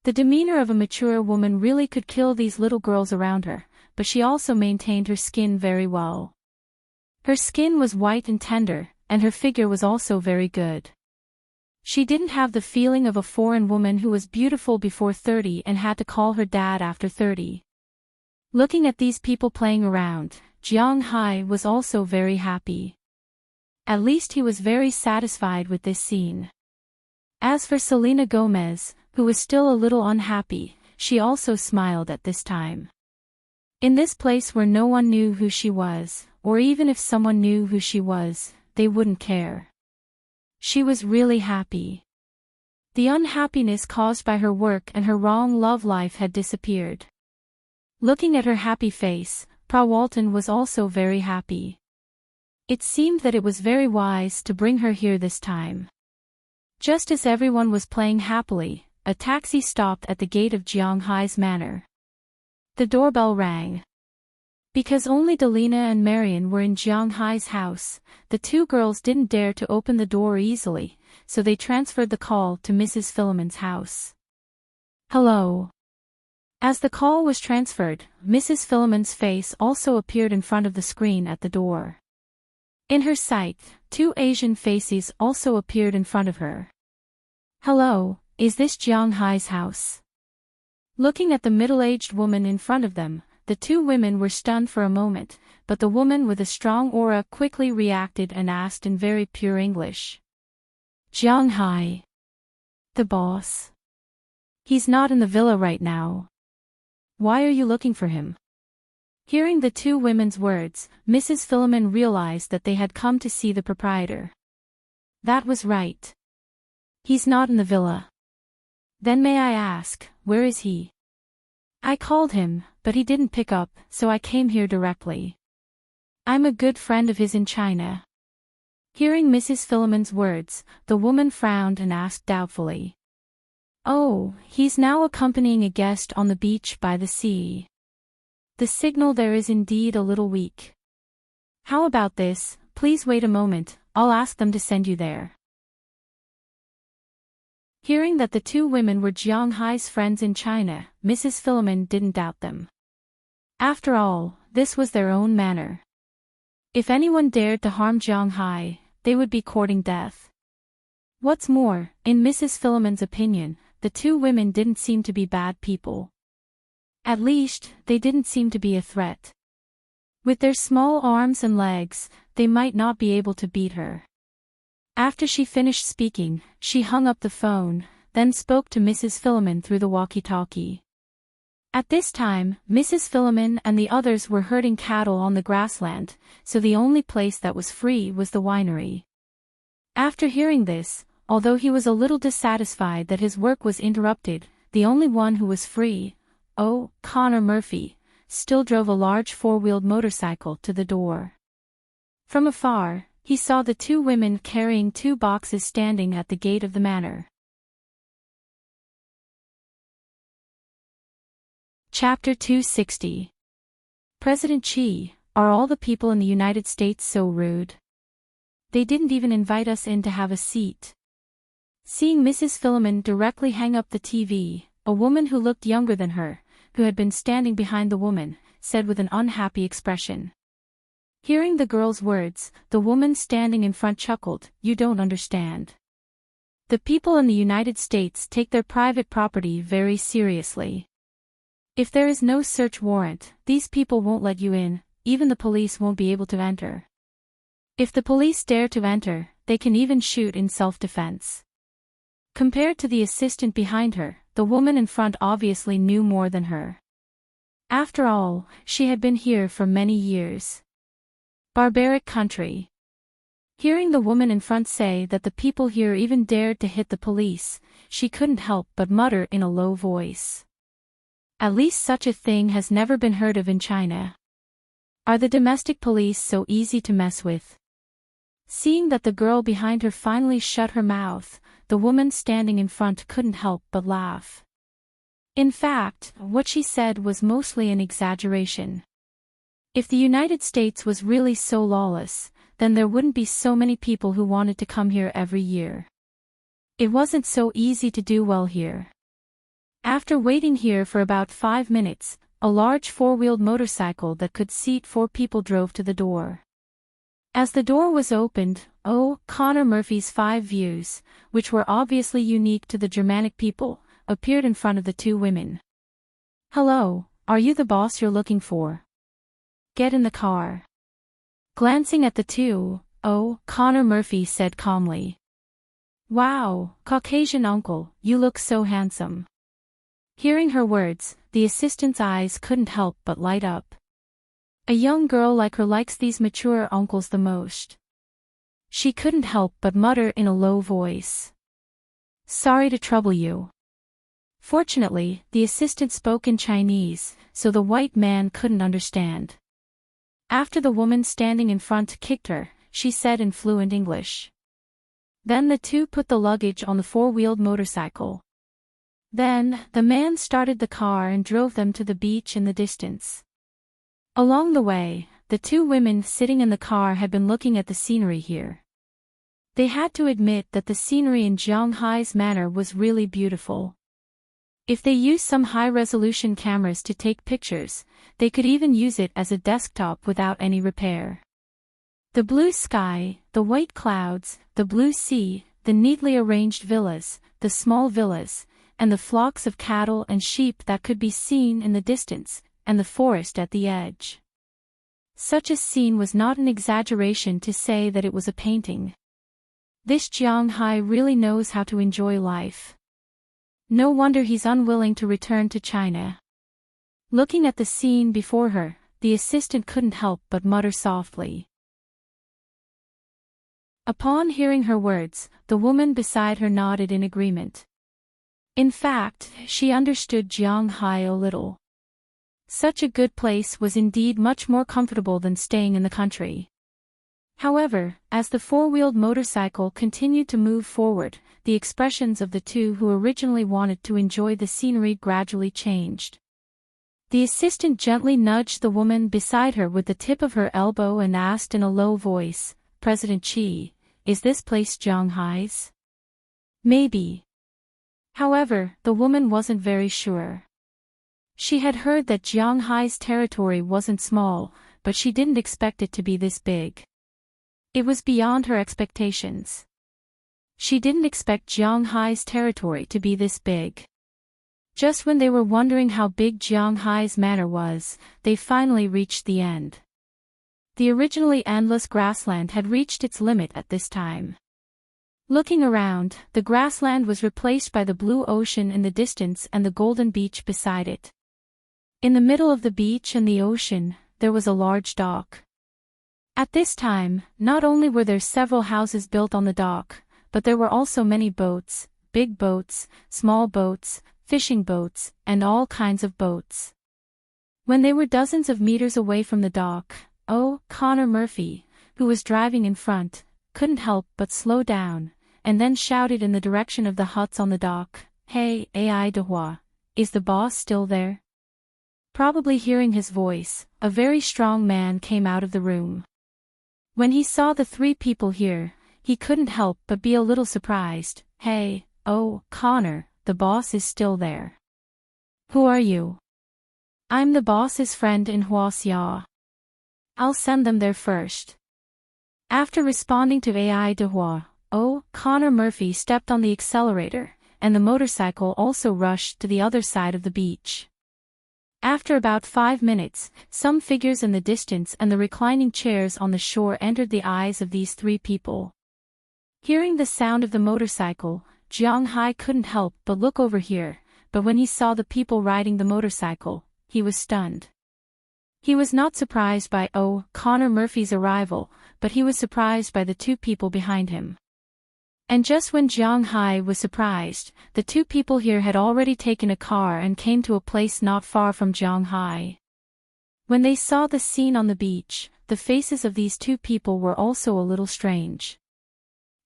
S1: The demeanor of a mature woman really could kill these little girls around her, but she also maintained her skin very well. Her skin was white and tender, and her figure was also very good. She didn't have the feeling of a foreign woman who was beautiful before 30 and had to call her dad after 30. Looking at these people playing around, Jiang Hai was also very happy. At least he was very satisfied with this scene. As for Selena Gomez, who was still a little unhappy, she also smiled at this time. In this place where no one knew who she was, or even if someone knew who she was, they wouldn't care. She was really happy. The unhappiness caused by her work and her wrong love life had disappeared. Looking at her happy face, Pra Walton was also very happy. It seemed that it was very wise to bring her here this time. Just as everyone was playing happily, a taxi stopped at the gate of Jiang Hai's manor. The doorbell rang. Because only Delina and Marion were in Jiang Hai's house, the 2 girls didn't dare to open the door easily, so they transferred the call to Mrs. Philemon's house. Hello. As the call was transferred, Mrs. Philemon's face also appeared in front of the screen at the door. In her sight, 2 Asian faces also appeared in front of her. Hello, is this Jiang Hai's house? Looking at the middle-aged woman in front of them, the 2 women were stunned for a moment, but the woman with a strong aura quickly reacted and asked in very pure English. Jiang Hai. The boss. He's not in the villa right now. Why are you looking for him? Hearing the 2 women's words, Mrs. Philemon realized that they had come to see the proprietor. That was right. He's not in the villa. Then may I ask, where is he? I called him, but he didn't pick up, so I came here directly. I'm a good friend of his in China. Hearing Mrs. Philemon's words, the woman frowned and asked doubtfully. Oh, he's now accompanying a guest on the beach by the sea. The signal there is indeed a little weak. How about this? Please wait a moment, I'll ask them to send you there. Hearing that the 2 women were Jiang Hai's friends in China, Mrs. Philemon didn't doubt them. After all, this was their own manor. If anyone dared to harm Jiang Hai, they would be courting death. What's more, in Mrs. Philemon's opinion, the 2 women didn't seem to be bad people. At least, they didn't seem to be a threat. With their small arms and legs, they might not be able to beat her. After she finished speaking, she hung up the phone, then spoke to Mrs. Philemon through the walkie-talkie. At this time, Mrs. Philemon and the others were herding cattle on the grassland, so the only place that was free was the winery. After hearing this, although he was a little dissatisfied that his work was interrupted, the only one who was free, Connor Murphy, still drove a large 4-wheeled motorcycle to the door. From afar, he saw the 2 women carrying 2 boxes standing at the gate of the manor. Chapter 260. President Xi, are all the people in the United States so rude? They didn't even invite us in to have a seat. Seeing Mrs. Philemon directly hang up the TV, a woman who looked younger than her, who had been standing behind the woman, said with an unhappy expression. Hearing the girl's words, the woman standing in front chuckled, "You don't understand. The people in the United States take their private property very seriously. If there is no search warrant, these people won't let you in, even the police won't be able to enter. If the police dare to enter, they can even shoot in self-defense. Compared to the assistant behind her, the woman in front obviously knew more than her. After all, she had been here for many years. Barbaric country. Hearing the woman in front say that the people here even dared to hit the police, she couldn't help but mutter in a low voice. At least such a thing has never been heard of in China. Are the domestic police so easy to mess with? Seeing that the girl behind her finally shut her mouth, the woman standing in front couldn't help but laugh. In fact, what she said was mostly an exaggeration. If the United States was really so lawless, then there wouldn't be so many people who wanted to come here every year. It wasn't so easy to do well here. After waiting here for about 5 minutes, a large four-wheeled motorcycle that could seat 4 people drove to the door. As the door was opened, Connor Murphy's 5 views, which were obviously unique to the Germanic people, appeared in front of the 2 women. "Hello, are you the boss you're looking for? Get in the car." Glancing at the 2, Connor Murphy said calmly. "Wow, Caucasian uncle, you look so handsome." Hearing her words, the assistant's eyes couldn't help but light up. A young girl like her likes these mature uncles the most. She couldn't help but mutter in a low voice. "Sorry to trouble you." Fortunately, the assistant spoke in Chinese, so the white man couldn't understand. After the woman standing in front kicked her, she said in fluent English. Then the 2 put the luggage on the four-wheeled motorcycle. Then, the man started the car and drove them to the beach in the distance. Along the way, the 2 women sitting in the car had been looking at the scenery here. They had to admit that the scenery in Zhanghai's manor was really beautiful. If they used some high-resolution cameras to take pictures, they could even use it as a desktop without any repair. The blue sky, the white clouds, the blue sea, the neatly arranged villas, the small villas, and the flocks of cattle and sheep that could be seen in the distance, and the forest at the edge. Such a scene was not an exaggeration to say that it was a painting. This Zhanghai really knows how to enjoy life. No wonder he's unwilling to return to China. Looking at the scene before her, the assistant couldn't help but mutter softly. Upon hearing her words, the woman beside her nodded in agreement. In fact, she understood Zhanghai a little. Such a good place was indeed much more comfortable than staying in the country. However, as the four-wheeled motorcycle continued to move forward, the expressions of the 2 who originally wanted to enjoy the scenery gradually changed. The assistant gently nudged the woman beside her with the tip of her elbow and asked in a low voice, "President Xi, is this place Zhanghai's?" "Maybe." However, the woman wasn't very sure. She had heard that Zhanghai's territory wasn't small, but she didn't expect it to be this big. It was beyond her expectations. She didn't expect Zhanghai's territory to be this big. Just when they were wondering how big Zhanghai's manor was, they finally reached the end. The originally endless grassland had reached its limit at this time. Looking around, the grassland was replaced by the blue ocean in the distance and the golden beach beside it. In the middle of the beach and the ocean, there was a large dock. At this time, not only were there several houses built on the dock, but there were also many boats, big boats, small boats, fishing boats, and all kinds of boats. When they were dozens of meters away from the dock, Connor Murphy, who was driving in front, couldn't help but slow down, and then shouted in the direction of the huts on the dock, "Hey, Ai Dehua, is the boss still there?" Probably hearing his voice, a very strong man came out of the room. When he saw the 3 people here, he couldn't help but be a little surprised. "Hey, Connor, the boss is still there." "Who are you?" "I'm the boss's friend in Huaxia. I'll send them there first." After responding to Ai Dehua, Connor Murphy stepped on the accelerator, and the motorcycle also rushed to the other side of the beach. After about 5 minutes, some figures in the distance and the reclining chairs on the shore entered the eyes of these 3 people. Hearing the sound of the motorcycle, Jiang Hai couldn't help but look over here, but when he saw the people riding the motorcycle, he was stunned. He was not surprised by Connor Murphy's arrival, but he was surprised by the 2 people behind him. And just when Jiang Hai was surprised, the 2 people here had already taken a car and came to a place not far from Jiang Hai. When they saw the scene on the beach, the faces of these 2 people were also a little strange.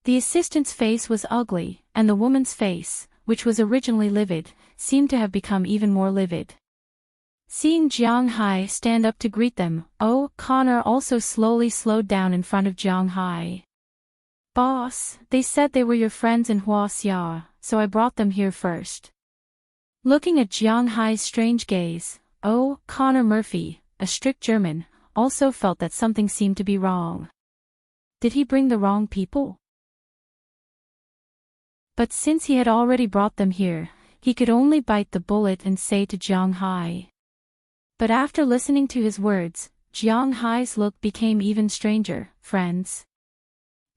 S1: The assistant's face was ugly, and the woman's face, which was originally livid, seemed to have become even more livid. Seeing Jiang Hai stand up to greet them, Connor also slowly slowed down in front of Jiang Hai. "Boss, they said they were your friends in Huaxia, so I brought them here first." Looking at Jiang Hai's strange gaze, Connor Murphy, a strict German, also felt that something seemed to be wrong. Did he bring the wrong people? But since he had already brought them here, he could only bite the bullet and say to Jiang Hai. But after listening to his words, Jiang Hai's look became even stranger. "Friends?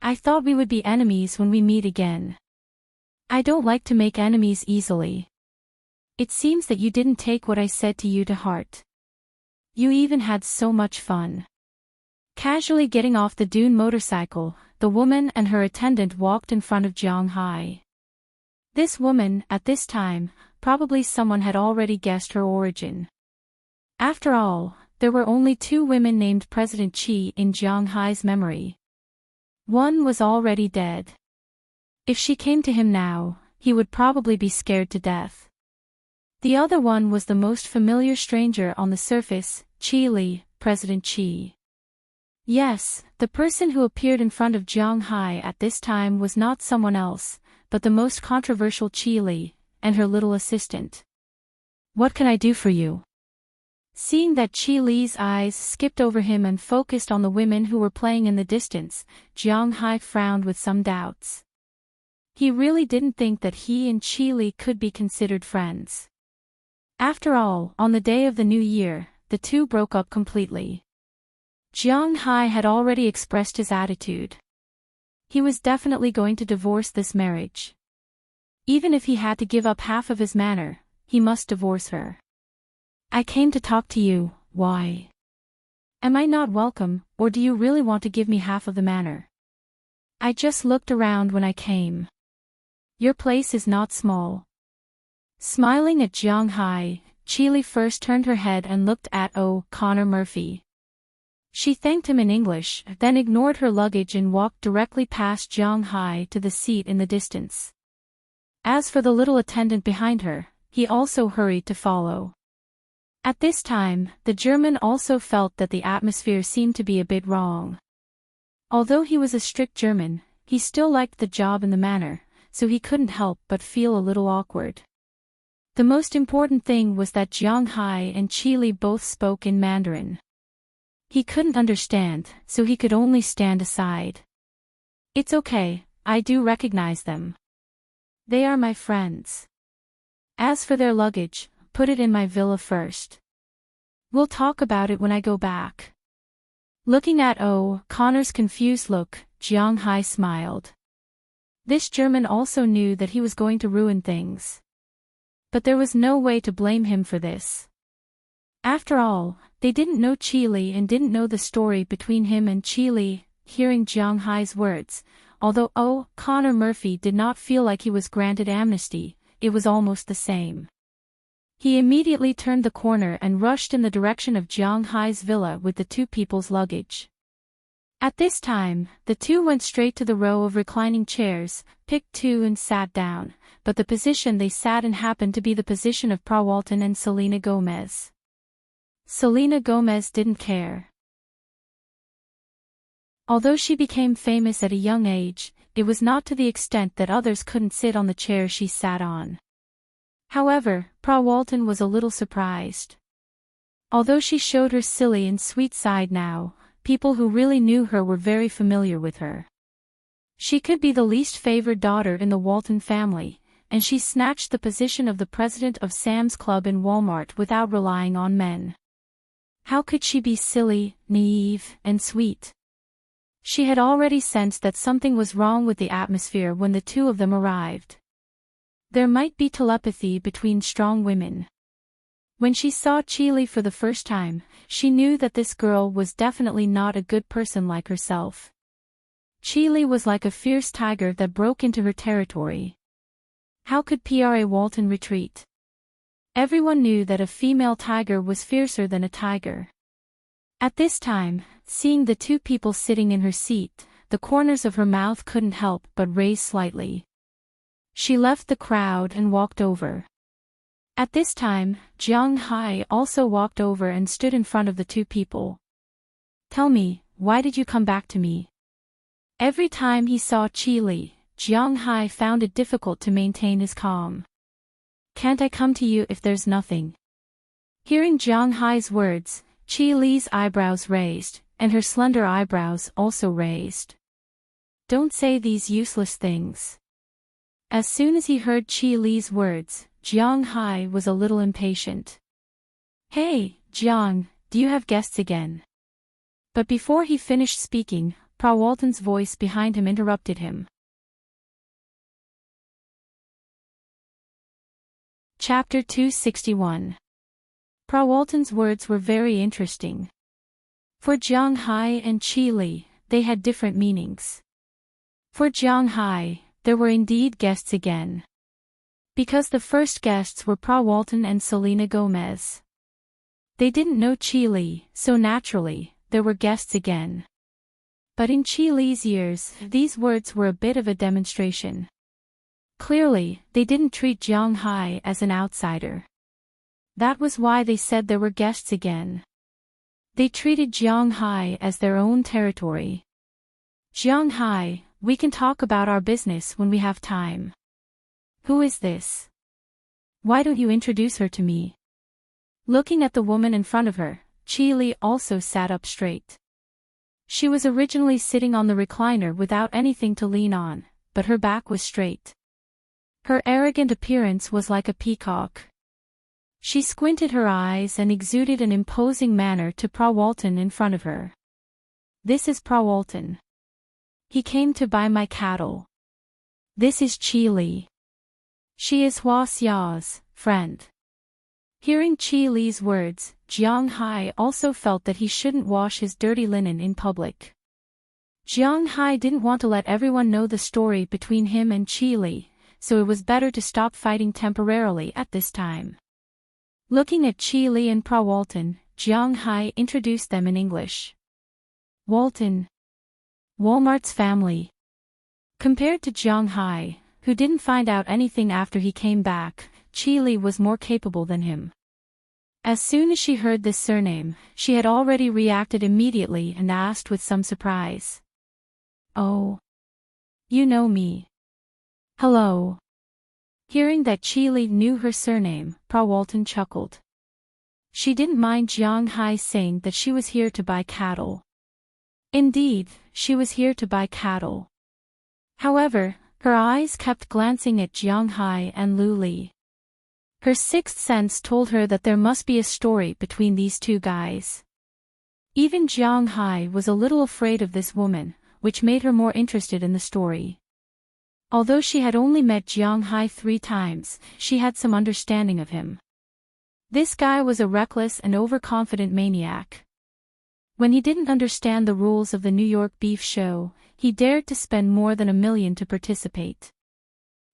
S1: I thought we would be enemies when we meet again. I don't like to make enemies easily. It seems that you didn't take what I said to you to heart. You even had so much fun." Casually getting off the dune motorcycle, the woman and her attendant walked in front of Jiang Hai. This woman, at this time, probably someone had already guessed her origin. After all, there were only 2 women named President Qi in Jiang Hai's memory. One was already dead. If she came to him now, he would probably be scared to death. The other one was the most familiar stranger on the surface, Qi Li, President Qi. Yes, the person who appeared in front of Jiang Hai at this time was not someone else, but the most controversial Qi Li, and her little assistant. "What can I do for you?" Seeing that Qi Li's eyes skipped over him and focused on the women who were playing in the distance, Jiang Hai frowned with some doubts. He really didn't think that he and Qi Li could be considered friends. After all, on the day of the new year, the 2 broke up completely. Jiang Hai had already expressed his attitude. He was definitely going to divorce this marriage. Even if he had to give up half of his manor, he must divorce her. "I came to talk to you, why? Am I not welcome, or do you really want to give me half of the manor? I just looked around when I came. Your place is not small." Smiling at Jiang Hai, Qi Li first turned her head and looked at Connor Murphy. She thanked him in English, then ignored her luggage and walked directly past Jiang Hai to the seat in the distance. As for the little attendant behind her, he also hurried to follow. At this time, the German also felt that the atmosphere seemed to be a bit wrong. Although he was a strict German, he still liked the job and the manor, so he couldn't help but feel a little awkward. The most important thing was that Jiang Hai and Qi Li both spoke in Mandarin. He couldn't understand, so he could only stand aside. "It's okay, I do recognize them. They are my friends. As for their luggage, put it in my villa first. We'll talk about it when I go back." Looking at Connor's confused look, Jiang Hai smiled. This German also knew that he was going to ruin things. But there was no way to blame him for this. After all, they didn't know Qi Li and didn't know the story between him and Qi Li. Hearing Jiang Hai's words, although Connor Murphy did not feel like he was granted amnesty, it was almost the same. He immediately turned the corner and rushed in the direction of Jiang Hai's villa with the 2 people's luggage. At this time, the 2 went straight to the row of reclining chairs, picked 2 and sat down, but the position they sat in happened to be the position of Prawalton and Selena Gomez. Selena Gomez didn't care. Although she became famous at a young age, it was not to the extent that others couldn't sit on the chair she sat on. However, Prawalton was a little surprised. Although she showed her silly and sweet side now, people who really knew her were very familiar with her. She could be the least favored daughter in the Walton family, and she snatched the position of the president of Sam's Club in Walmart without relying on men. How could she be silly, naive, and sweet? She had already sensed that something was wrong with the atmosphere when the two of them arrived. There might be telepathy between strong women. When she saw Chile for the first time, she knew that this girl was definitely not a good person like herself. Chile was like a fierce tiger that broke into her territory. How could Pra Walton retreat? Everyone knew that a female tiger was fiercer than a tiger. At this time, seeing the two people sitting in her seat, the corners of her mouth couldn't help but raise slightly. She left the crowd and walked over. At this time, Jiang Hai also walked over and stood in front of the two people. "Tell me, why did you come back to me?" Every time he saw Chile, Jiang Hai found it difficult to maintain his calm. "Can't I come to you if there's nothing?" Hearing Jiang Hai's words, Chi Li's eyebrows raised, and her slender eyebrows also raised. "Don't say these useless things." As soon as he heard Chi Li's words, Jiang Hai was a little impatient. "Hey, Jiang, do you have guests again?" But before he finished speaking, Pra Walton's voice behind him interrupted him. Chapter 261. Pra Walton's words were very interesting. For Jiang Hai and Chi Li, they had different meanings. For Jiang Hai, there were indeed guests again. Because the first guests were Pra Walton and Selena Gomez. They didn't know Chi Li, so naturally, there were guests again. But in Chi Li's ears, these words were a bit of a demonstration. Clearly, they didn't treat Jiang Hai as an outsider. That was why they said there were guests again. They treated Jiang Hai as their own territory. "Jiang Hai, we can talk about our business when we have time." "Who is this? Why don't you introduce her to me?" Looking at the woman in front of her, Chi Li also sat up straight. She was originally sitting on the recliner without anything to lean on, but her back was straight. Her arrogant appearance was like a peacock. She squinted her eyes and exuded an imposing manner to Pra Walton in front of her. "This is Pra Walton. He came to buy my cattle. This is Chi Li. She is Hua Xiao's friend." Hearing Chi Li's words, Jiang Hai also felt that he shouldn't wash his dirty linen in public. Jiang Hai didn't want to let everyone know the story between him and Chi Li, so it was better to stop fighting temporarily at this time. Looking at Chi Li and Pra Walton, Jiang Hai introduced them in English. "Walton. Walmart's family." Compared to Jiang Hai, who didn't find out anything after he came back, Chi Li was more capable than him. As soon as she heard this surname, she had already reacted immediately and asked with some surprise. "Oh. You know me. Hello." Hearing that Chi Li knew her surname, Pra Walton chuckled. She didn't mind Jiang Hai saying that she was here to buy cattle. Indeed, she was here to buy cattle. However, her eyes kept glancing at Jiang Hai and Lu Li. Her sixth sense told her that there must be a story between these two guys. Even Jiang Hai was a little afraid of this woman, which made her more interested in the story. Although she had only met Jiang Hai 3 times, she had some understanding of him. This guy was a reckless and overconfident maniac. When he didn't understand the rules of the New York beef show, he dared to spend more than $1 million to participate.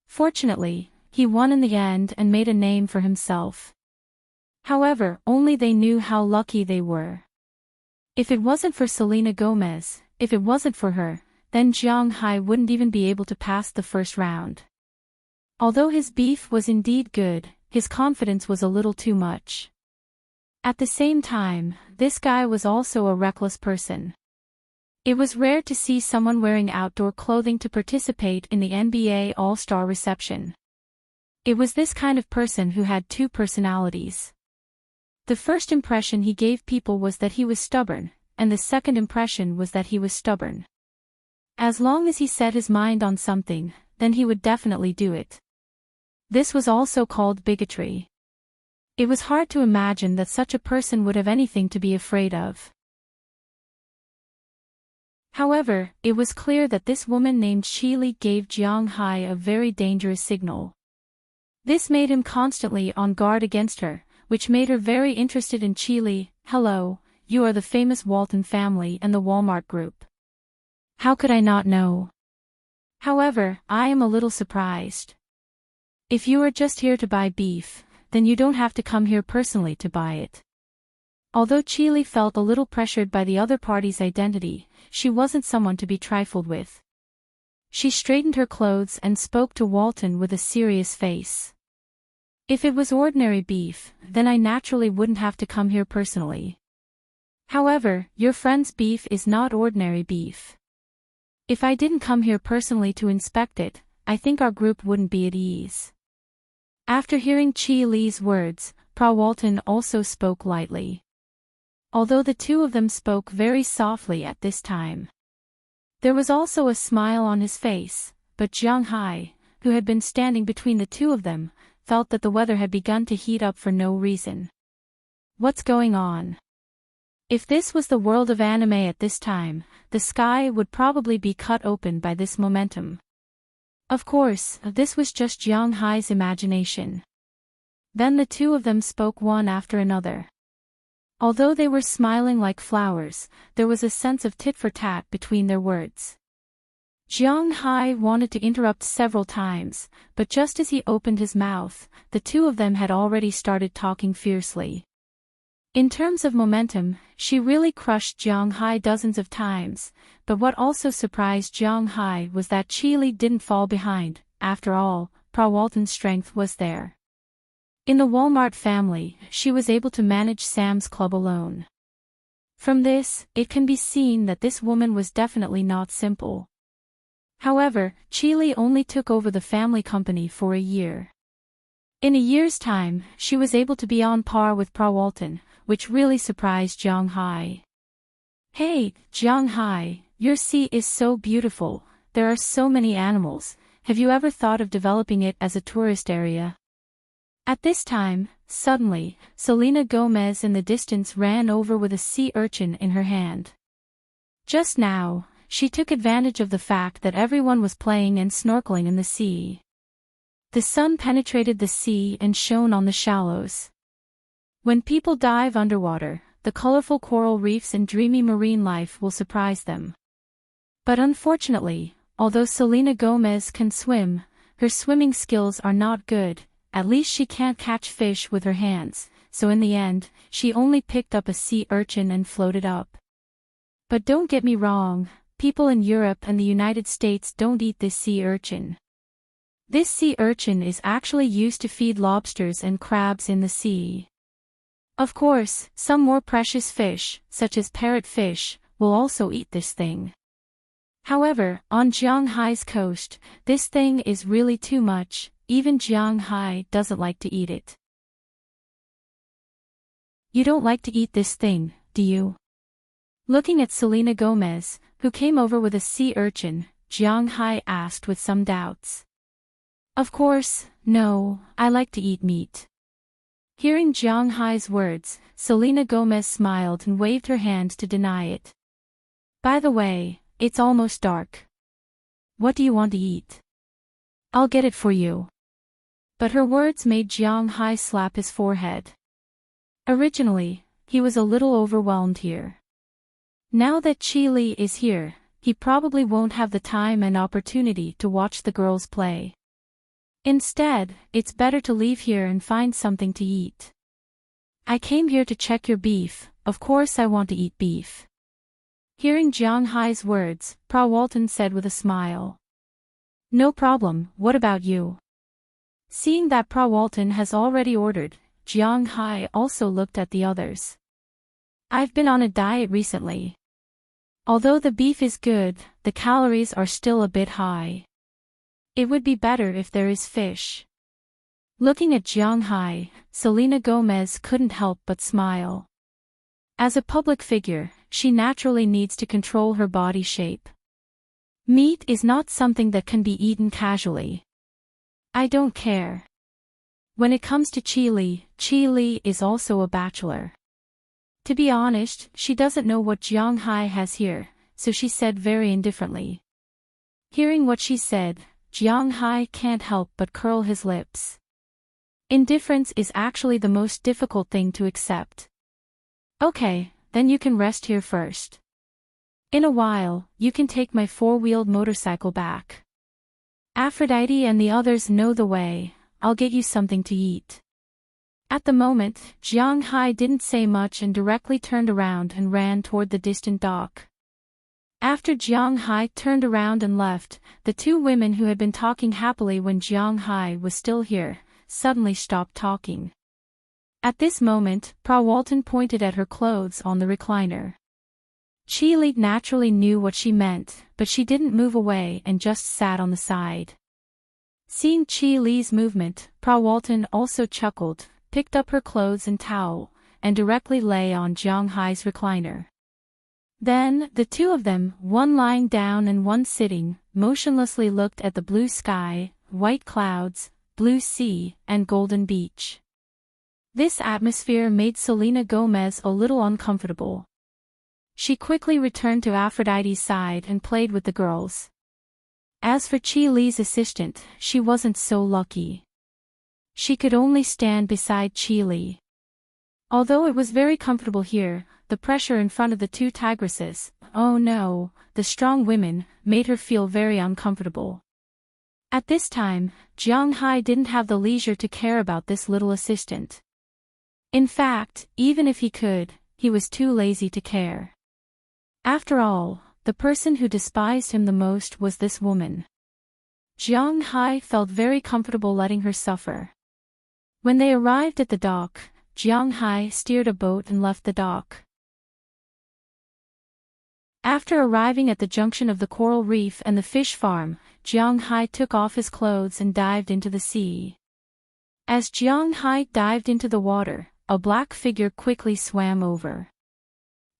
S1: Fortunately, he won in the end and made a name for himself. However, only they knew how lucky they were. If it wasn't for Selena Gomez, if it wasn't for her, then Jiang Hai wouldn't even be able to pass the first round. Although his beef was indeed good, his confidence was a little too much. At the same time, this guy was also a reckless person. It was rare to see someone wearing outdoor clothing to participate in the NBA All-Star reception. It was this kind of person who had 2 personalities. The first impression he gave people was that he was stubborn, and the second impression was that he was stubborn. As long as he set his mind on something, then he would definitely do it. This was also called bigotry. It was hard to imagine that such a person would have anything to be afraid of. However, it was clear that this woman named Qili gave Jiang Hai a very dangerous signal. This made him constantly on guard against her, which made her very interested in Qili. Hello, you are the famous Walton family and the Walmart Group. How could I not know? However, I am a little surprised. If you are just here to buy beef, then you don't have to come here personally to buy it. Although Qili felt a little pressured by the other party's identity, she wasn't someone to be trifled with. She straightened her clothes and spoke to Walton with a serious face. If it was ordinary beef, then I naturally wouldn't have to come here personally. However, your friend's beef is not ordinary beef. If I didn't come here personally to inspect it, I think our group wouldn't be at ease. After hearing Qili's words, Walton also spoke lightly. Although the two of them spoke very softly at this time. There was also a smile on his face, but Jiang Hai, who had been standing between the two of them, felt that the weather had begun to heat up for no reason. What's going on? If this was the world of anime at this time, the sky would probably be cut open by this momentum. Of course, this was just Jiang Hai's imagination. Then the two of them spoke one after another. Although they were smiling like flowers, there was a sense of tit-for-tat between their words. Jiang Hai wanted to interrupt several times, but just as he opened his mouth, the two of them had already started talking fiercely. In terms of momentum, she really crushed Jiang Hai dozens of times, but what also surprised Jiang Hai was that Qili didn't fall behind. After all, Walton's strength was there. In the Walmart family, she was able to manage Sam's Club alone. From this, it can be seen that this woman was definitely not simple. However, Qili only took over the family company for a year. In a year's time, she was able to be on par with Walton, which really surprised Jiang Hai. Hey, Jiang Hai, your sea is so beautiful, there are so many animals, have you ever thought of developing it as a tourist area? At this time, suddenly, Selena Gomez in the distance ran over with a sea urchin in her hand. Just now, she took advantage of the fact that everyone was playing and snorkeling in the sea. The sun penetrated the sea and shone on the shallows. When people dive underwater, the colorful coral reefs and dreamy marine life will surprise them. But unfortunately, although Selena Gomez can swim, her swimming skills are not good. At least she can't catch fish with her hands, so in the end, she only picked up a sea urchin and floated up. But don't get me wrong, people in Europe and the United States don't eat this sea urchin. This sea urchin is actually used to feed lobsters and crabs in the sea. Of course, some more precious fish, such as parrotfish, will also eat this thing. However, on Jiang Hai's coast, this thing is really too much. Even Jiang Hai doesn't like to eat it. You don't like to eat this thing, do you? Looking at Selena Gomez, who came over with a sea urchin, Jiang Hai asked with some doubts. Of course, no, I like to eat meat. Hearing Jiang Hai's words, Selena Gomez smiled and waved her hand to deny it. By the way, it's almost dark. What do you want to eat? I'll get it for you. But her words made Jiang Hai slap his forehead. Originally, he was a little overwhelmed here. Now that Qili is here, he probably won't have the time and opportunity to watch the girls play. Instead, it's better to leave here and find something to eat. I came here to check your beef, of course I want to eat beef. Hearing Jiang Hai's words, Walton said with a smile. No problem, what about you? Seeing that Walton has already ordered, Jiang Hai also looked at the others. I've been on a diet recently. Although the beef is good, the calories are still a bit high. It would be better if there is fish. Looking at Jiang Hai, Selena Gomez couldn't help but smile. As a public figure, she naturally needs to control her body shape. Meat is not something that can be eaten casually. I don't care. When it comes to Chi Li is also a bachelor. To be honest, she doesn't know what Jiang Hai has here, so she said very indifferently. Hearing what she said, Jiang Hai can't help but curl his lips. Indifference is actually the most difficult thing to accept. Okay, then you can rest here first. In a while, you can take my four-wheeled motorcycle back. Aphrodite and the others know the way, I'll get you something to eat. At the moment, Jiang Hai didn't say much and directly turned around and ran toward the distant dock. After Jiang Hai turned around and left, the two women who had been talking happily when Jiang Hai was still here, suddenly stopped talking. At this moment, Pra Walton pointed at her clothes on the recliner. Chi Li naturally knew what she meant, but she didn't move away and just sat on the side. Seeing Chi Li's movement, Pra Walton also chuckled, picked up her clothes and towel, and directly lay on Jiang Hai's recliner. Then, the two of them, one lying down and one sitting, motionlessly looked at the blue sky, white clouds, blue sea, and golden beach. This atmosphere made Selena Gomez a little uncomfortable. She quickly returned to Aphrodite's side and played with the girls. As for Chi Li's assistant, she wasn't so lucky. She could only stand beside Chi Li. Although it was very comfortable here, the pressure in front of the two tigresses, oh no, the strong women, made her feel very uncomfortable. At this time, Jiang Hai didn't have the leisure to care about this little assistant. In fact, even if he could, he was too lazy to care. After all, the person who despised him the most was this woman. Jiang Hai felt very comfortable letting her suffer. When they arrived at the dock, Jiang Hai steered a boat and left the dock. After arriving at the junction of the coral reef and the fish farm, Jiang Hai took off his clothes and dived into the sea. As Jiang Hai dived into the water, a black figure quickly swam over.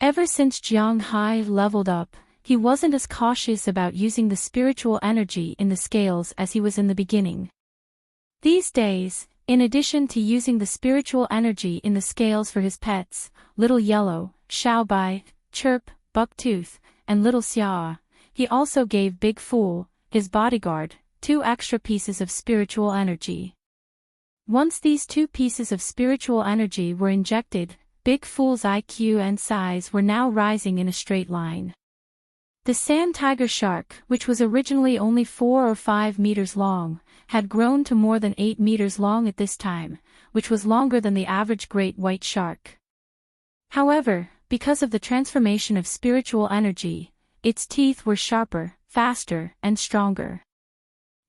S1: Ever since Jiang Hai leveled up, he wasn't as cautious about using the spiritual energy in the scales as he was in the beginning. These days, in addition to using the spiritual energy in the scales for his pets, Little Yellow, Xiaobai, Chirp, Bucktooth, and Little Xia, he also gave Big Fool, his bodyguard, 2 extra pieces of spiritual energy. Once these 2 pieces of spiritual energy were injected, Big Fool's IQ and size were now rising in a straight line. The sand tiger shark, which was originally only 4 or 5 meters long, had grown to more than 8 meters long at this time, which was longer than the average great white shark. However, because of the transformation of spiritual energy, its teeth were sharper, faster, and stronger.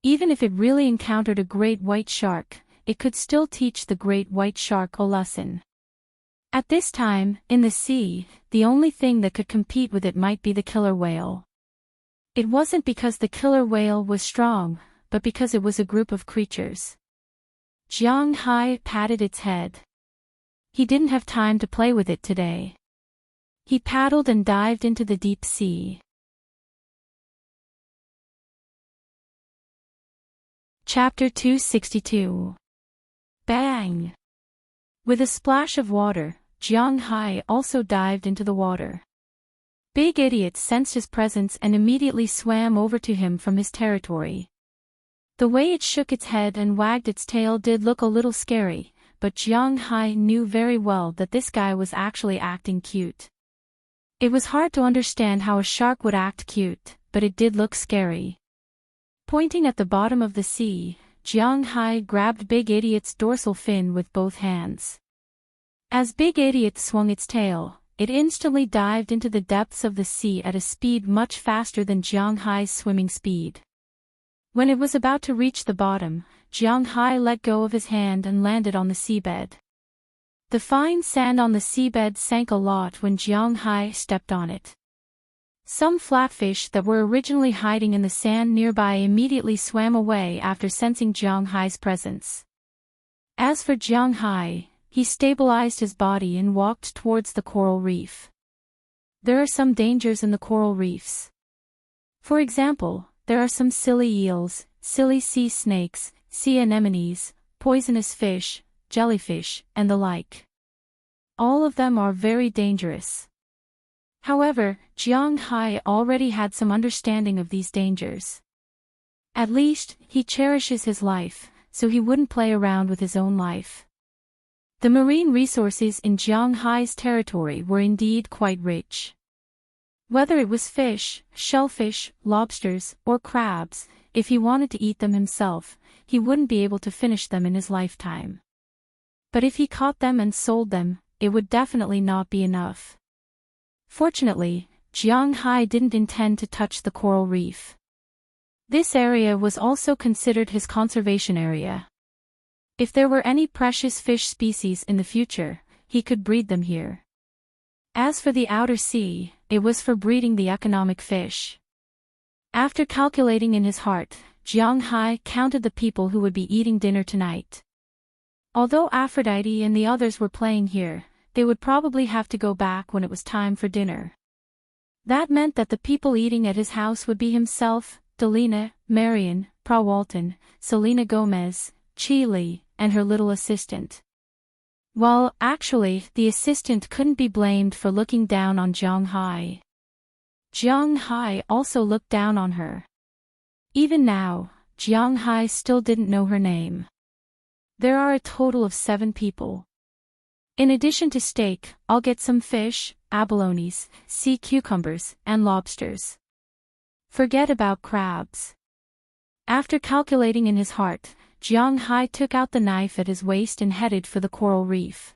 S1: Even if it really encountered a great white shark, it could still teach the great white shark a lesson. At this time, in the sea, the only thing that could compete with it might be the killer whale. It wasn't because the killer whale was strong, but because it was a group of creatures. Jiang Hai patted its head. He didn't have time to play with it today. He paddled and dived into the deep sea. Chapter 262. Bang! With a splash of water, Jiang Hai also dived into the water. Big Idiot sensed his presence and immediately swam over to him from his territory. The way it shook its head and wagged its tail did look a little scary, but Jiang Hai knew very well that this guy was actually acting cute. It was hard to understand how a shark would act cute, but it did look scary. Pointing at the bottom of the sea, Jiang Hai grabbed Big Idiot's dorsal fin with both hands. As Big Idiot swung its tail, it instantly dived into the depths of the sea at a speed much faster than Jiang Hai's swimming speed. When it was about to reach the bottom, Jiang Hai let go of his hand and landed on the seabed. The fine sand on the seabed sank a lot when Jiang Hai stepped on it. Some flatfish that were originally hiding in the sand nearby immediately swam away after sensing Jiang Hai's presence. As for Jiang Hai, he stabilized his body and walked towards the coral reef. There are some dangers in the coral reefs. For example, there are some silly eels, silly sea snakes, sea anemones, poisonous fish, jellyfish, and the like. All of them are very dangerous. However, Jiang Hai already had some understanding of these dangers. At least, he cherishes his life, so he wouldn't play around with his own life. The marine resources in Jiang Hai's territory were indeed quite rich. Whether it was fish, shellfish, lobsters, or crabs, if he wanted to eat them himself, he wouldn't be able to finish them in his lifetime. But if he caught them and sold them, it would definitely not be enough. Fortunately, Jiang Hai didn't intend to touch the coral reef. This area was also considered his conservation area. If there were any precious fish species in the future, he could breed them here. As for the outer sea, it was for breeding the economic fish. After calculating in his heart, Jiang Hai counted the people who would be eating dinner tonight. Although Aphrodite and the others were playing here, they would probably have to go back when it was time for dinner. That meant that the people eating at his house would be himself, Delina, Marion, Prawalton, Selena Gomez, Chi Li, and her little assistant. Well, actually, the assistant couldn't be blamed for looking down on Jiang Hai. Jiang Hai also looked down on her. Even now, Jiang Hai still didn't know her name. There are a total of 7 people. In addition to steak, I'll get some fish, abalones, sea cucumbers, and lobsters. Forget about crabs. After calculating in his heart, Jiang Hai took out the knife at his waist and headed for the coral reef.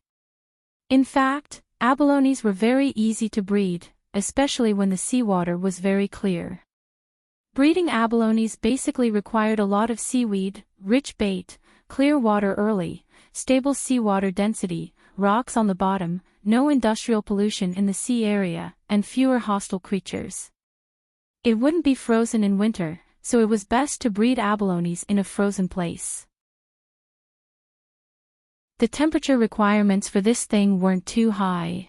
S1: In fact, abalones were very easy to breed, especially when the seawater was very clear. Breeding abalones basically required a lot of seaweed, rich bait, clear water early, stable seawater density, rocks on the bottom, no industrial pollution in the sea area, and fewer hostile creatures. It wouldn't be frozen in winter, so it was best to breed abalones in a frozen place. The temperature requirements for this thing weren't too high.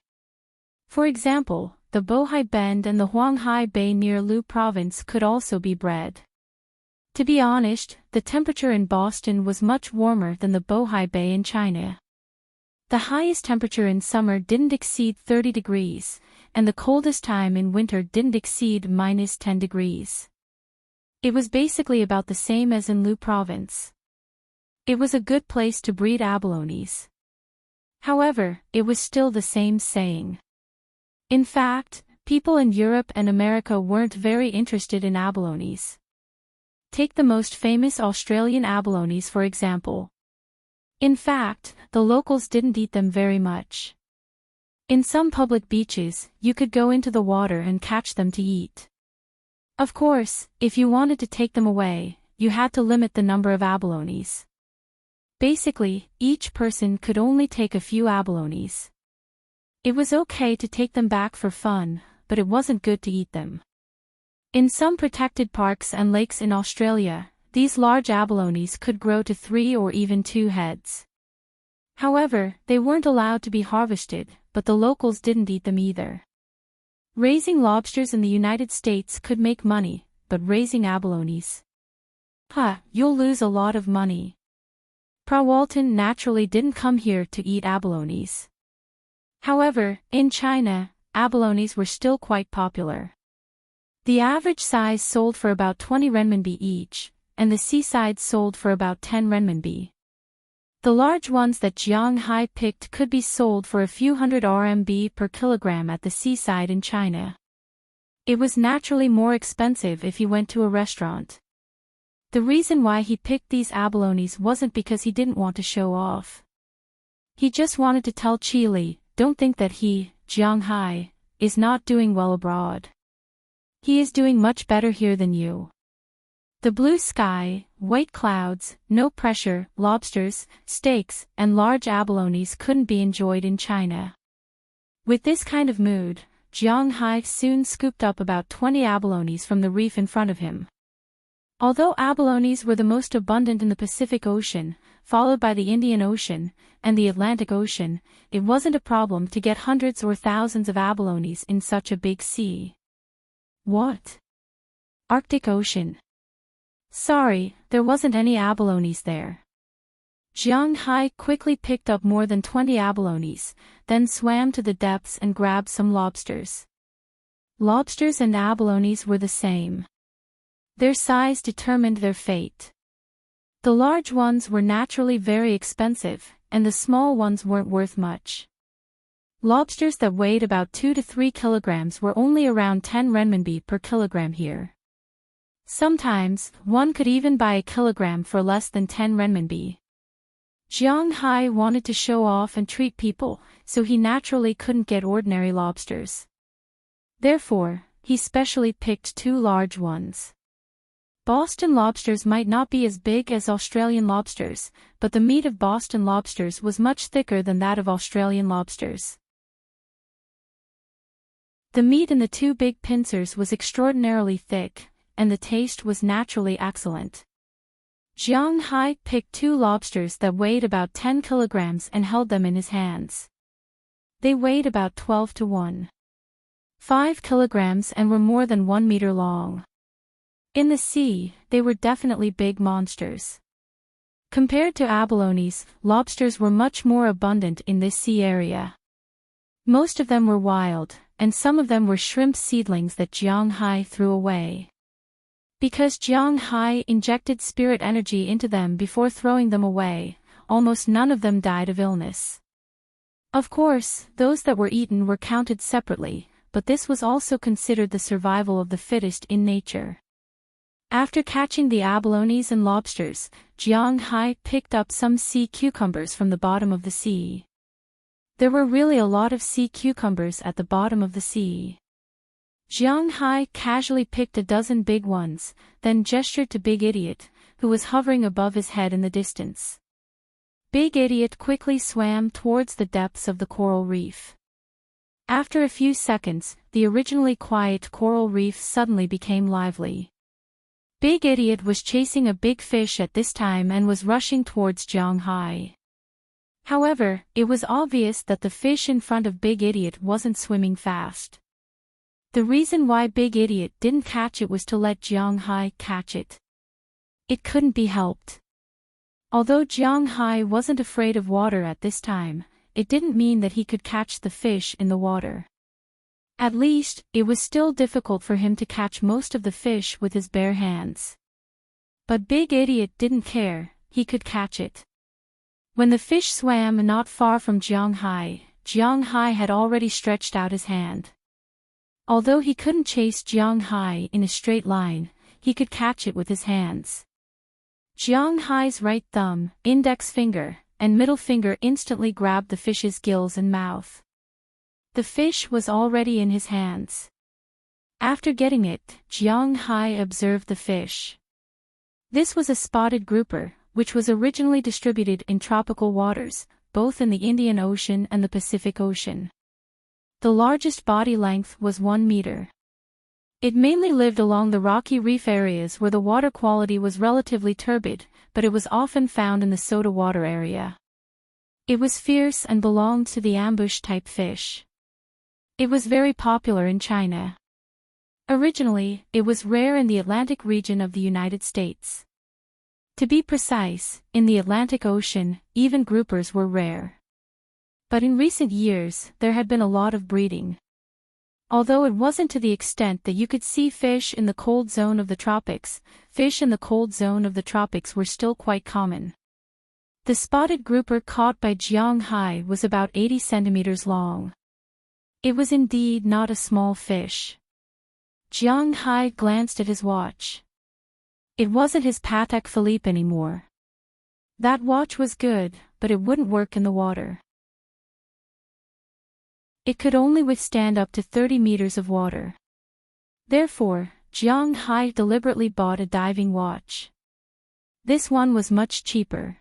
S1: For example, the Bohai Bend and the Huanghai Bay near Lu Province could also be bred. To be honest, the temperature in Boston was much warmer than the Bohai Bay in China. The highest temperature in summer didn't exceed 30 degrees, and the coldest time in winter didn't exceed -10 degrees. It was basically about the same as in Lu Province. It was a good place to breed abalones. However, it was still the same saying. In fact, people in Europe and America weren't very interested in abalones. Take the most famous Australian abalones for example. In fact, the locals didn't eat them very much. In some public beaches, you could go into the water and catch them to eat. Of course, if you wanted to take them away, you had to limit the number of abalones. Basically, each person could only take a few abalones. It was okay to take them back for fun, but it wasn't good to eat them. In some protected parks and lakes in Australia, these large abalones could grow to 3 or even 2 heads. However, they weren't allowed to be harvested, but the locals didn't eat them either. Raising lobsters in the United States could make money, but raising abalones? You'll lose a lot of money. Prawalton naturally didn't come here to eat abalones. However, in China, abalones were still quite popular. The average size sold for about 20 renminbi each, and the seaside sold for about 10 renminbi. The large ones that Jiang Hai picked could be sold for a few hundred RMB per kilogram at the seaside in China. It was naturally more expensive if he went to a restaurant. The reason why he picked these abalones wasn't because he didn't want to show off. He just wanted to tell Chi Li, don't think that he, Jiang Hai, is not doing well abroad. He is doing much better here than you. The blue sky, white clouds, no pressure, lobsters, steaks, and large abalones couldn't be enjoyed in China. With this kind of mood, Jiang Hai soon scooped up about 20 abalones from the reef in front of him. Although abalones were the most abundant in the Pacific Ocean, followed by the Indian Ocean, and the Atlantic Ocean, it wasn't a problem to get hundreds or thousands of abalones in such a big sea. What? Arctic Ocean. Sorry, there wasn't any abalones there. Jiang Hai quickly picked up more than 20 abalones, then swam to the depths and grabbed some lobsters. Lobsters and abalones were the same. Their size determined their fate. The large ones were naturally very expensive, and the small ones weren't worth much. Lobsters that weighed about 2 to 3 kilograms were only around 10 renminbi per kilogram here. Sometimes, one could even buy a kilogram for less than 10 renminbi. Jiang Hai wanted to show off and treat people, so he naturally couldn't get ordinary lobsters. Therefore, he specially picked 2 large ones. Boston lobsters might not be as big as Australian lobsters, but the meat of Boston lobsters was much thicker than that of Australian lobsters. The meat in the 2 big pincers was extraordinarily thick, and the taste was naturally excellent. Jiang Hai picked 2 lobsters that weighed about 10 kilograms and held them in his hands. They weighed about 12 to 1.5 kilograms and were more than 1 meter long. In the sea, they were definitely big monsters. Compared to abalones, lobsters were much more abundant in this sea area. Most of them were wild, and some of them were shrimp seedlings that Jiang Hai threw away. Because Jiang Hai injected spirit energy into them before throwing them away, almost none of them died of illness. Of course, those that were eaten were counted separately, but this was also considered the survival of the fittest in nature. After catching the abalones and lobsters, Jiang Hai picked up some sea cucumbers from the bottom of the sea. There were really a lot of sea cucumbers at the bottom of the sea. Jiang Hai casually picked a dozen big ones, then gestured to Big Idiot, who was hovering above his head in the distance. Big Idiot quickly swam towards the depths of the coral reef. After a few seconds, the originally quiet coral reef suddenly became lively. Big Idiot was chasing a big fish at this time and was rushing towards Jiang Hai. However, it was obvious that the fish in front of Big Idiot wasn't swimming fast. The reason why Big Idiot didn't catch it was to let Jiang Hai catch it. It couldn't be helped. Although Jiang Hai wasn't afraid of water at this time, it didn't mean that he could catch the fish in the water. At least, it was still difficult for him to catch most of the fish with his bare hands. But Big Idiot didn't care, he could catch it. When the fish swam not far from Jiang Hai had already stretched out his hand. Although he couldn't chase Jiang Hai in a straight line, he could catch it with his hands. Jiang Hai's right thumb, index finger, and middle finger instantly grabbed the fish's gills and mouth. The fish was already in his hands. After getting it, Jiang Hai observed the fish. This was a spotted grouper, which was originally distributed in tropical waters, both in the Indian Ocean and the Pacific Ocean. The largest body length was 1 meter. It mainly lived along the rocky reef areas where the water quality was relatively turbid, but it was often found in the soda water area. It was fierce and belonged to the ambush-type fish. It was very popular in China. Originally, it was rare in the Atlantic region of the United States. To be precise, in the Atlantic Ocean, even groupers were rare. But in recent years, there had been a lot of breeding. Although it wasn't to the extent that you could see fish in the cold zone of the tropics, fish in the cold zone of the tropics were still quite common. The spotted grouper caught by Jiang Hai was about 80 centimeters long. It was indeed not a small fish. Jiang Hai glanced at his watch. It wasn't his Patek Philippe anymore. That watch was good, but it wouldn't work in the water. It could only withstand up to 30 meters of water. Therefore, Jiang Hai deliberately bought a diving watch. This one was much cheaper.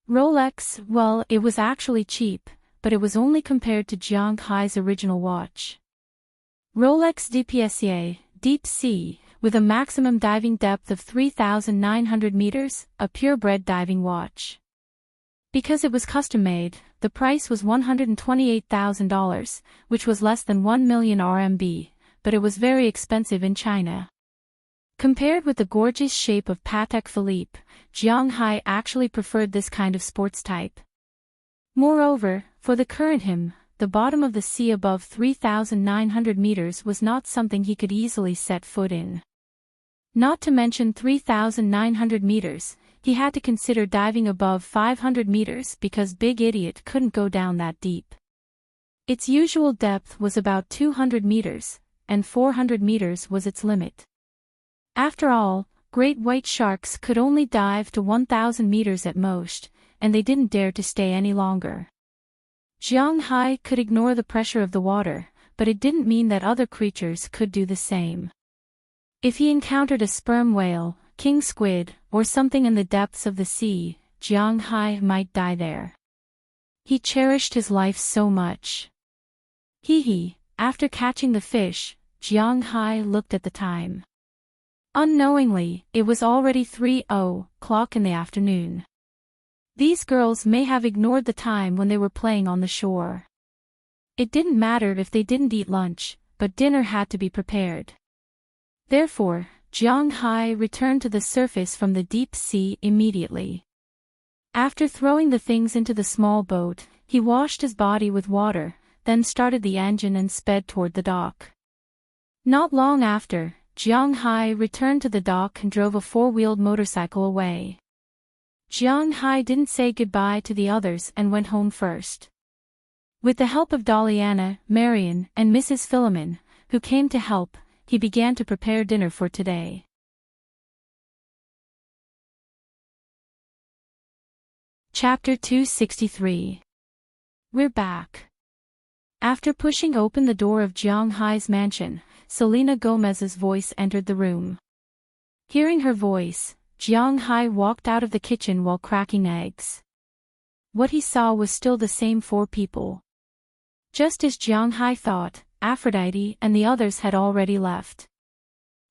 S1: Rolex, well, it was actually cheap, but it was only compared to Jiang Hai's original watch. Rolex DPSA, Deep Sea, with a maximum diving depth of 3,900 meters, a purebred diving watch. Because it was custom-made, the price was $128,000, which was less than 1 million RMB, but it was very expensive in China. Compared with the gorgeous shape of Patek Philippe, Jiang Hai actually preferred this kind of sports type. Moreover, for the current him, the bottom of the sea above 3,900 meters was not something he could easily set foot in. Not to mention 3,900 meters, he had to consider diving above 500 meters because Big Idiot couldn't go down that deep. Its usual depth was about 200 meters, and 400 meters was its limit. After all, great white sharks could only dive to 1,000 meters at most, and they didn't dare to stay any longer. Jiang Hai could ignore the pressure of the water, but it didn't mean that other creatures could do the same. If he encountered a sperm whale, king squid, or something in the depths of the sea, Jiang Hai might die there. He cherished his life so much. After catching the fish, Jiang Hai looked at the time. Unknowingly, it was already 3:00 in the afternoon. These girls may have ignored the time when they were playing on the shore. It didn't matter if they didn't eat lunch, but dinner had to be prepared. Therefore, Jiang Hai returned to the surface from the deep sea immediately. After throwing the things into the small boat, he washed his body with water, then started the engine and sped toward the dock. Not long after, Jiang Hai returned to the dock and drove a four-wheeled motorcycle away. Jiang Hai didn't say goodbye to the others and went home first. With the help of Doliana, Marion, and Mrs. Philemon, who came to help, he began to prepare dinner for today. Chapter 263. We're back. After pushing open the door of Jiang Hai's mansion, Selena Gomez's voice entered the room. Hearing her voice, Jiang Hai walked out of the kitchen while cracking eggs. What he saw was still the same four people. Just as Jiang Hai thought, Aphrodite and the others had already left.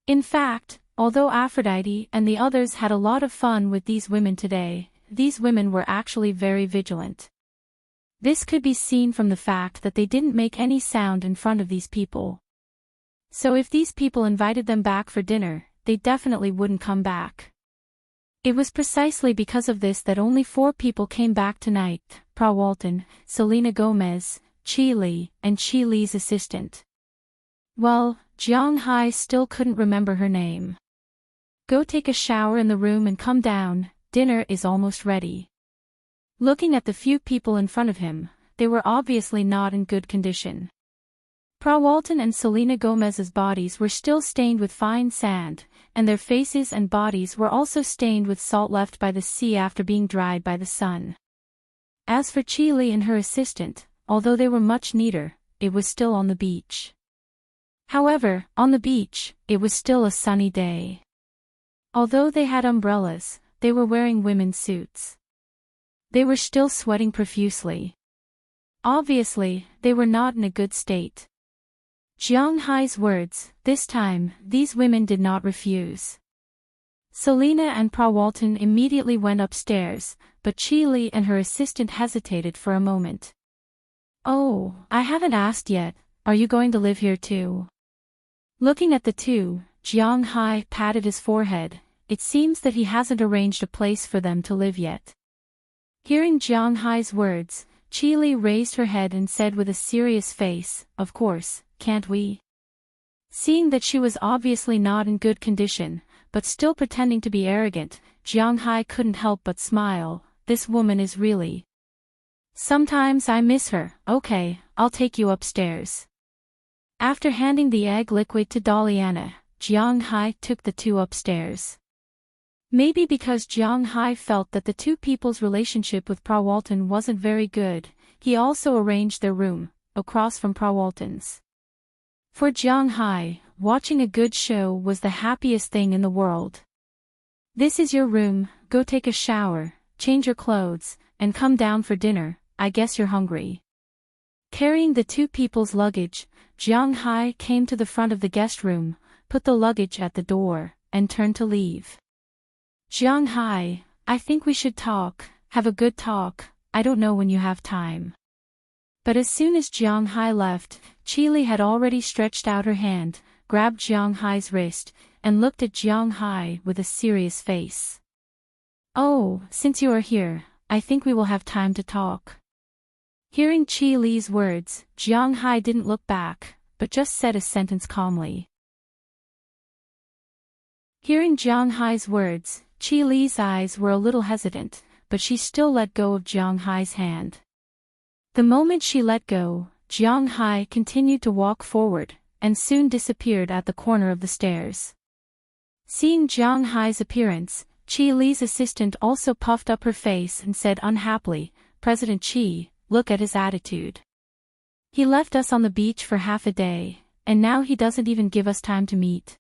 S1: In fact, although Aphrodite and the others had a lot of fun with these women today, these women were actually very vigilant. This could be seen from the fact that they didn't make any sound in front of these people. So if these people invited them back for dinner, they definitely wouldn't come back. It was precisely because of this that only four people came back tonight: Pra Walton, Selena Gomez, Chi Li, and Chi Li's assistant. Well, Jiang Hai still couldn't remember her name. Go take a shower in the room and come down, dinner is almost ready. Looking at the few people in front of him, they were obviously not in good condition. Pra Walton and Selena Gomez's bodies were still stained with fine sand, and their faces and bodies were also stained with salt left by the sea after being dried by the sun. As for Chi Li and her assistant, although they were much neater, it was still on the beach. However, on the beach, it was still a sunny day. Although they had umbrellas, they were wearing women's suits. They were still sweating profusely. Obviously, they were not in a good state. Jiang Hai's words, this time, these women did not refuse. Selena and Pra Walton immediately went upstairs, but Chi Li and her assistant hesitated for a moment. Oh, I haven't asked yet, are you going to live here too? Looking at the two, Jiang Hai patted his forehead. It seems that he hasn't arranged a place for them to live yet. Hearing Jiang Hai's words, Chi Li raised her head and said with a serious face, of course, can't we? Seeing that she was obviously not in good condition, but still pretending to be arrogant, Jiang Hai couldn't help but smile. This woman is really... Sometimes I miss her. Okay, I'll take you upstairs. After handing the egg liquid to Doliana, Jiang Hai took the two upstairs. Maybe because Jiang Hai felt that the two people's relationship with Pra Walton wasn't very good, he also arranged their room, across from Pra Walton's. For Jiang Hai, watching a good show was the happiest thing in the world. This is your room, go take a shower, change your clothes, and come down for dinner, I guess you're hungry. Carrying the two people's luggage, Jiang Hai came to the front of the guest room, put the luggage at the door, and turned to leave. Jiang Hai, I think we should talk, have a good talk, I don't know when you have time. But as soon as Jiang Hai left, Chi Li had already stretched out her hand, grabbed Jiang Hai's wrist, and looked at Jiang Hai with a serious face. "Oh, since you are here, I think we will have time to talk." Hearing Qi Li's words, Jiang Hai didn't look back, but just said a sentence calmly. Hearing Jiang Hai's words, Qi Li's eyes were a little hesitant, but she still let go of Jiang Hai's hand. The moment she let go, Jiang Hai continued to walk forward, and soon disappeared at the corner of the stairs. Seeing Jiang Hai's appearance, Qi Li's assistant also puffed up her face and said unhappily, "President Qi, look at his attitude. He left us on the beach for half a day, and now he doesn't even give us time to meet."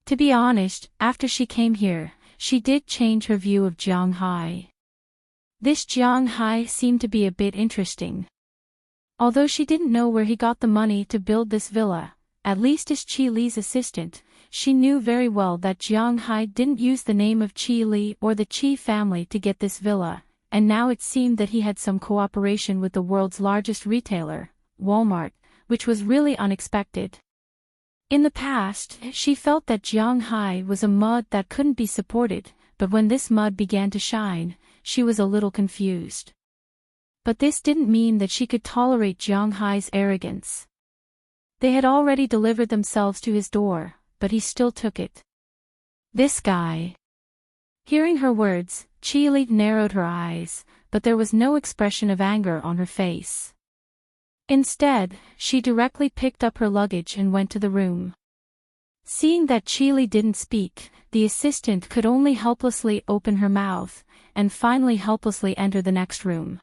S1: To be honest, after she came here, she did change her view of Jiang Hai. This Jiang Hai seemed to be a bit interesting. Although she didn't know where he got the money to build this villa, at least as Qi Li's assistant, she knew very well that Jiang Hai didn't use the name of Qi Li or the Qi family to get this villa, and now it seemed that he had some cooperation with the world's largest retailer, Walmart, which was really unexpected. In the past, she felt that Jiang Hai was a mud that couldn't be supported, but when this mud began to shine, she was a little confused. But this didn't mean that she could tolerate Jiang Hai's arrogance. They had already delivered themselves to his door, but he still took it. This guy. Hearing her words, Qi Li narrowed her eyes, but there was no expression of anger on her face. Instead, she directly picked up her luggage and went to the room. Seeing that Qi Li didn't speak, the assistant could only helplessly open her mouth, and finally helplessly enter the next room.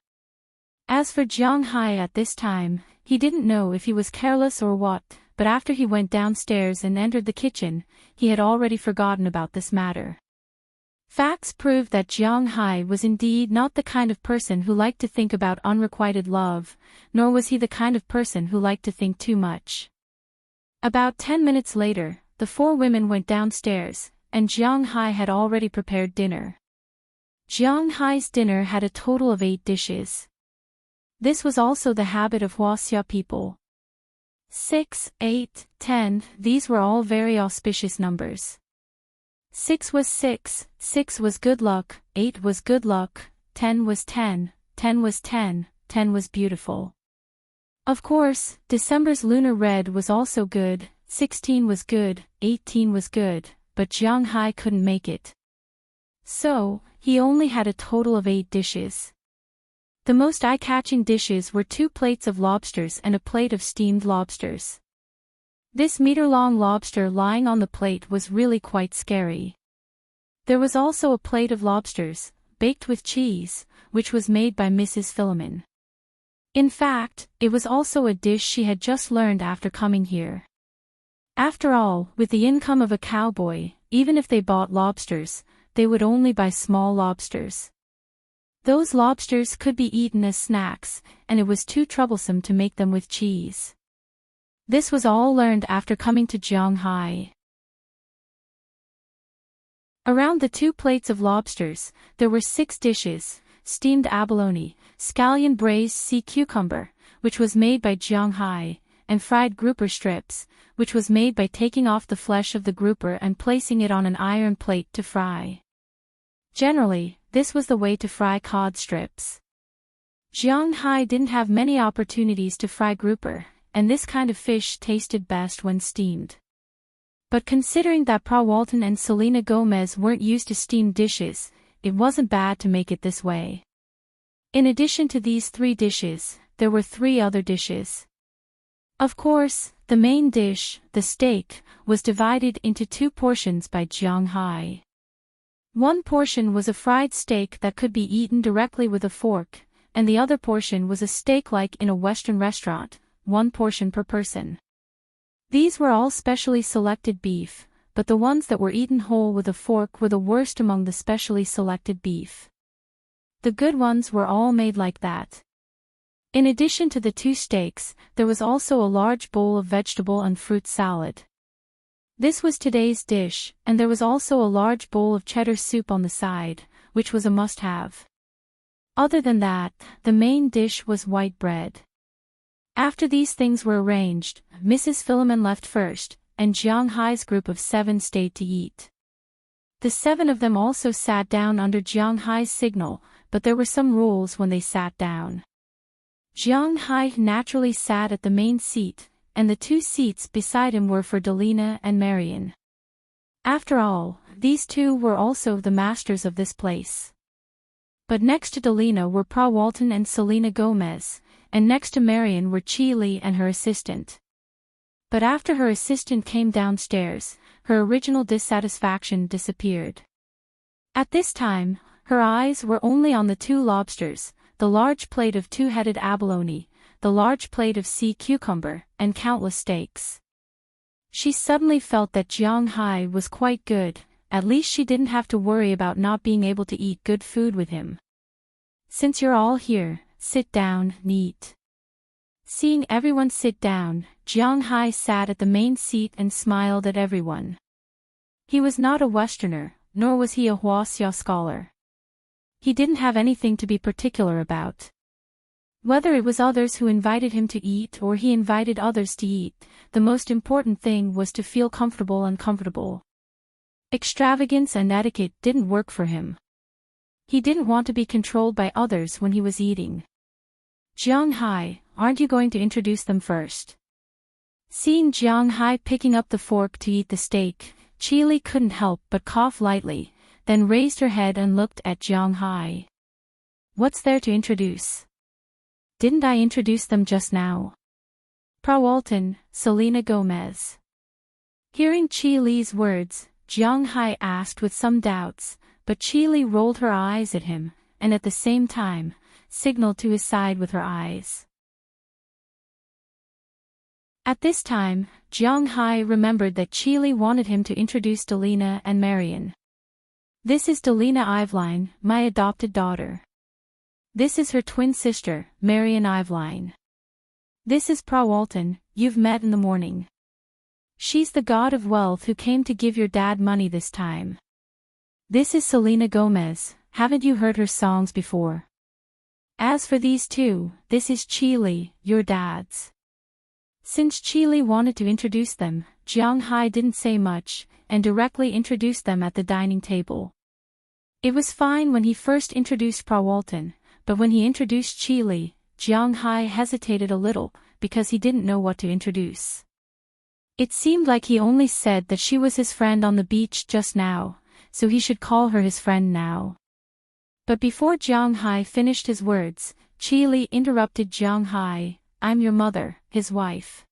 S1: As for Jiang Hai at this time, he didn't know if he was careless or what, but after he went downstairs and entered the kitchen, he had already forgotten about this matter. Facts proved that Jiang Hai was indeed not the kind of person who liked to think about unrequited love, nor was he the kind of person who liked to think too much. About 10 minutes later, the four women went downstairs, and Jiang Hai had already prepared dinner. Jiang Hai's dinner had a total of 8 dishes. This was also the habit of Huaxia people. 6, 8, 10, these were all very auspicious numbers. 6 was 6, 6 was good luck, 8 was good luck, 10 was 10, 10 was 10, 10 was beautiful. Of course, December's lunar red was also good, 16 was good, 18 was good, but Jiang Hai couldn't make it. So, he only had a total of 8 dishes. The most eye-catching dishes were 2 plates of lobsters and a plate of steamed lobsters. This meter-long lobster lying on the plate was really quite scary. There was also a plate of lobsters, baked with cheese, which was made by Mrs. Philemon. In fact, it was also a dish she had just learned after coming here. After all, with the income of a cowboy, even if they bought lobsters, they would only buy small lobsters. Those lobsters could be eaten as snacks, and it was too troublesome to make them with cheese. This was all learned after coming to Jiang Hai. Around the 2 plates of lobsters, there were 6 dishes: steamed abalone, scallion braised sea cucumber, which was made by Jiang Hai, and fried grouper strips, which was made by taking off the flesh of the grouper and placing it on an iron plate to fry. Generally, this was the way to fry cod strips. Jiang Hai didn't have many opportunities to fry grouper, and this kind of fish tasted best when steamed. But considering that Pa Walton and Selena Gomez weren't used to steamed dishes, it wasn't bad to make it this way. In addition to these 3 dishes, there were 3 other dishes. Of course, the main dish, the steak, was divided into 2 portions by Jiang Hai. One portion was a fried steak that could be eaten directly with a fork, and the other portion was a steak like in a Western restaurant, 1 portion per person. These were all specially selected beef, but the ones that were eaten whole with a fork were the worst among the specially selected beef. The good ones were all made like that. In addition to the 2 steaks, there was also a large bowl of vegetable and fruit salad. This was today's dish, and there was also a large bowl of cheddar soup on the side, which was a must-have. Other than that, the main dish was white bread. After these things were arranged, Mrs. Philemon left first, and Jiang Hai's group of 7 stayed to eat. The 7 of them also sat down under Jiang Hai's signal, but there were some rules when they sat down. Jiang Hai naturally sat at the main seat, and the 2 seats beside him were for Delina and Marion. After all, these 2 were also the masters of this place. But next to Delina were Pa Walton and Selena Gomez, and next to Marion were Chi Li and her assistant. But after her assistant came downstairs, her original dissatisfaction disappeared. At this time, her eyes were only on the 2 lobsters, the large plate of 2-headed abalone, the large plate of sea cucumber, and countless steaks. She suddenly felt that Jiang Hai was quite good, at least she didn't have to worry about not being able to eat good food with him. Since you're all here, sit down and eat. Seeing everyone sit down, Jiang Hai sat at the main seat and smiled at everyone. He was not a Westerner, nor was he a Huaxia scholar. He didn't have anything to be particular about. Whether it was others who invited him to eat or he invited others to eat, the most important thing was to feel comfortable and comfortable. Extravagance and etiquette didn't work for him. He didn't want to be controlled by others when he was eating. Jiang Hai, aren't you going to introduce them first? Seeing Jiang Hai picking up the fork to eat the steak, Chi Li couldn't help but cough lightly, then raised her head and looked at Jiang Hai. What's there to introduce? Didn't I introduce them just now? Pa Walton, Selena Gomez. Hearing Chi Li's words, Jiang Hai asked with some doubts, but Chi Li rolled her eyes at him, and at the same time, signaled to his side with her eyes. At this time, Jiang Hai remembered that Chi Li wanted him to introduce Delina and Marion. This is Delina Iveline, my adopted daughter. This is her twin sister, Marion Iveline. This is Pa Walton, you've met in the morning. She's the god of wealth who came to give your dad money this time. This is Selena Gomez, haven't you heard her songs before? As for these 2, this is Chi Li, your dad's. Since Chi Li wanted to introduce them, Jiang Hai didn't say much, and directly introduced them at the dining table. It was fine when he first introduced Pa Walton, but when he introduced Chi Li, Jiang Hai hesitated a little, because he didn't know what to introduce. It seemed like he only said that she was his friend on the beach just now, so he should call her his friend now. But before Jiang Hai finished his words, Chi Li interrupted Jiang Hai, I'm your mother, his wife.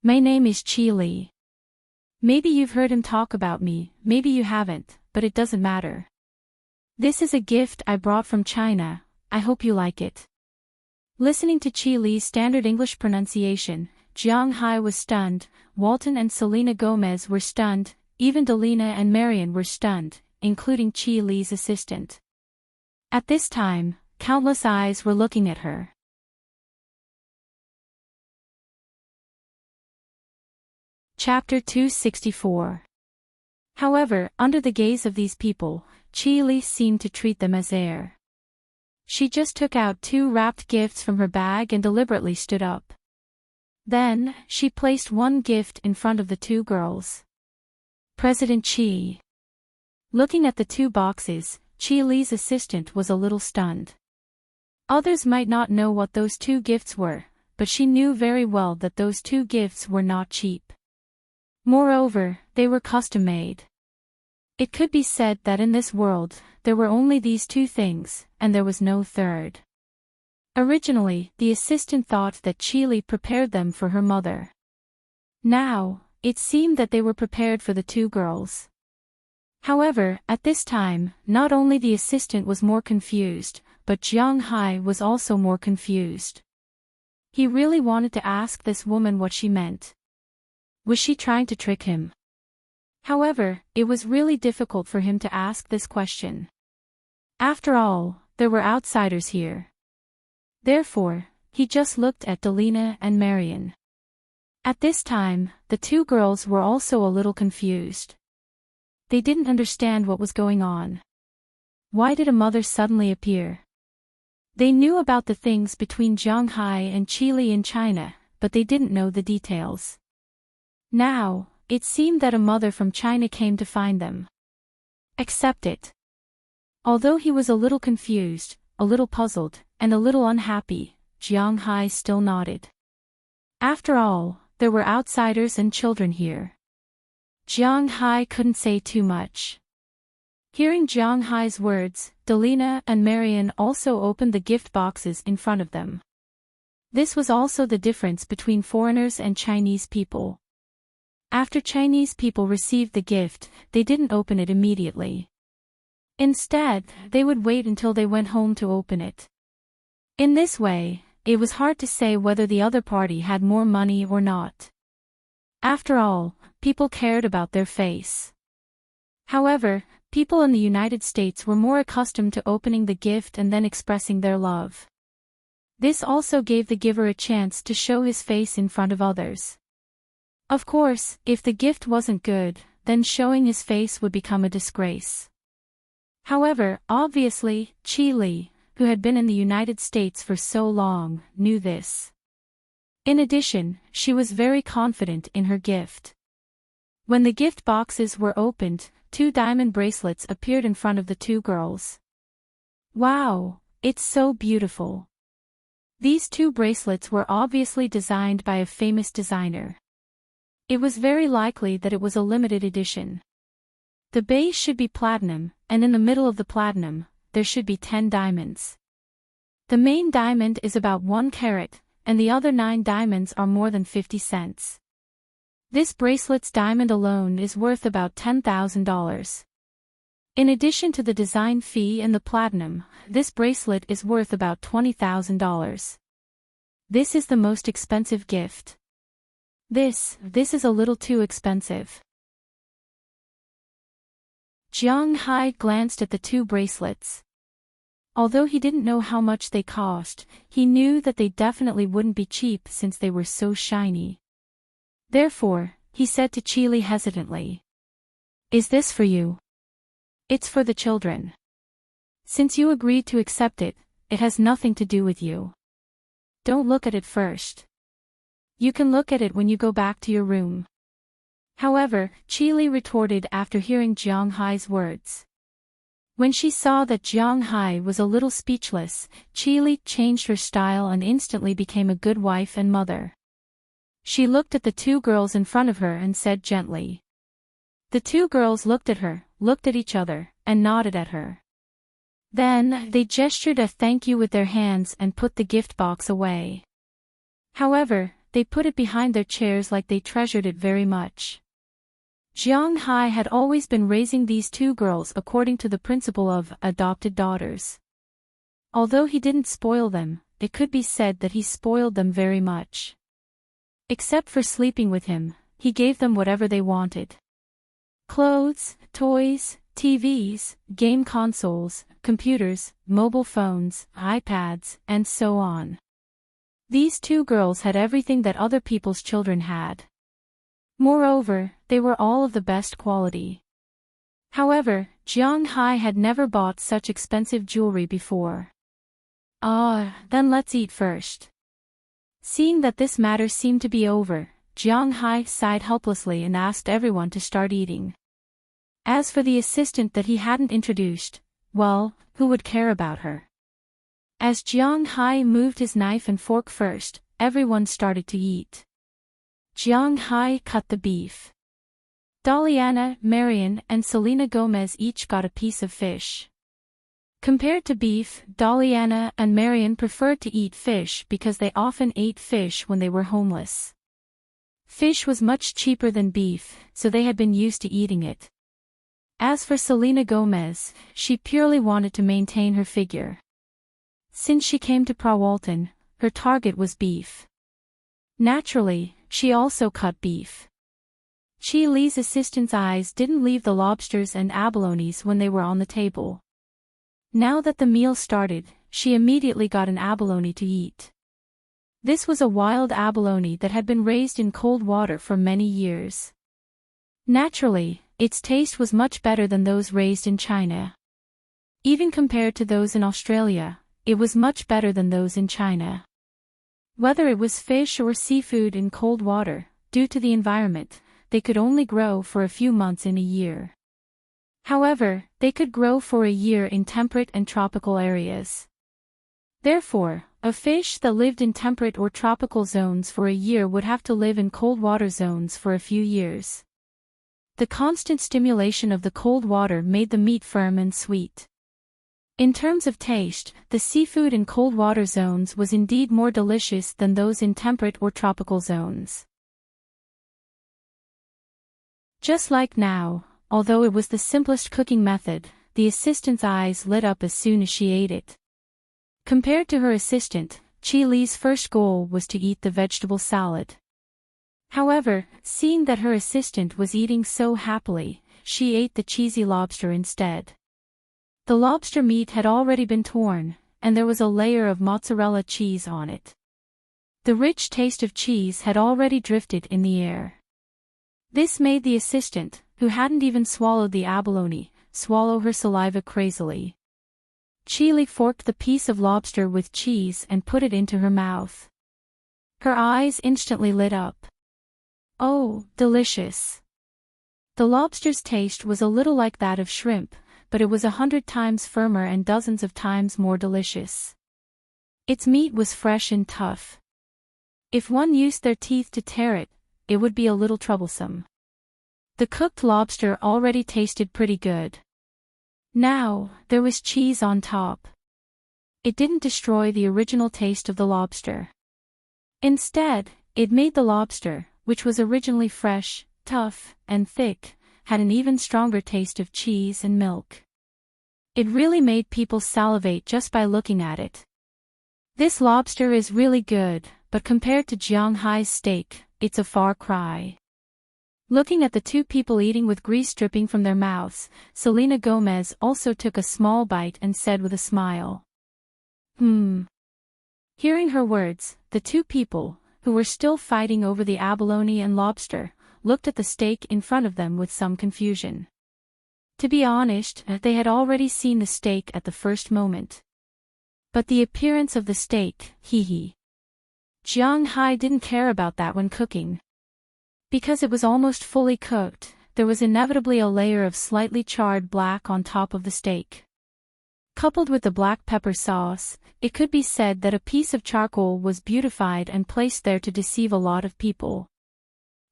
S1: My name is Chi Li. Maybe you've heard him talk about me, maybe you haven't, but it doesn't matter. This is a gift I brought from China, I hope you like it. Listening to Chi Li's standard English pronunciation, Jiang Hai was stunned, Walton and Selena Gomez were stunned, even Delina and Marion were stunned, including Chi Li's assistant. At this time, countless eyes were looking at her. Chapter 264. However, under the gaze of these people, Chi Li seemed to treat them as air. She just took out 2 wrapped gifts from her bag and deliberately stood up. Then, she placed one gift in front of the 2 girls. President Chi. Looking at the 2 boxes, Chi Li's assistant was a little stunned. Others might not know what those 2 gifts were, but she knew very well that those 2 gifts were not cheap. Moreover, they were custom-made. It could be said that in this world, there were only these 2 things, and there was no third. Originally, the assistant thought that Chi Li prepared them for her mother. Now, it seemed that they were prepared for the 2 girls. However, at this time, not only the assistant was more confused, but Jiang Hai was also more confused. He really wanted to ask this woman what she meant. Was she trying to trick him? However, it was really difficult for him to ask this question. After all, there were outsiders here. Therefore, he just looked at Delina and Marion. At this time, the 2 girls were also a little confused. They didn't understand what was going on. Why did a mother suddenly appear? They knew about the things between Jiang Hai and Chi Li in China, but they didn't know the details. Now, it seemed that a mother from China came to find them. Accept it. Although he was a little confused, a little puzzled, and a little unhappy, Jiang Hai still nodded. After all, there were outsiders and children here. Jiang Hai couldn't say too much. Hearing Jiang Hai's words, Delina and Marian also opened the gift boxes in front of them. This was also the difference between foreigners and Chinese people. After Chinese people received the gift, they didn't open it immediately. Instead, they would wait until they went home to open it. In this way, it was hard to say whether the other party had more money or not. After all, people cared about their face. However, people in the United States were more accustomed to opening the gift and then expressing their love. This also gave the giver a chance to show his face in front of others. Of course, if the gift wasn't good, then showing his face would become a disgrace. However, obviously, Qi Li, who had been in the United States for so long, knew this. In addition, she was very confident in her gift. When the gift boxes were opened, 2 diamond bracelets appeared in front of the 2 girls. Wow, it's so beautiful. These 2 bracelets were obviously designed by a famous designer. It was very likely that it was a limited edition. The base should be platinum, and in the middle of the platinum, there should be 10 diamonds. The main diamond is about 1 carat, and the other 9 diamonds are more than 50 cents. This bracelet's diamond alone is worth about $10,000. In addition to the design fee and the platinum, this bracelet is worth about $20,000. This is the most expensive gift. This is a little too expensive. Jiang Hai glanced at the 2 bracelets. Although he didn't know how much they cost, he knew that they definitely wouldn't be cheap since they were so shiny. Therefore, he said to Qi Li hesitantly, "Is this for you?" "It's for the children. Since you agreed to accept it, it has nothing to do with you. Don't look at it first. You can look at it when you go back to your room." However, Qi Li retorted after hearing Jiang Hai's words. When she saw that Jiang Hai was a little speechless, Qi Li changed her style and instantly became a good wife and mother. She looked at the 2 girls in front of her and said gently. The 2 girls looked at her, looked at each other, and nodded at her. Then, they gestured a thank you with their hands and put the gift box away. However, they put it behind their chairs like they treasured it very much. Jiang Hai had always been raising these 2 girls according to the principle of adopted daughters. Although he didn't spoil them, it could be said that he spoiled them very much. Except for sleeping with him, he gave them whatever they wanted. Clothes, toys, TVs, game consoles, computers, mobile phones, iPads, and so on. These 2 girls had everything that other people's children had. Moreover, they were all of the best quality. However, Jiang Hai had never bought such expensive jewelry before. Then let's eat first. Seeing that this matter seemed to be over, Jiang Hai sighed helplessly and asked everyone to start eating. As for the assistant that he hadn't introduced, well, who would care about her? As Jiang Hai moved his knife and fork first, everyone started to eat. Jiang Hai cut the beef. Daliana, Marian, and Selena Gomez each got a piece of fish. Compared to beef, Daliana and Marian preferred to eat fish because they often ate fish when they were homeless. Fish was much cheaper than beef, so they had been used to eating it. As for Selena Gomez, she purely wanted to maintain her figure. Since she came to Prawalton, her target was beef. Naturally, she also cut beef. Qi Li's assistant's eyes didn't leave the lobsters and abalones when they were on the table. Now that the meal started, she immediately got an abalone to eat. This was a wild abalone that had been raised in cold water for many years. Naturally, its taste was much better than those raised in China. Even compared to those in Australia, it was much better than those in China. Whether it was fish or seafood in cold water, due to the environment, they could only grow for a few months in a year. However, they could grow for a year in temperate and tropical areas. Therefore, a fish that lived in temperate or tropical zones for a year would have to live in cold water zones for a few years. The constant stimulation of the cold water made the meat firm and sweet. In terms of taste, the seafood in cold water zones was indeed more delicious than those in temperate or tropical zones. Just like now, although it was the simplest cooking method, the assistant's eyes lit up as soon as she ate it. Compared to her assistant, Chi Li's first goal was to eat the vegetable salad. However, seeing that her assistant was eating so happily, she ate the cheesy lobster instead. The lobster meat had already been torn, and there was a layer of mozzarella cheese on it. The rich taste of cheese had already drifted in the air. This made the assistant, who hadn't even swallowed the abalone, swallow her saliva crazily. Chi Li forked the piece of lobster with cheese and put it into her mouth. Her eyes instantly lit up. Oh, delicious! The lobster's taste was a little like that of shrimp, but it was 100 times firmer and dozens of times more delicious. Its meat was fresh and tough. If one used their teeth to tear it, it would be a little troublesome. The cooked lobster already tasted pretty good. Now, there was cheese on top. It didn't destroy the original taste of the lobster. Instead, it made the lobster, which was originally fresh, tough, and thick, had an even stronger taste of cheese and milk. It really made people salivate just by looking at it. This lobster is really good, but compared to Jiang Hai's steak, it's a far cry. Looking at the two people eating with grease dripping from their mouths, Selena Gomez also took a small bite and said with a smile. Hearing her words, the two people, who were still fighting over the abalone and lobster, looked at the steak in front of them with some confusion. To be honest, they had already seen the steak at the first moment. But the appearance of the steak, Jiang Hai didn't care about that when cooking. Because it was almost fully cooked, there was inevitably a layer of slightly charred black on top of the steak. Coupled with the black pepper sauce, it could be said that a piece of charcoal was beautified and placed there to deceive a lot of people.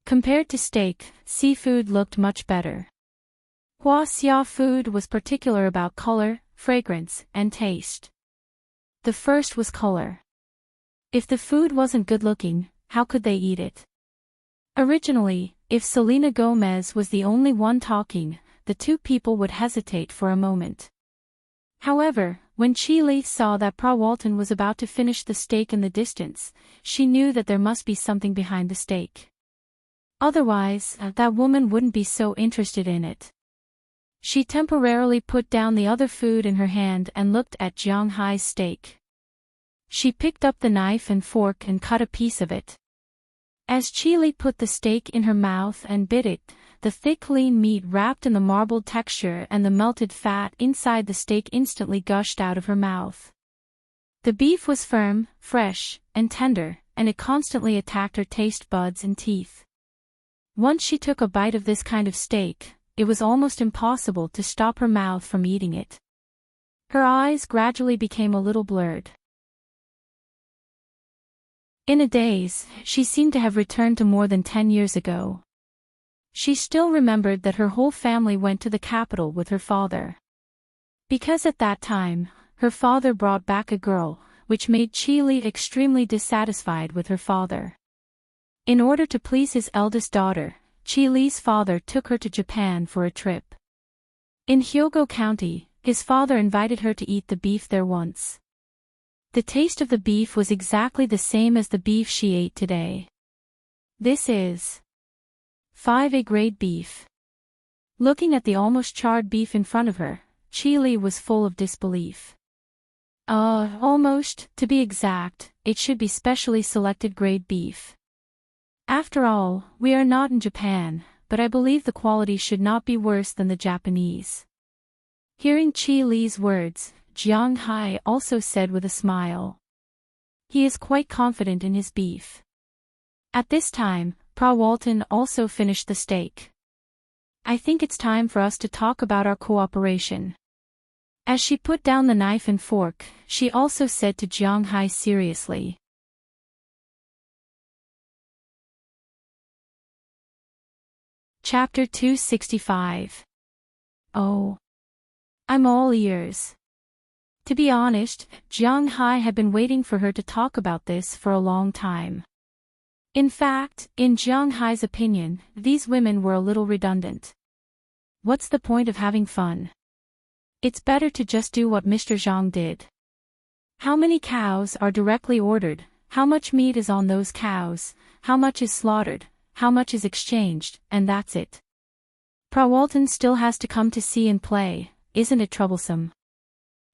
S1: Compared to steak, seafood looked much better. Hua Xia food was particular about color, fragrance, and taste. The first was color. If the food wasn't good-looking, how could they eat it? Originally, if Selena Gomez was the only one talking, the two people would hesitate for a moment. However, when Chi Li saw that Pa Walton was about to finish the steak in the distance, she knew that there must be something behind the steak. Otherwise, that woman wouldn't be so interested in it. She temporarily put down the other food in her hand and looked at Jiang Hai's steak. She picked up the knife and fork and cut a piece of it. As Chi Li put the steak in her mouth and bit it, the thick lean meat wrapped in the marbled texture and the melted fat inside the steak instantly gushed out of her mouth. The beef was firm, fresh, and tender, and it constantly attacked her taste buds and teeth. Once she took a bite of this kind of steak, it was almost impossible to stop her mouth from eating it. Her eyes gradually became a little blurred. In a daze, she seemed to have returned to more than 10 years ago. She still remembered that her whole family went to the capital with her father. Because at that time, her father brought back a girl, which made Chi Li extremely dissatisfied with her father. In order to please his eldest daughter, Chi Li's father took her to Japan for a trip. In Hyogo County, his father invited her to eat the beef there once. The taste of the beef was exactly the same as the beef she ate today. This is 5A grade beef. Looking at the almost charred beef in front of her, Chi Li was full of disbelief. Almost, to be exact, it should be specially selected grade beef. After all, we are not in Japan, but I believe the quality should not be worse than the Japanese. Hearing Chi Li's words, Jiang Hai also said with a smile. He is quite confident in his beef. At this time, Pra Walton also finished the steak. I think it's time for us to talk about our cooperation. As she put down the knife and fork, she also said to Jiang Hai seriously. Chapter 265. Oh. I'm all ears. To be honest, Jiang Hai had been waiting for her to talk about this for a long time. In fact, in Jiang Hai's opinion, these women were a little redundant. What's the point of having fun? It's better to just do what Mr. Zhang did. How many cows are directly ordered, how much meat is on those cows, how much is slaughtered, how much is exchanged, and that's it. Pra Walton still has to come to see and play, isn't it troublesome?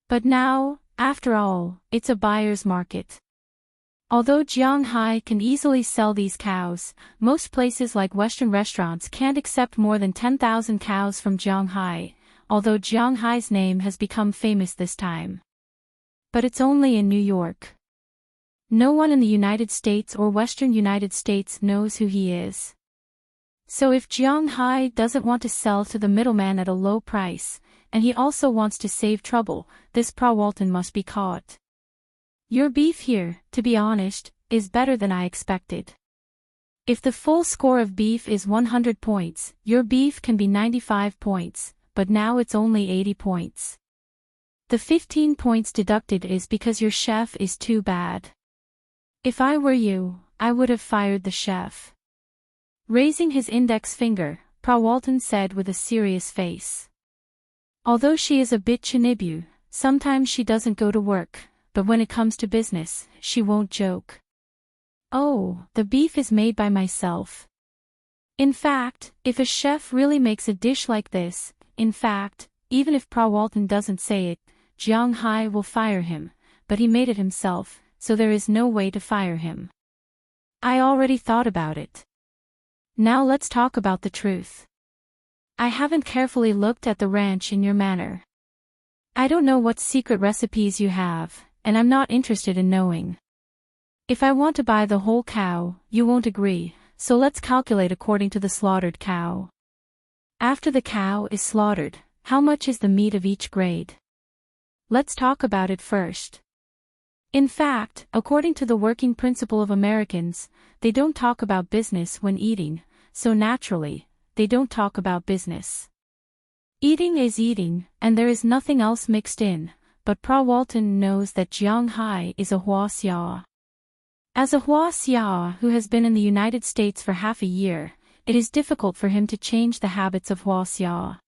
S1: But now, after all, it's a buyer's market. Although Jiang Hai can easily sell these cows, most places like Western restaurants can't accept more than 10,000 cows from Jiang Hai, although Jiang Hai's name has become famous this time. But it's only in New York. No one in the United States or Western United States knows who he is. So if Jiang Hai doesn't want to sell to the middleman at a low price, and he also wants to save trouble, this Pra Walton must be caught. Your beef here, to be honest, is better than I expected. If the full score of beef is 100 points, your beef can be 95 points, but now it's only 80 points. The 15 points deducted is because your chef is too bad. If I were you, I would have fired the chef. Raising his index finger, Pra Walton said with a serious face. Although she is a bit chinibu, sometimes she doesn't go to work, but when it comes to business, she won't joke. Oh, the beef is made by myself. In fact, if a chef really makes a dish like this, in fact, even if Pra Walton doesn't say it, Jiang Hai will fire him, but he made it himself, so there is no way to fire him. I already thought about it. Now let's talk about the truth. I haven't carefully looked at the ranch in your manor. I don't know what secret recipes you have, and I'm not interested in knowing. If I want to buy the whole cow, you won't agree, so let's calculate according to the slaughtered cow. After the cow is slaughtered, how much is the meat of each grade? Let's talk about it first. In fact, according to the working principle of Americans, they don't talk about business when eating, so naturally, they don't talk about business. Eating is eating, and there is nothing else mixed in, but Pra Walton knows that Jiang Hai is a Huaxia. As a Huaxia who has been in the United States for half a year, it is difficult for him to change the habits of Huaxia.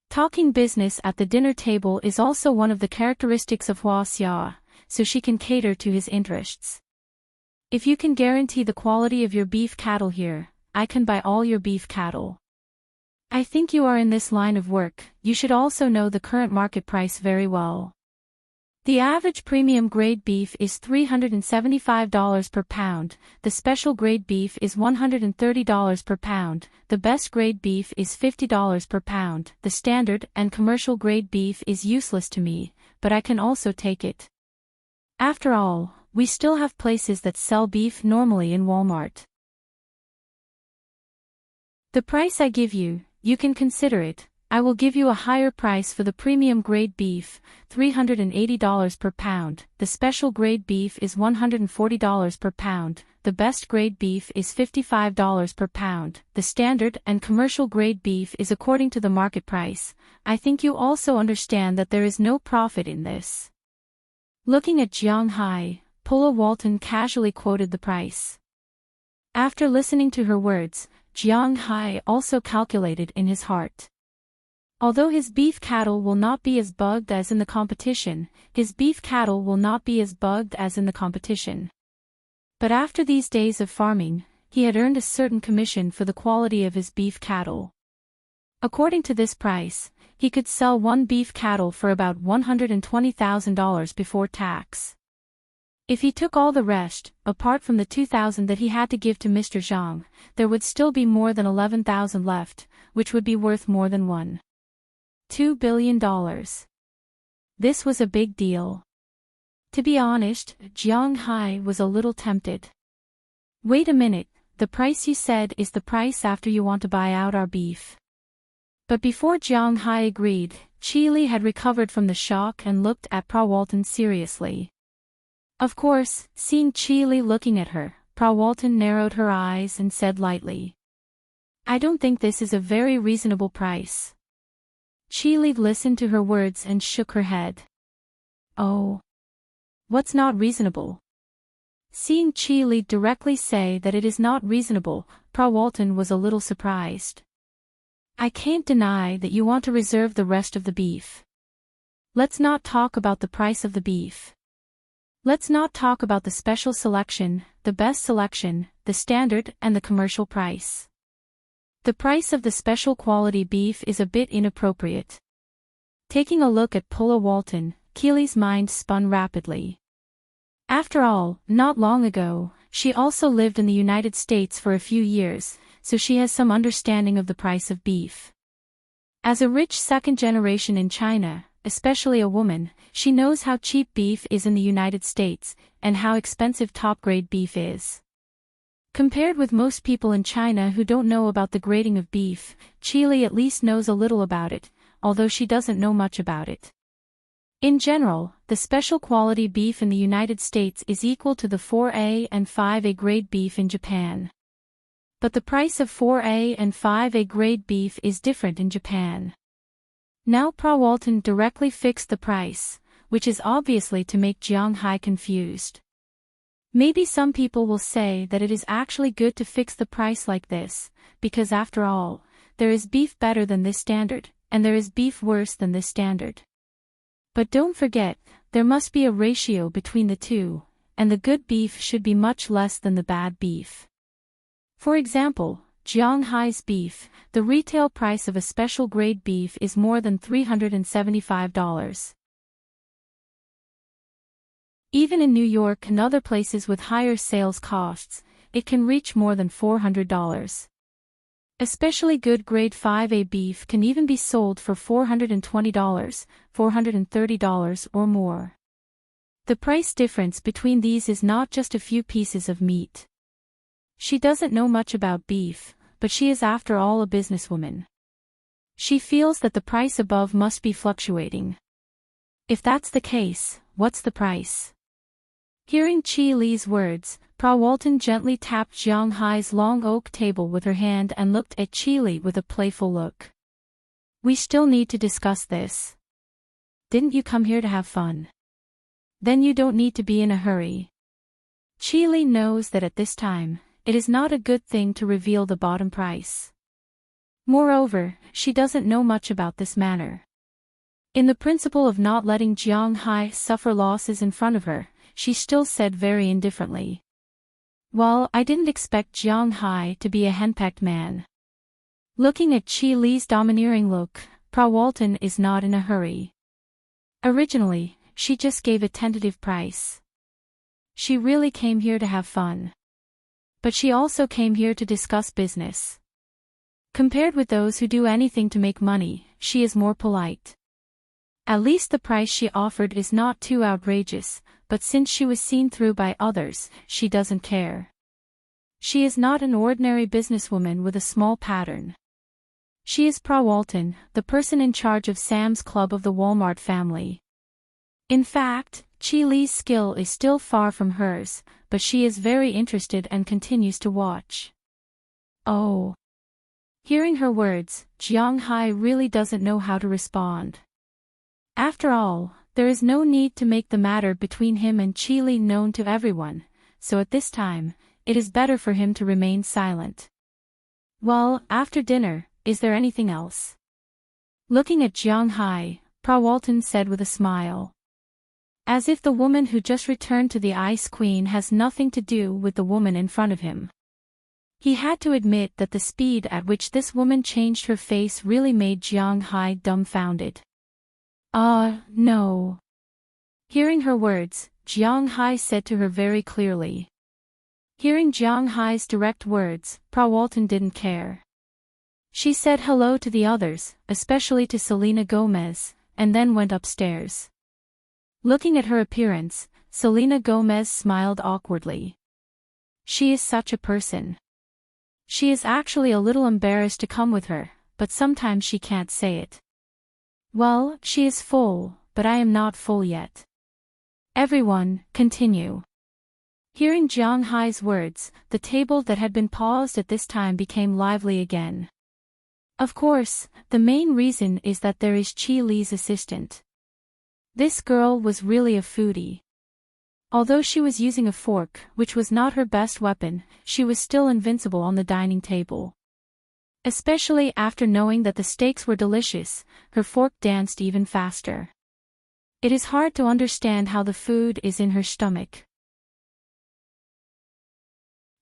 S1: Talking business at the dinner table is also one of the characteristics of Huaxia, so she can cater to his interests. If you can guarantee the quality of your beef cattle here, I can buy all your beef cattle. I think you are in this line of work, you should also know the current market price very well. The average premium grade beef is $375 per pound, the special grade beef is $130 per pound, the best grade beef is $50 per pound, the standard and commercial grade beef is useless to me, but I can also take it. After all, we still have places that sell beef normally in Walmart. The price I give you, you can consider it. I will give you a higher price for the premium grade beef, $380 per pound, the special grade beef is $140 per pound, the best grade beef is $55 per pound, the standard and commercial grade beef is according to the market price. I think you also understand that there is no profit in this. Looking at Jiang Hai, Pra Walton casually quoted the price. After listening to her words, Jiang Hai also calculated in his heart. Although his beef cattle will not be as bugged as in the competition, his beef cattle will not be as bugged as in the competition. But after these days of farming, he had earned a certain commission for the quality of his beef cattle. According to this price, he could sell one beef cattle for about $120,000 before tax. If he took all the rest, apart from the $2,000 that he had to give to Mr. Zhang, there would still be more than $11,000 left, which would be worth more than $1.2 billion. This was a big deal. To be honest, Jiang Hai was a little tempted. Wait a minute, the price you said is the price after you want to buy out our beef. But before Jiang Hai agreed, Chi Li had recovered from the shock and looked at Pra Walton seriously. Of course, seeing Chi Li looking at her, Pra Walton narrowed her eyes and said lightly, "I don't think this is a very reasonable price." Chi Li listened to her words and shook her head. "Oh. What's not reasonable?" Seeing Chi Li directly say that it is not reasonable, Pra Walton was a little surprised. "I can't deny that you want to reserve the rest of the beef. Let's not talk about the price of the beef. Let's not talk about the special selection, the best selection, the standard and the commercial price. The price of the special quality beef is a bit inappropriate." Taking a look at Paula Walton, Keely's mind spun rapidly. After all, not long ago, she also lived in the United States for a few years, so she has some understanding of the price of beef. As a rich second generation in China, especially a woman, she knows how cheap beef is in the United States, and how expensive top-grade beef is. Compared with most people in China who don't know about the grading of beef, Chi Li at least knows a little about it, although she doesn't know much about it. In general, the special quality beef in the United States is equal to the 4A and 5A grade beef in Japan. But the price of 4A and 5A grade beef is different in Japan. Now Pra Walton directly fixed the price, which is obviously to make Jiang Hai confused. Maybe some people will say that it is actually good to fix the price like this, because after all, there is beef better than this standard, and there is beef worse than this standard. But don't forget, there must be a ratio between the two, and the good beef should be much less than the bad beef. For example, Jiang Hai's beef, the retail price of a special grade beef is more than $375. Even in New York and other places with higher sales costs, it can reach more than $400. Especially good grade 5A beef can even be sold for $420, $430 or more. The price difference between these is not just a few pieces of meat. She doesn't know much about beef, but she is after all a businesswoman. She feels that the price above must be fluctuating. If that's the case, what's the price? Hearing Chi Li's words, Pra Walton gently tapped Jiang Hai's long oak table with her hand and looked at Chi Li with a playful look. "We still need to discuss this. Didn't you come here to have fun? Then you don't need to be in a hurry." Chi Li knows that at this time, it is not a good thing to reveal the bottom price. Moreover, she doesn't know much about this matter. In the principle of not letting Jiang Hai suffer losses in front of her, she still said very indifferently, "Well, I didn't expect Jiang Hai to be a henpecked man." Looking at Chi Li's domineering look, Pra Walton is not in a hurry. Originally, she just gave a tentative price. She really came here to have fun. But she also came here to discuss business. Compared with those who do anything to make money, she is more polite. At least the price she offered is not too outrageous, but since she was seen through by others, she doesn't care. She is not an ordinary businesswoman with a small pattern. She is Pra Walton, the person in charge of Sam's Club of the Walmart family. In fact, Chi Li's skill is still far from hers, but she is very interested and continues to watch. Oh. Hearing her words, Jiang Hai really doesn't know how to respond. After all, there is no need to make the matter between him and Chi Li known to everyone, so at this time, it is better for him to remain silent. "Well, after dinner, is there anything else?" Looking at Jiang Hai, Pra Walton said with a smile. As if the woman who just returned to the Ice Queen has nothing to do with the woman in front of him. He had to admit that the speed at which this woman changed her face really made Jiang Hai dumbfounded. No." Hearing her words, Jiang Hai said to her very clearly. Hearing Jiang Hai's direct words, Pra Walton didn't care. She said hello to the others, especially to Selena Gomez, and then went upstairs. Looking at her appearance, Selena Gomez smiled awkwardly. She is such a person. She is actually a little embarrassed to come with her, but sometimes she can't say it. Well, she is full, but I am not full yet. Everyone, continue. Hearing Jiang Hai's words, the table that had been paused at this time became lively again. Of course, the main reason is that there is Qi Li's assistant. This girl was really a foodie. Although she was using a fork, which was not her best weapon, she was still invincible on the dining table. Especially after knowing that the steaks were delicious, her fork danced even faster. It is hard to understand how the food is in her stomach.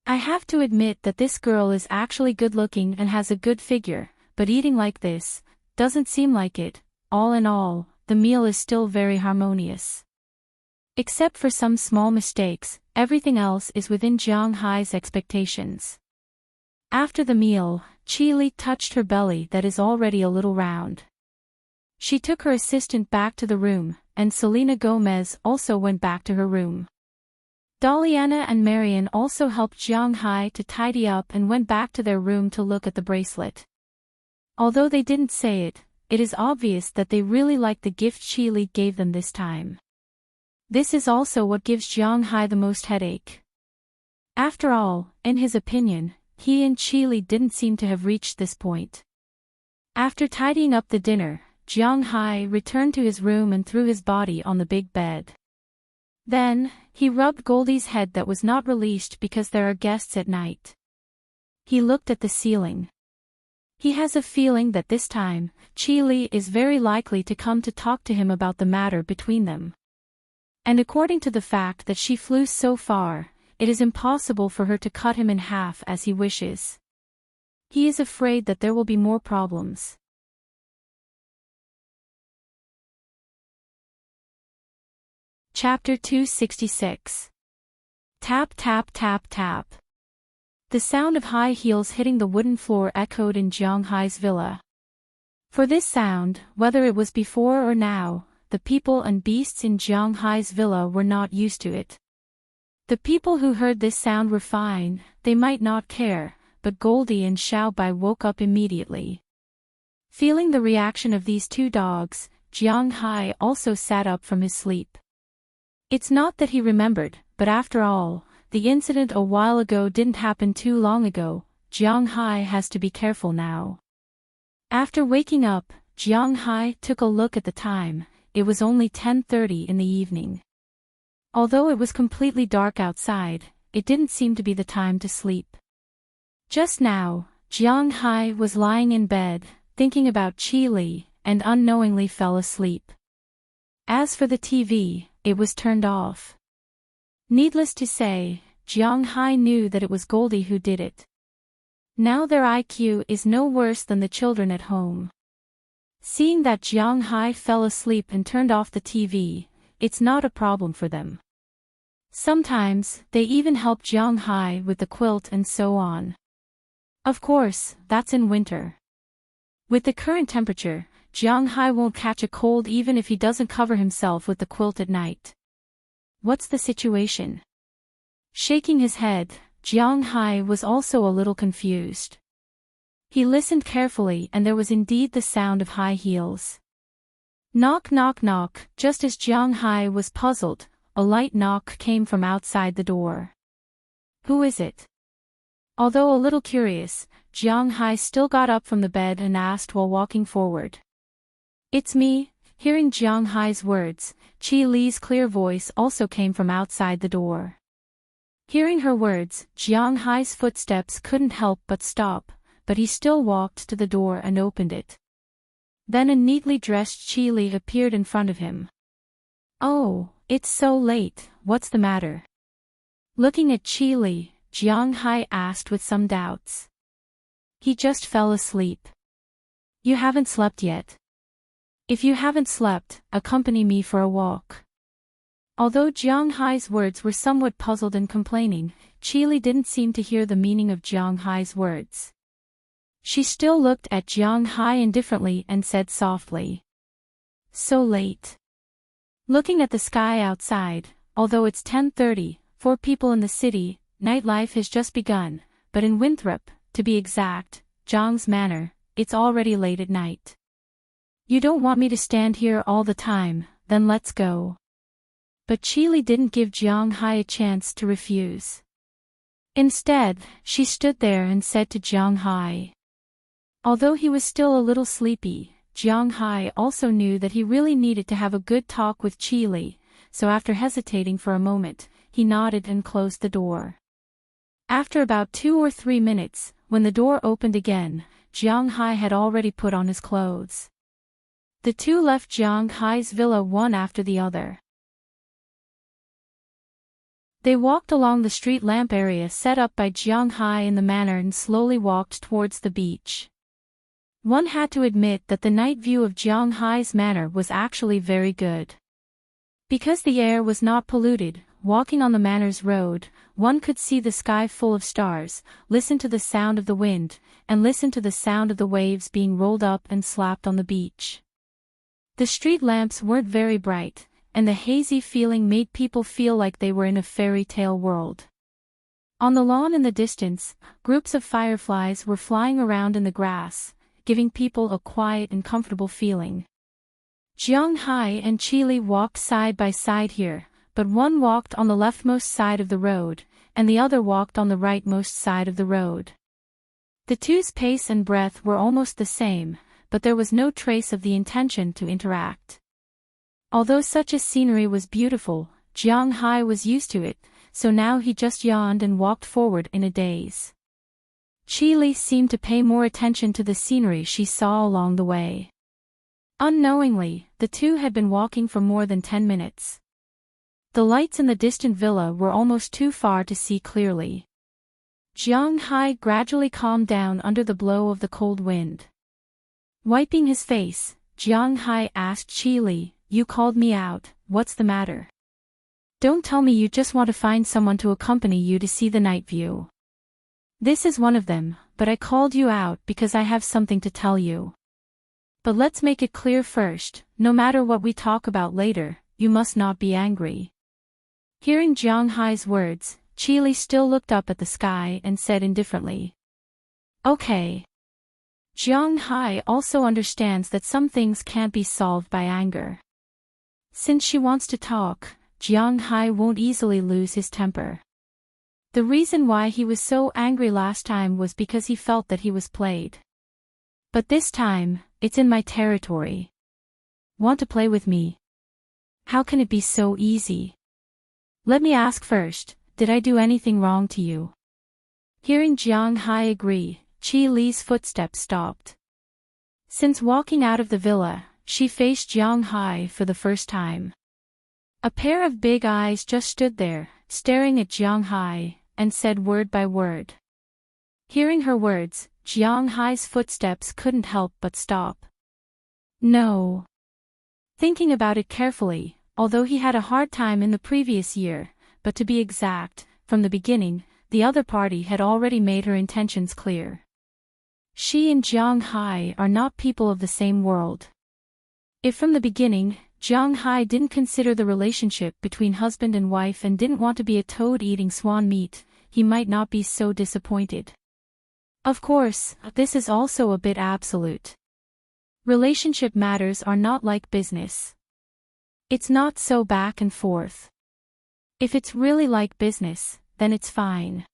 S1: I have to admit that this girl is actually good-looking and has a good figure, but eating like this doesn't seem like it. All in all, the meal is still very harmonious. Except for some small mistakes, everything else is within Jiang Hai's expectations. After the meal, Qi Li touched her belly that is already a little round. She took her assistant back to the room, and Selena Gomez also went back to her room. Daliana and Marian also helped Jiang Hai to tidy up and went back to their room to look at the bracelet. Although they didn't say it, it is obvious that they really liked the gift Qi Li gave them this time. This is also what gives Jiang Hai the most headache. After all, in his opinion, he and Qi Li didn't seem to have reached this point. After tidying up the dinner, Jiang Hai returned to his room and threw his body on the big bed. Then, he rubbed Goldie's head that was not released because there are guests at night. He looked at the ceiling. He has a feeling that this time, Qi Li is very likely to come to talk to him about the matter between them. And according to the fact that she flew so far, it is impossible for her to cut him in half as he wishes. He is afraid that there will be more problems. Chapter 266. Tap tap tap tap. The sound of high heels hitting the wooden floor echoed in Jiang Hai's villa. For this sound, whether it was before or now, the people and beasts in Jiang Hai's villa were not used to it. The people who heard this sound were fine, they might not care, but Goldie and Xiaobai woke up immediately. Feeling the reaction of these two dogs, Jiang Hai also sat up from his sleep. It's not that he remembered, but after all, the incident a while ago didn't happen too long ago. Jiang Hai has to be careful now. After waking up, Jiang Hai took a look at the time. It was only 10:30 in the evening. Although it was completely dark outside, it didn't seem to be the time to sleep. Just now, Jiang Hai was lying in bed, thinking about Qi Li, and unknowingly fell asleep. As for the TV, it was turned off. Needless to say, Jiang Hai knew that it was Goldie who did it. Now their IQ is no worse than the children at home. Seeing that Jiang Hai fell asleep and turned off the TV, it's not a problem for them. Sometimes, they even help Jiang Hai with the quilt and so on. Of course, that's in winter. With the current temperature, Jiang Hai won't catch a cold even if he doesn't cover himself with the quilt at night. What's the situation? Shaking his head, Jiang Hai was also a little confused. He listened carefully and there was indeed the sound of high heels. Knock knock knock. Just as Jiang Hai was puzzled, a light knock came from outside the door. Who is it? Although a little curious, Jiang Hai still got up from the bed and asked while walking forward. It's me. Hearing Jiang Hai's words, Qi Li's clear voice also came from outside the door. Hearing her words, Jiang Hai's footsteps couldn't help but stop, but he still walked to the door and opened it. Then a neatly dressed Qi Li appeared in front of him. Oh, it's so late, what's the matter? Looking at Qi Li, Jiang Hai asked with some doubts. He just fell asleep. You haven't slept yet? If you haven't slept, accompany me for a walk. Although Jiang Hai's words were somewhat puzzled and complaining, Qi Li didn't seem to hear the meaning of Jiang Hai's words. She still looked at Jiang Hai indifferently and said softly. So late. Looking at the sky outside, although it's 10:30, for people in the city, nightlife has just begun, but in Winthrop, to be exact, Jiang's manner, it's already late at night. You don't want me to stand here all the time, then let's go. But Qili didn't give Jiang Hai a chance to refuse. Instead, she stood there and said to Jiang Hai. Although he was still a little sleepy, Jiang Hai also knew that he really needed to have a good talk with Qili, so after hesitating for a moment, he nodded and closed the door. After about 2 or 3 minutes, when the door opened again, Jiang Hai had already put on his clothes. The two left Jiang Hai's villa one after the other. They walked along the street lamp area set up by Jiang Hai in the manor and slowly walked towards the beach. One had to admit that the night view of Jiang Hai's manor was actually very good. Because the air was not polluted, walking on the manor's road, one could see the sky full of stars, listen to the sound of the wind, and listen to the sound of the waves being rolled up and slapped on the beach. The street lamps weren't very bright, and the hazy feeling made people feel like they were in a fairy tale world. On the lawn in the distance, groups of fireflies were flying around in the grass, giving people a quiet and comfortable feeling. Jiang Hai and Qili walked side by side here, but one walked on the leftmost side of the road, and the other walked on the rightmost side of the road. The two's pace and breath were almost the same, but there was no trace of the intention to interact. Although such a scenery was beautiful, Jiang Hai was used to it, so now he just yawned and walked forward in a daze. Qili seemed to pay more attention to the scenery she saw along the way. Unknowingly, the two had been walking for more than 10 minutes. The lights in the distant villa were almost too far to see clearly. Jiang Hai gradually calmed down under the blow of the cold wind. Wiping his face, Jiang Hai asked Qili, "You called me out, what's the matter? Don't tell me you just want to find someone to accompany you to see the night view. This is one of them, but I called you out because I have something to tell you. But let's make it clear first, no matter what we talk about later, you must not be angry." Hearing Jiang Hai's words, Qili still looked up at the sky and said indifferently, "Okay." Jiang Hai also understands that some things can't be solved by anger. Since she wants to talk, Jiang Hai won't easily lose his temper. The reason why he was so angry last time was because he felt that he was played. But this time, it's in my territory. Want to play with me? How can it be so easy? Let me ask first, did I do anything wrong to you? Hearing Jiang Hai agree, Qili's footsteps stopped. Since walking out of the villa, she faced Jiang Hai for the first time. A pair of big eyes just stood there, staring at Jiang Hai, and said word by word. Hearing her words, Jiang Hai's footsteps couldn't help but stop. No. Thinking about it carefully, although he had a hard time in the previous year, but to be exact, from the beginning, the other party had already made her intentions clear. She and Jiang Hai are not people of the same world. If from the beginning, Jiang Hai didn't consider the relationship between husband and wife and didn't want to be a toad eating swan meat, he might not be so disappointed. Of course, this is also a bit absolute. Relationship matters are not like business. It's not so back and forth. If it's really like business, then it's fine.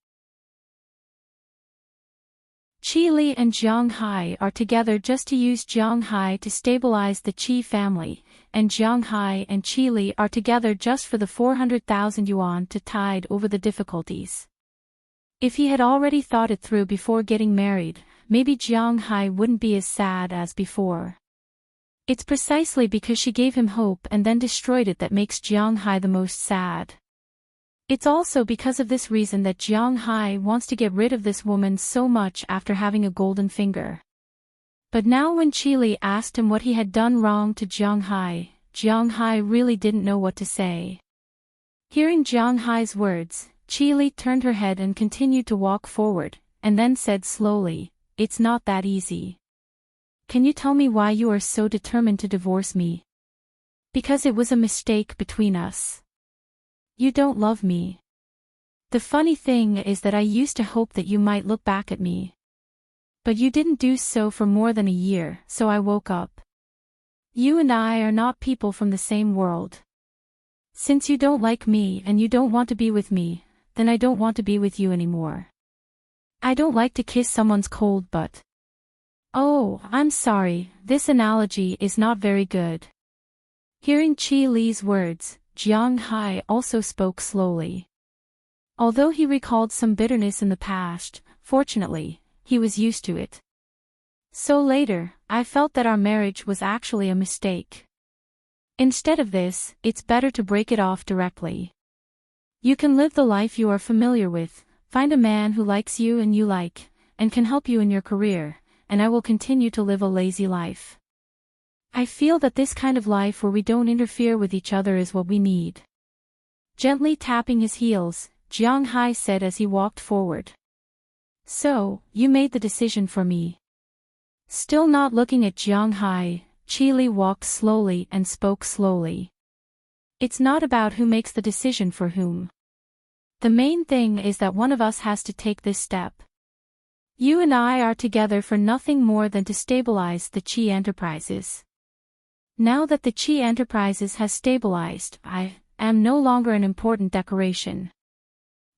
S1: Qili and Jiang Hai are together just to use Jiang Hai to stabilize the Qi family, and Jiang Hai and Qili are together just for the 400,000 yuan to tide over the difficulties. If he had already thought it through before getting married, maybe Jiang Hai wouldn't be as sad as before. It's precisely because she gave him hope and then destroyed it that makes Jiang Hai the most sad. It's also because of this reason that Jiang Hai wants to get rid of this woman so much after having a golden finger. But now when Qili asked him what he had done wrong to Jiang Hai really didn't know what to say. Hearing Jiang Hai's words, Qili turned her head and continued to walk forward, and then said slowly, "It's not that easy. Can you tell me why you are so determined to divorce me?" "Because it was a mistake between us. You don't love me. The funny thing is that I used to hope that you might look back at me. But you didn't do so for more than a year, so I woke up. You and I are not people from the same world. Since you don't like me and you don't want to be with me, then I don't want to be with you anymore. I don't like to kiss someone's cold butt. Oh, I'm sorry, this analogy is not very good. Hearing Qi Li's words, Jiang Hai also spoke slowly. Although he recalled some bitterness in the past, fortunately, he was used to it. So later, I felt that our marriage was actually a mistake. Instead of this, it's better to break it off directly. You can live the life you are familiar with, find a man who likes you and you like, and can help you in your career, and I will continue to live a lazy life. I feel that this kind of life where we don't interfere with each other is what we need. Gently tapping his heels, Jiang Hai said as he walked forward. So, you made the decision for me. Still not looking at Jiang Hai, Qi Li walked slowly and spoke slowly. It's not about who makes the decision for whom. The main thing is that one of us has to take this step. You and I are together for nothing more than to stabilize the Qi Enterprises. Now that the Qi Enterprises has stabilized, I am no longer an important decoration.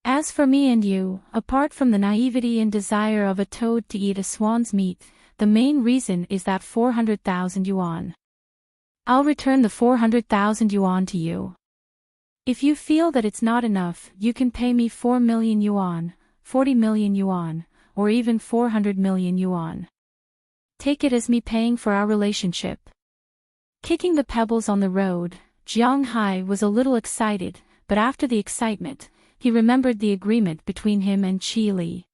S1: As for me and you, apart from the naivety and desire of a toad to eat a swan's meat, the main reason is that 400,000 yuan. I'll return the 400,000 yuan to you. If you feel that it's not enough, you can pay me 4 million yuan, 40 million yuan, or even 400 million yuan. Take it as me paying for our relationship. Kicking the pebbles on the road, Jiang Hai was a little excited, but after the excitement, he remembered the agreement between him and Qi Li.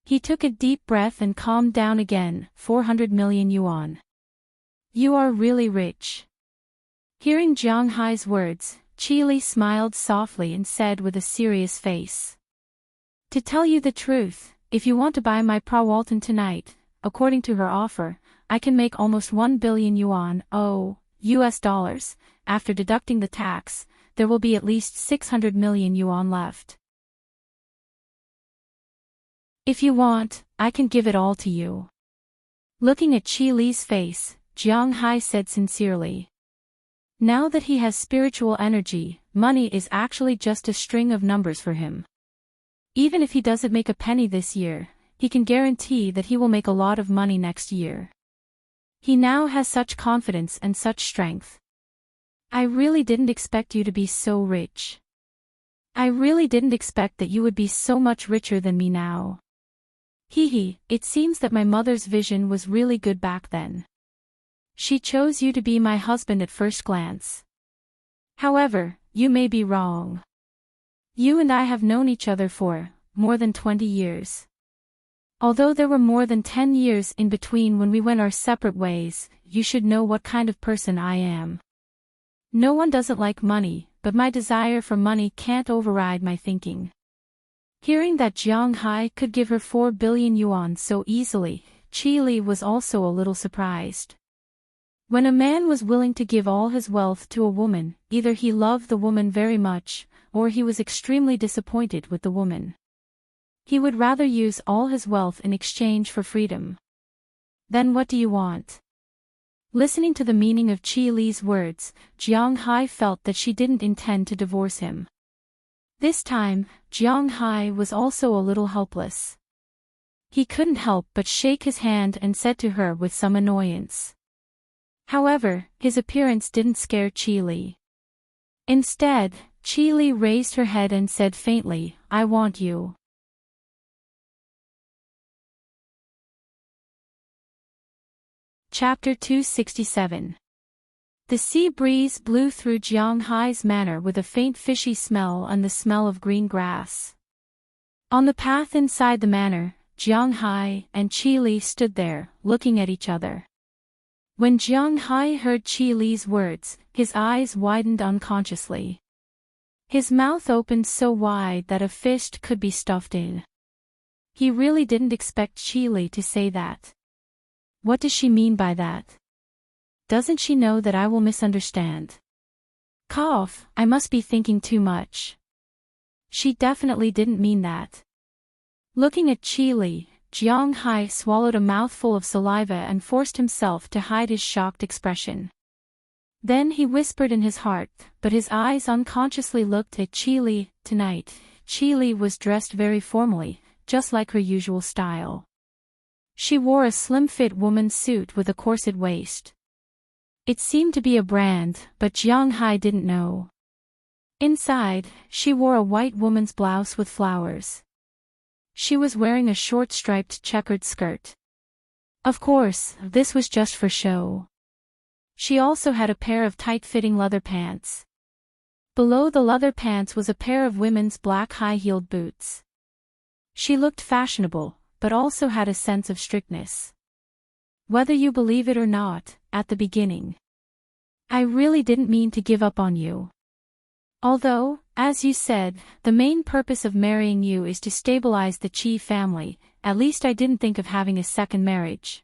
S1: He took a deep breath and calmed down again. 400 million yuan. You are really rich. Hearing Jiang Hai's words, Qi Li smiled softly and said with a serious face. To tell you the truth, if you want to buy my Prawalton tonight, according to her offer, I can make almost 1 billion yuan, US dollars, after deducting the tax, there will be at least 600 million yuan left. If you want, I can give it all to you. Looking at Qi Li's face, Jiang Hai said sincerely. Now that he has spiritual energy, money is actually just a string of numbers for him. Even if he doesn't make a penny this year, he can guarantee that he will make a lot of money next year. He now has such confidence and such strength. I really didn't expect you to be so rich. I really didn't expect that you would be so much richer than me now. It seems that my mother's vision was really good back then. She chose you to be my husband at first glance. However, you may be wrong. You and I have known each other for more than 20 years. Although there were more than 10 years in between when we went our separate ways, you should know what kind of person I am. No one doesn't like money, but my desire for money can't override my thinking. Hearing that Jiang Hai could give her 4 billion yuan so easily, Qi Li was also a little surprised. When a man was willing to give all his wealth to a woman, either he loved the woman very much, or he was extremely disappointed with the woman. He would rather use all his wealth in exchange for freedom. Then what do you want? Listening to the meaning of Qi Li's words, Jiang Hai felt that she didn't intend to divorce him. This time, Jiang Hai was also a little helpless. He couldn't help but shake his hand and said to her with some annoyance. However, his appearance didn't scare Qi Li. Instead, Qi Li raised her head and said faintly, I want you. Chapter 267. The sea breeze blew through Jiang Hai's manor with a faint fishy smell and the smell of green grass. On the path inside the manor, Jiang Hai and Qi Li stood there, looking at each other. When Jiang Hai heard Qi Li's words, his eyes widened unconsciously. His mouth opened so wide that a fist could be stuffed in. He really didn't expect Qi Li to say that. What does she mean by that? Doesn't she know that I will misunderstand? Cough, I must be thinking too much. She definitely didn't mean that. Looking at Qi Li, Jiang Hai swallowed a mouthful of saliva and forced himself to hide his shocked expression. Then he whispered in his heart, but his eyes unconsciously looked at Qi Li. Tonight, Qi Li was dressed very formally, just like her usual style. She wore a slim-fit woman's suit with a corset waist. It seemed to be a brand, but Jiang Hai didn't know. Inside, she wore a white woman's blouse with flowers. She was wearing a short striped checkered skirt. Of course, this was just for show. She also had a pair of tight-fitting leather pants. Below the leather pants was a pair of women's black high-heeled boots. She looked fashionable, but also had a sense of strictness. Whether you believe it or not, at the beginning, I really didn't mean to give up on you. Although, as you said, the main purpose of marrying you is to stabilize the Qi family, at least I didn't think of having a second marriage.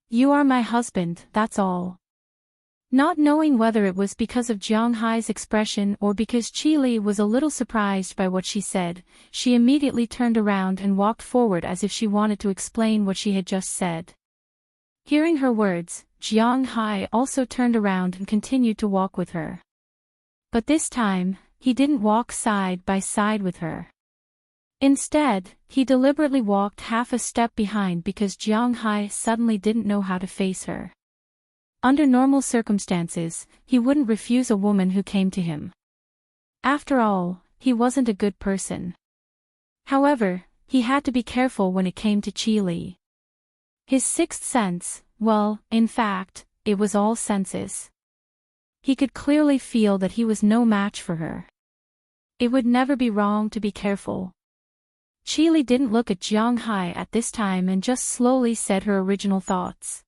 S1: You are my husband, that's all. Not knowing whether it was because of Jiang Hai's expression or because Qi Li was a little surprised by what she said, she immediately turned around and walked forward as if she wanted to explain what she had just said. Hearing her words, Jiang Hai also turned around and continued to walk with her. But this time, he didn't walk side by side with her. Instead, he deliberately walked half a step behind because Jiang Hai suddenly didn't know how to face her. Under normal circumstances, he wouldn't refuse a woman who came to him. After all, he wasn't a good person. However, he had to be careful when it came to Qi Li. His sixth sense, well, in fact, it was all senses. He could clearly feel that he was no match for her. It would never be wrong to be careful. Qi Li didn't look at Jiang Hai at this time and just slowly said her original thoughts.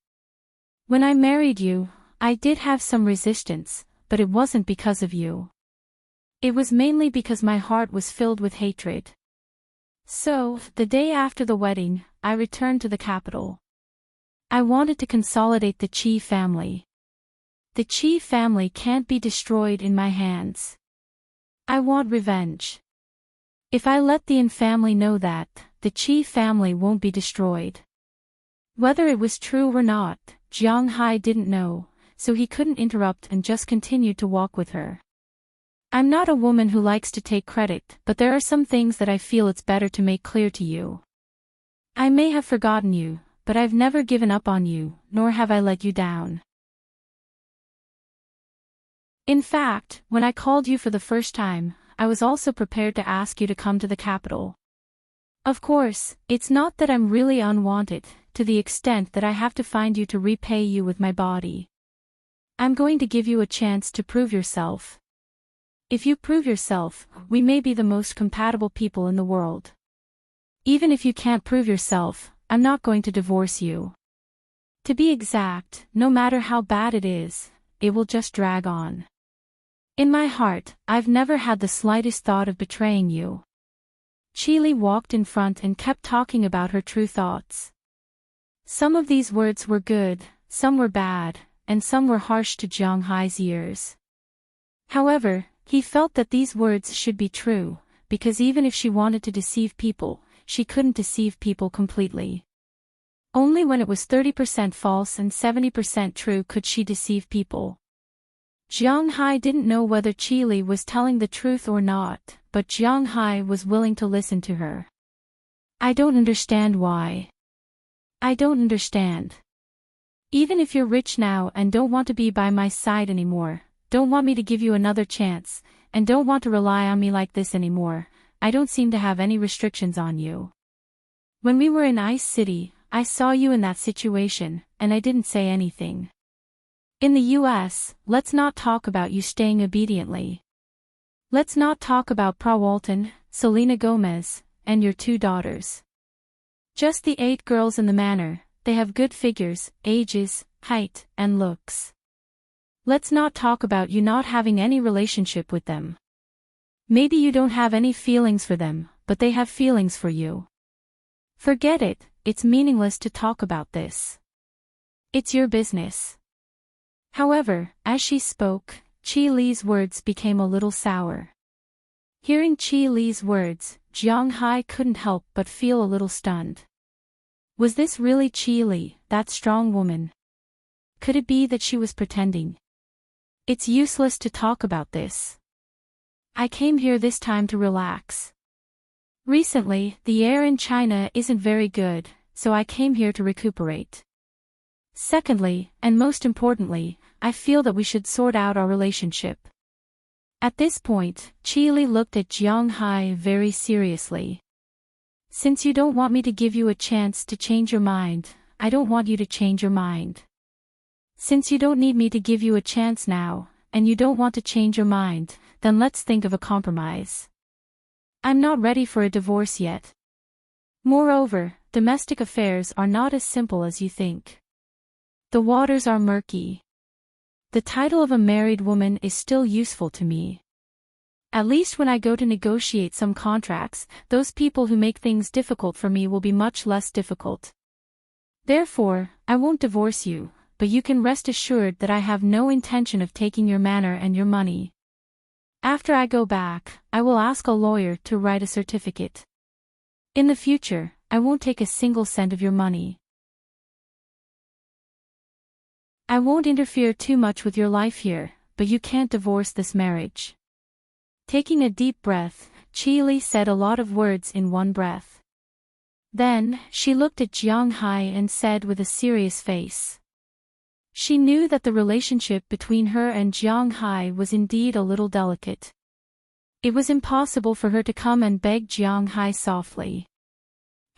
S1: When I married you, I did have some resistance, but it wasn't because of you. It was mainly because my heart was filled with hatred. So, the day after the wedding, I returned to the capital. I wanted to consolidate the Qi family. The Qi family can't be destroyed in my hands. I want revenge. If I let the En family know that, the Qi family won't be destroyed. Whether it was true or not, Jiang Hai didn't know, so he couldn't interrupt and just continued to walk with her. I'm not a woman who likes to take credit, but there are some things that I feel it's better to make clear to you. I may have forgotten you, but I've never given up on you, nor have I let you down. In fact, when I called you for the first time, I was also prepared to ask you to come to the capital. Of course, it's not that I'm really unwanted, to the extent that I have to find you to repay you with my body. I'm going to give you a chance to prove yourself. If you prove yourself, we may be the most compatible people in the world. Even if you can't prove yourself, I'm not going to divorce you. To be exact, no matter how bad it is, it will just drag on. In my heart, I've never had the slightest thought of betraying you. Qi Li walked in front and kept talking about her true thoughts. Some of these words were good, some were bad, and some were harsh to Jiang Hai's ears. However, he felt that these words should be true, because even if she wanted to deceive people, she couldn't deceive people completely. Only when it was 30% false and 70% true could she deceive people. Jiang Hai didn't know whether Qi Li was telling the truth or not, but Jiang Hai was willing to listen to her. I don't understand why. I don't understand. Even if you're rich now and don't want to be by my side anymore, don't want me to give you another chance, and don't want to rely on me like this anymore, I don't seem to have any restrictions on you. When we were in Ice City, I saw you in that situation, and I didn't say anything. In the US, let's not talk about you staying obediently. Let's not talk about Pa Walton, Selena Gomez, and your 2 daughters. Just the 8 girls in the manor, they have good figures, ages, height, and looks. Let's not talk about you not having any relationship with them. Maybe you don't have any feelings for them, but they have feelings for you. Forget it, it's meaningless to talk about this. It's your business. However, as she spoke, Qi Li's words became a little sour. Hearing Qi Li's words, Jiang Hai couldn't help but feel a little stunned. Was this really Qi Li, that strong woman? Could it be that she was pretending? It's useless to talk about this. I came here this time to relax. Recently, the air in China isn't very good, so I came here to recuperate. Secondly, and most importantly, I feel that we should sort out our relationship. At this point, Qi Li looked at Jiang Hai very seriously. Since you don't want me to give you a chance to change your mind, I don't want you to change your mind. Since you don't need me to give you a chance now, and you don't want to change your mind, then let's think of a compromise. I'm not ready for a divorce yet. Moreover, domestic affairs are not as simple as you think. The waters are murky. The title of a married woman is still useful to me. At least when I go to negotiate some contracts, those people who make things difficult for me will be much less difficult. Therefore, I won't divorce you, but you can rest assured that I have no intention of taking your manor and your money. After I go back, I will ask a lawyer to write a certificate. In the future, I won't take a single cent of your money. I won't interfere too much with your life here, but you can't divorce this marriage. Taking a deep breath, Qi Li said a lot of words in one breath. Then, she looked at Jiang Hai and said with a serious face. She knew that the relationship between her and Jiang Hai was indeed a little delicate. It was impossible for her to come and beg Jiang Hai softly.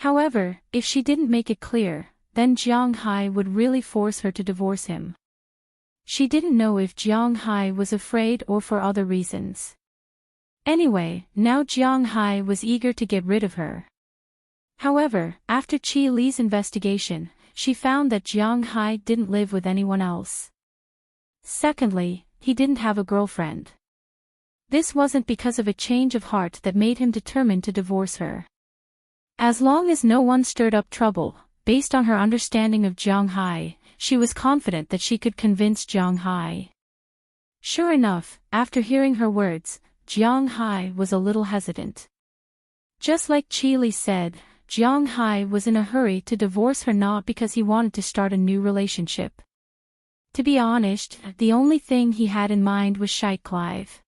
S1: However, if she didn't make it clear, then Jiang Hai would really force her to divorce him. She didn't know if Jiang Hai was afraid or for other reasons. Anyway, now Jiang Hai was eager to get rid of her. However, after Qi Li's investigation, she found that Jiang Hai didn't live with anyone else. Secondly, he didn't have a girlfriend. This wasn't because of a change of heart that made him determined to divorce her. As long as no one stirred up trouble, based on her understanding of Jiang Hai, she was confident that she could convince Jiang Hai. Sure enough, after hearing her words, Jiang Hai was a little hesitant. Just like Qi Li said, Jiang Hai was in a hurry to divorce her not because he wanted to start a new relationship. To be honest, the only thing he had in mind was Shite Clive.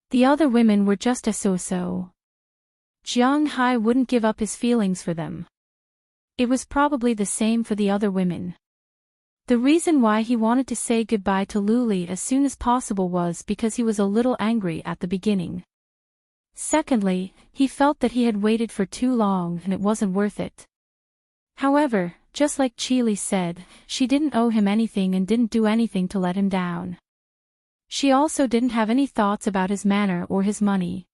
S1: The other women were just a so-so. Jiang Hai wouldn't give up his feelings for them. It was probably the same for the other women. The reason why he wanted to say goodbye to Luli as soon as possible was because he was a little angry at the beginning. Secondly, he felt that he had waited for too long and it wasn't worth it. However, just like Qi Li said, she didn't owe him anything and didn't do anything to let him down. She also didn't have any thoughts about his manner or his money.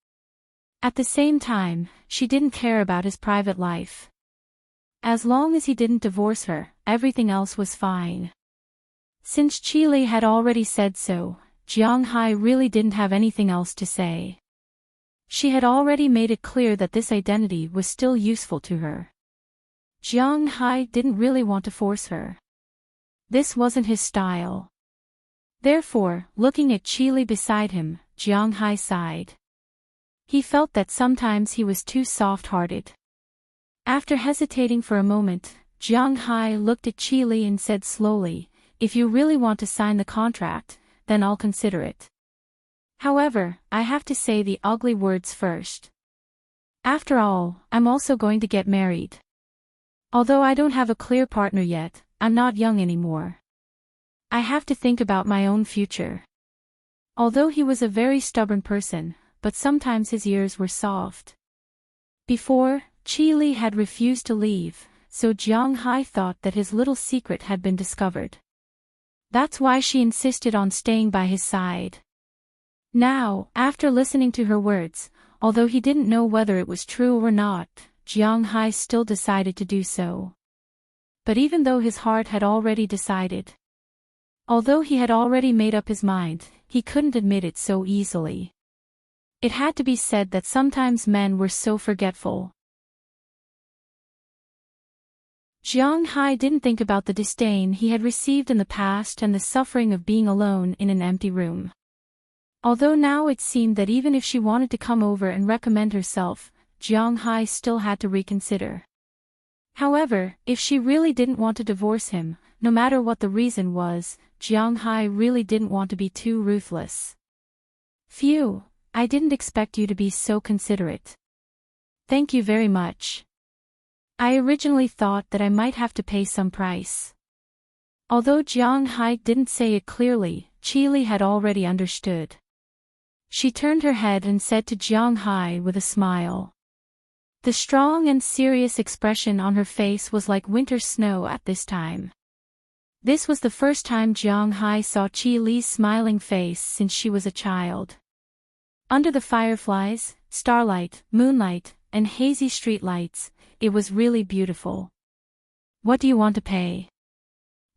S1: At the same time, she didn't care about his private life. As long as he didn't divorce her, everything else was fine. Since Qi Li had already said so, Jiang Hai really didn't have anything else to say. She had already made it clear that this identity was still useful to her. Jiang Hai didn't really want to force her. This wasn't his style. Therefore, looking at Qi Li beside him, Jiang Hai sighed. He felt that sometimes he was too soft-hearted. After hesitating for a moment, Jiang Hai looked at Qi Li and said slowly, "If you really want to sign the contract, then I'll consider it. However, I have to say the ugly words first. After all, I'm also going to get married. Although I don't have a clear partner yet, I'm not young anymore. I have to think about my own future." Although he was a very stubborn person, but sometimes his ears were soft. Before, Qi Li had refused to leave, so Jiang Hai thought that his little secret had been discovered. That's why she insisted on staying by his side. Now, after listening to her words, although he didn't know whether it was true or not, Jiang Hai still decided to do so. But even though his heart had already decided, although he had already made up his mind, he couldn't admit it so easily. It had to be said that sometimes men were so forgetful. Jiang Hai didn't think about the disdain he had received in the past and the suffering of being alone in an empty room. Although now it seemed that even if she wanted to come over and recommend herself, Jiang Hai still had to reconsider. However, if she really didn't want to divorce him, no matter what the reason was, Jiang Hai really didn't want to be too ruthless. Phew, I didn't expect you to be so considerate. Thank you very much. I originally thought that I might have to pay some price. Although Jiang Hai didn't say it clearly, Qi Li had already understood. She turned her head and said to Jiang Hai with a smile. The strong and serious expression on her face was like winter snow at this time. This was the first time Jiang Hai saw Qi Li's smiling face since she was a child. Under the fireflies, starlight, moonlight, and hazy streetlights, it was really beautiful. What do you want to pay?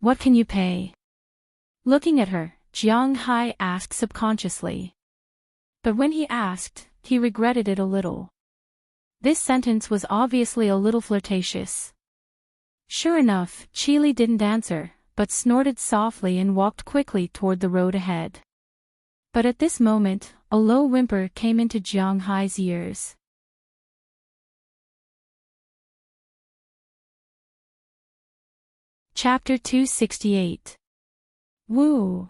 S1: What can you pay? Looking at her, Jiang Hai asked subconsciously. But when he asked, he regretted it a little. This sentence was obviously a little flirtatious. Sure enough, Qi Li didn't answer, but snorted softly and walked quickly toward the road ahead. But at this moment, a low whimper came into Jiang Hai's ears. Chapter 268. Woo!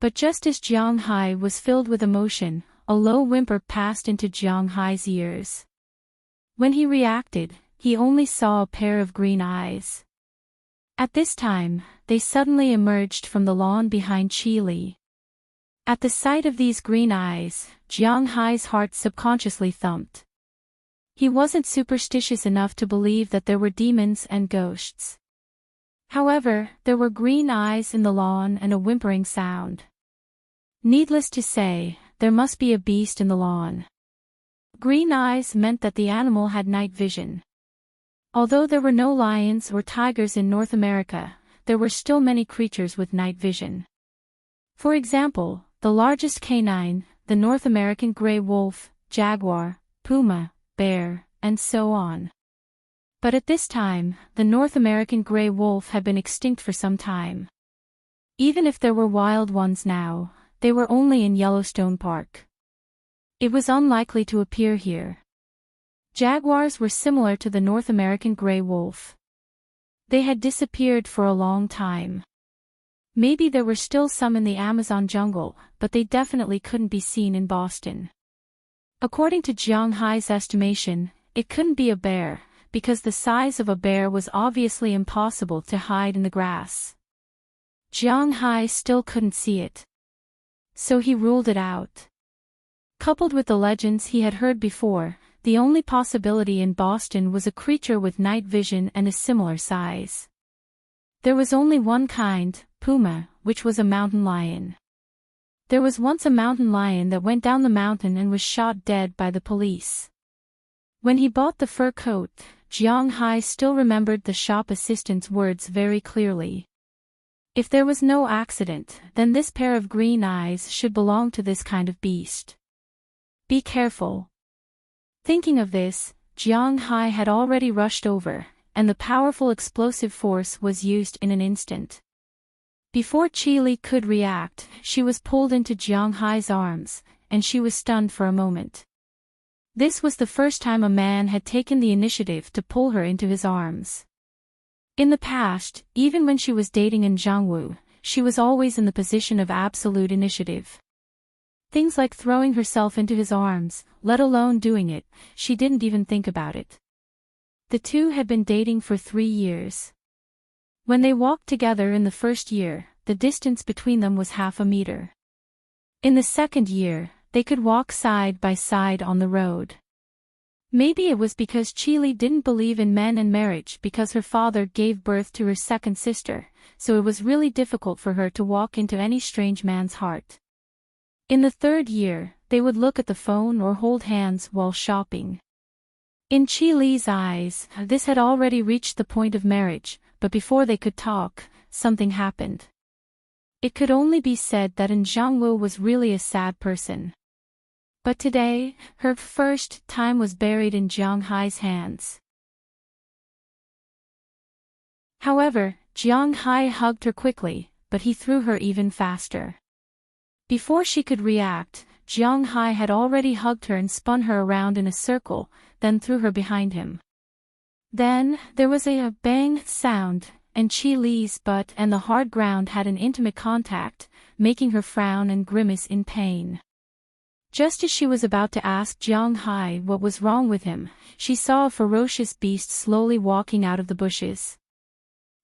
S1: But just as Jiang Hai was filled with emotion, a low whimper passed into Jiang Hai's ears. When he reacted, he only saw a pair of green eyes. At this time, they suddenly emerged from the lawn behind Qi Li. At the sight of these green eyes, Jiang Hai's heart subconsciously thumped. He wasn't superstitious enough to believe that there were demons and ghosts. However, there were green eyes in the lawn and a whimpering sound. Needless to say, there must be a beast in the lawn. Green eyes meant that the animal had night vision. Although there were no lions or tigers in North America, there were still many creatures with night vision. For example, the largest canine, the North American gray wolf, jaguar, puma, bear, and so on. But at this time, the North American gray wolf had been extinct for some time. Even if there were wild ones now, they were only in Yellowstone Park. It was unlikely to appear here. Jaguars were similar to the North American gray wolf. They had disappeared for a long time. Maybe there were still some in the Amazon jungle, but they definitely couldn't be seen in Boston. According to Jiang Hai's estimation, it couldn't be a bear, because the size of a bear was obviously impossible to hide in the grass. Jiang Hai still couldn't see it. So he ruled it out. Coupled with the legends he had heard before, the only possibility in Boston was a creature with night vision and a similar size. There was only one kind, puma, which was a mountain lion. There was once a mountain lion that went down the mountain and was shot dead by the police. When he bought the fur coat, Jiang Hai still remembered the shop assistant's words very clearly. If there was no accident, then this pair of green eyes should belong to this kind of beast. Be careful. Thinking of this, Jiang Hai had already rushed over, and the powerful explosive force was used in an instant. Before Qi Li could react, she was pulled into Jiang Hai's arms, and she was stunned for a moment. This was the first time a man had taken the initiative to pull her into his arms. In the past, even when she was dating in Zhangwu, she was always in the position of absolute initiative. Things like throwing herself into his arms, let alone doing it, she didn't even think about it. The two had been dating for 3 years. When they walked together in the first year, the distance between them was half a meter. In the second year, they could walk side by side on the road. Maybe it was because Qi Li didn't believe in men and marriage because her father gave birth to her second sister, so it was really difficult for her to walk into any strange man's heart. In the third year, they would look at the phone or hold hands while shopping. In Qi Li's eyes, this had already reached the point of marriage, but before they could talk, something happened. It could only be said that Zhangwu was really a sad person. But today, her first time was buried in Jiang Hai's hands. However, Jiang Hai hugged her quickly, but he threw her even faster. Before she could react, Jiang Hai had already hugged her and spun her around in a circle, then threw her behind him. Then, there was a bang sound, and Chi Li's butt and the hard ground had an intimate contact, making her frown and grimace in pain. Just as she was about to ask Jiang Hai what was wrong with him, she saw a ferocious beast slowly walking out of the bushes.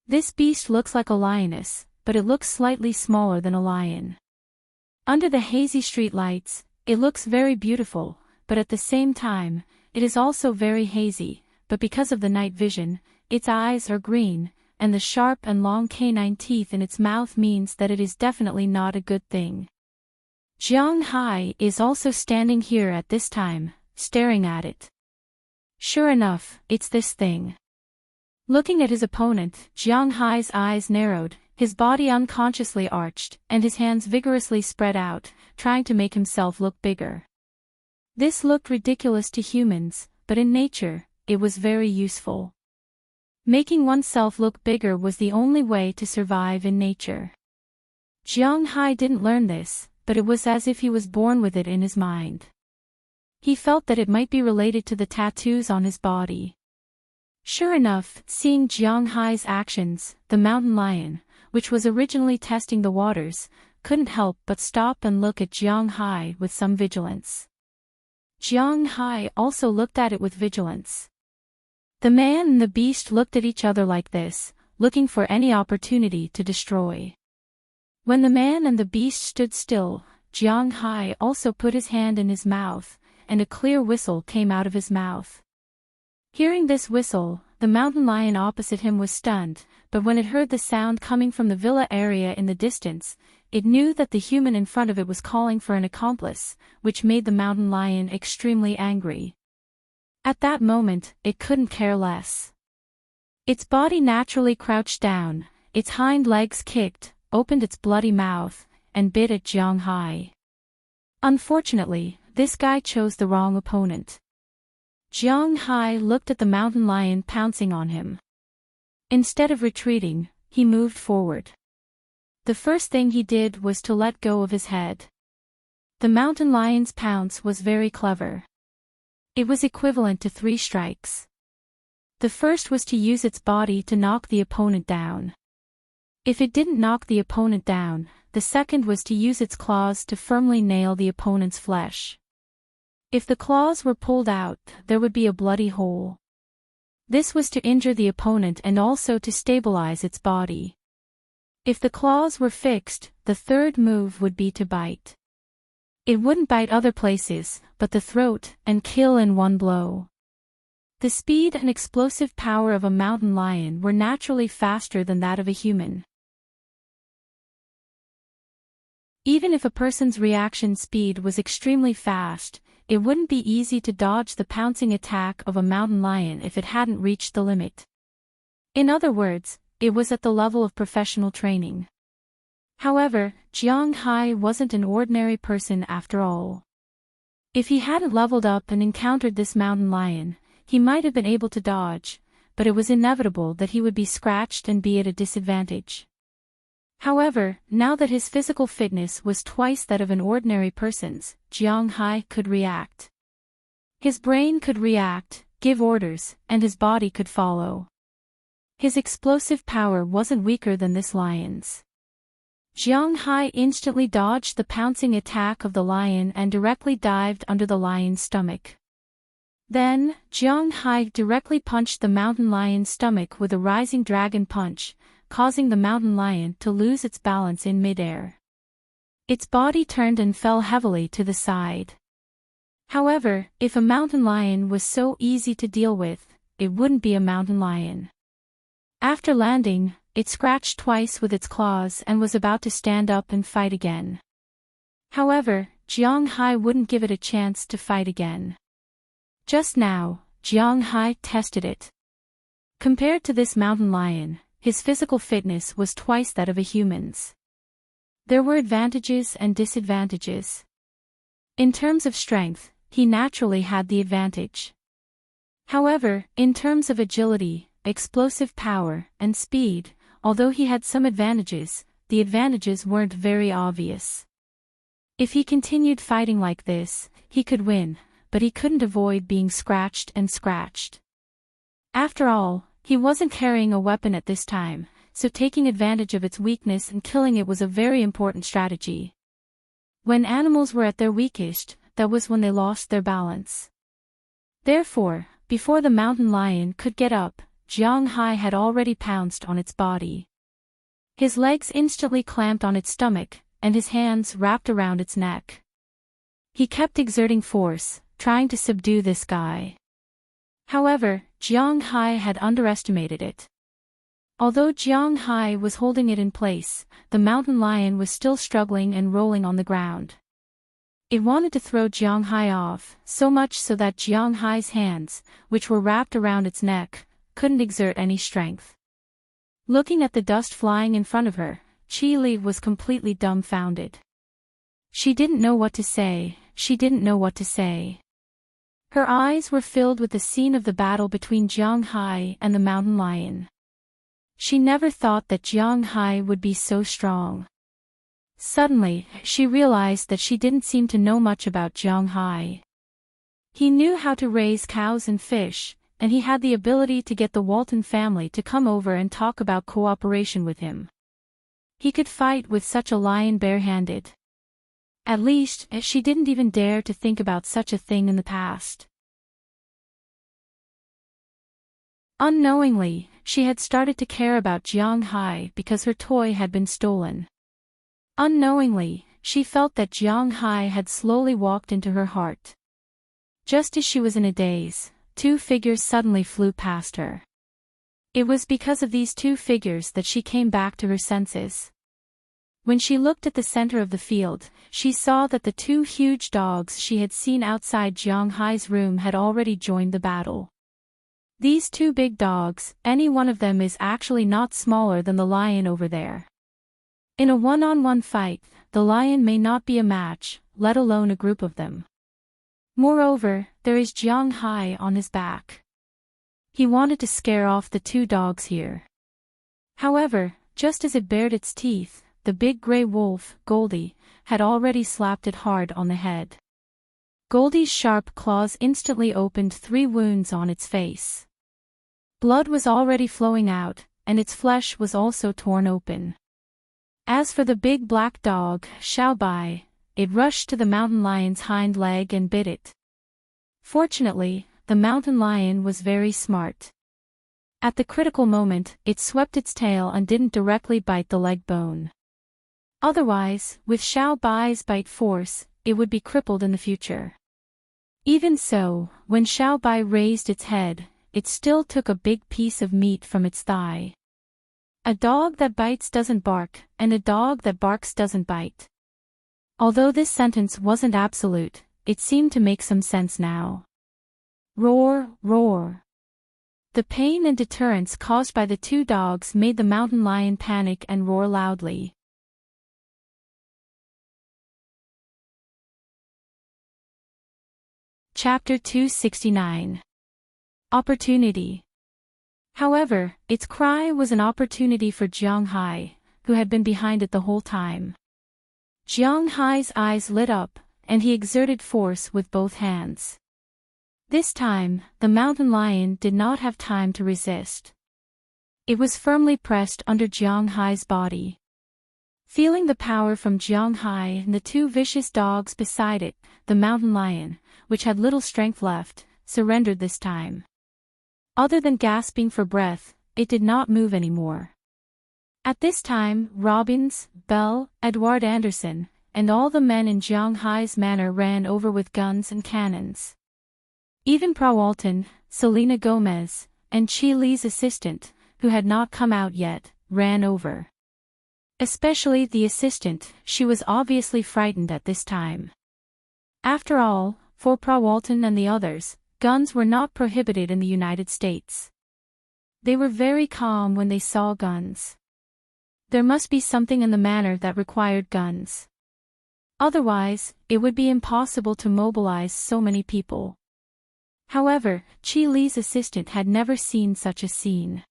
S1: This beast looks like a lioness, but it looks slightly smaller than a lion. Under the hazy street lights, it looks very beautiful, but at the same time, it is also very hazy, but because of the night vision, its eyes are green, and the sharp and long canine teeth in its mouth means that it is definitely not a good thing. Jiang Hai is also standing here at this time, staring at it. Sure enough, it's this thing. Looking at his opponent, Jiang Hai's eyes narrowed, his body unconsciously arched, and his hands vigorously spread out, trying to make himself look bigger. This looked ridiculous to humans, but in nature, it was very useful. Making oneself look bigger was the only way to survive in nature. Jiang Hai didn't learn this, but it was as if he was born with it in his mind. He felt that it might be related to the tattoos on his body. Sure enough, seeing Jiang Hai's actions, the mountain lion, which was originally testing the waters, couldn't help but stop and look at Jiang Hai with some vigilance. Jiang Hai also looked at it with vigilance. The man and the beast looked at each other like this, looking for any opportunity to destroy. When the man and the beast stood still, Jiang Hai also put his hand in his mouth, and a clear whistle came out of his mouth. Hearing this whistle, the mountain lion opposite him was stunned, but when it heard the sound coming from the villa area in the distance, it knew that the human in front of it was calling for an accomplice, which made the mountain lion extremely angry. At that moment, it couldn't care less. Its body naturally crouched down, its hind legs kicked, opened its bloody mouth, and bit at Jiang Hai. Unfortunately, this guy chose the wrong opponent. Jiang Hai looked at the mountain lion pouncing on him. Instead of retreating, he moved forward. The first thing he did was to let go of his head. The mountain lion's pounce was very clever. It was equivalent to 3 strikes. The first was to use its body to knock the opponent down. If it didn't knock the opponent down, the second was to use its claws to firmly nail the opponent's flesh. If the claws were pulled out, there would be a bloody hole. This was to injure the opponent and also to stabilize its body. If the claws were fixed, the third move would be to bite. It wouldn't bite other places, but the throat, and kill in one blow. The speed and explosive power of a mountain lion were naturally faster than that of a human. Even if a person's reaction speed was extremely fast, it wouldn't be easy to dodge the pouncing attack of a mountain lion if it hadn't reached the limit. In other words, it was at the level of professional training. However, Jiang Hai wasn't an ordinary person after all. If he hadn't leveled up and encountered this mountain lion, he might have been able to dodge, but it was inevitable that he would be scratched and be at a disadvantage. However, now that his physical fitness was twice that of an ordinary person's, Jiang Hai could react. His brain could react, give orders, and his body could follow. His explosive power wasn't weaker than this lion's. Jiang Hai instantly dodged the pouncing attack of the lion and directly dived under the lion's stomach. Then, Jiang Hai directly punched the mountain lion's stomach with a rising dragon punch, causing the mountain lion to lose its balance in midair. Its body turned and fell heavily to the side. However, if a mountain lion was so easy to deal with, it wouldn't be a mountain lion. After landing, it scratched twice with its claws and was about to stand up and fight again. However, Jiang Hai wouldn't give it a chance to fight again. Just now, Jiang Hai tested it. Compared to this mountain lion, his physical fitness was twice that of a human's. There were advantages and disadvantages. In terms of strength, he naturally had the advantage. However, in terms of agility, explosive power, and speed, although he had some advantages, the advantages weren't very obvious. If he continued fighting like this, he could win, but he couldn't avoid being scratched and scratched. After all, he wasn't carrying a weapon at this time, so taking advantage of its weakness and killing it was a very important strategy. When animals were at their weakest, that was when they lost their balance. Therefore, before the mountain lion could get up, Jiang Hai had already pounced on its body. His legs instantly clamped on its stomach, and his hands wrapped around its neck. He kept exerting force, trying to subdue this guy. However, Jiang Hai had underestimated it. Although Jiang Hai was holding it in place, the mountain lion was still struggling and rolling on the ground. It wanted to throw Jiang Hai off, so much so that Jiang Hai's hands, which were wrapped around its neck, couldn't exert any strength. Looking at the dust flying in front of her, Qi Li was completely dumbfounded. She didn't know what to say, Her eyes were filled with the scene of the battle between Jiang Hai and the mountain lion. She never thought that Jiang Hai would be so strong. Suddenly, she realized that she didn't seem to know much about Jiang Hai. He knew how to raise cows and fish, and he had the ability to get the Walton family to come over and talk about cooperation with him. He could fight with such a lion barehanded. At least, she didn't even dare to think about such a thing in the past. Unknowingly, she had started to care about Jiang Hai because her toy had been stolen. Unknowingly, she felt that Jiang Hai had slowly walked into her heart. Just as she was in a daze, two figures suddenly flew past her. It was because of these two figures that she came back to her senses. When she looked at the center of the field, she saw that the two huge dogs she had seen outside Jiang Hai's room had already joined the battle. These two big dogs, any one of them is actually not smaller than the lion over there. In a one-on-one fight, the lion may not be a match, let alone a group of them. Moreover, there is Jiang Hai on his back. He wanted to scare off the two dogs here. However, just as it bared its teeth, the big gray wolf, Goldie, had already slapped it hard on the head. Goldie's sharp claws instantly opened 3 wounds on its face. Blood was already flowing out, and its flesh was also torn open. As for the big black dog, Xiao Bai, it rushed to the mountain lion's hind leg and bit it. Fortunately, the mountain lion was very smart. At the critical moment, it swept its tail and didn't directly bite the leg bone. Otherwise, with Xiao Bai's bite force, it would be crippled in the future. Even so, when Xiao Bai raised its head, it still took a big piece of meat from its thigh. A dog that bites doesn't bark, and a dog that barks doesn't bite. Although this sentence wasn't absolute, it seemed to make some sense now. Roar, roar. The pain and deterrence caused by the two dogs made the mountain lion panic and roar loudly. Chapter 269. Opportunity. However, its cry was an opportunity for Jiang Hai, who had been behind it the whole time. Jiang Hai's eyes lit up, and he exerted force with both hands. This time, the mountain lion did not have time to resist. It was firmly pressed under Jiang Hai's body. Feeling the power from Jiang Hai and the two vicious dogs beside it, the mountain lion, which had little strength left, surrendered this time. Other than gasping for breath, it did not move anymore. At this time, Robbins, Bell, Edward Anderson, and all the men in Jiang Hai's manor ran over with guns and cannons. Even Prawalton, Selena Gomez, and Qi Li's assistant, who had not come out yet, ran over. Especially the assistant, she was obviously frightened at this time. After all, for Prawalton and the others, guns were not prohibited in the United States. They were very calm when they saw guns. There must be something in the manor that required guns. Otherwise, it would be impossible to mobilize so many people. However, Qi Li's assistant had never seen such a scene.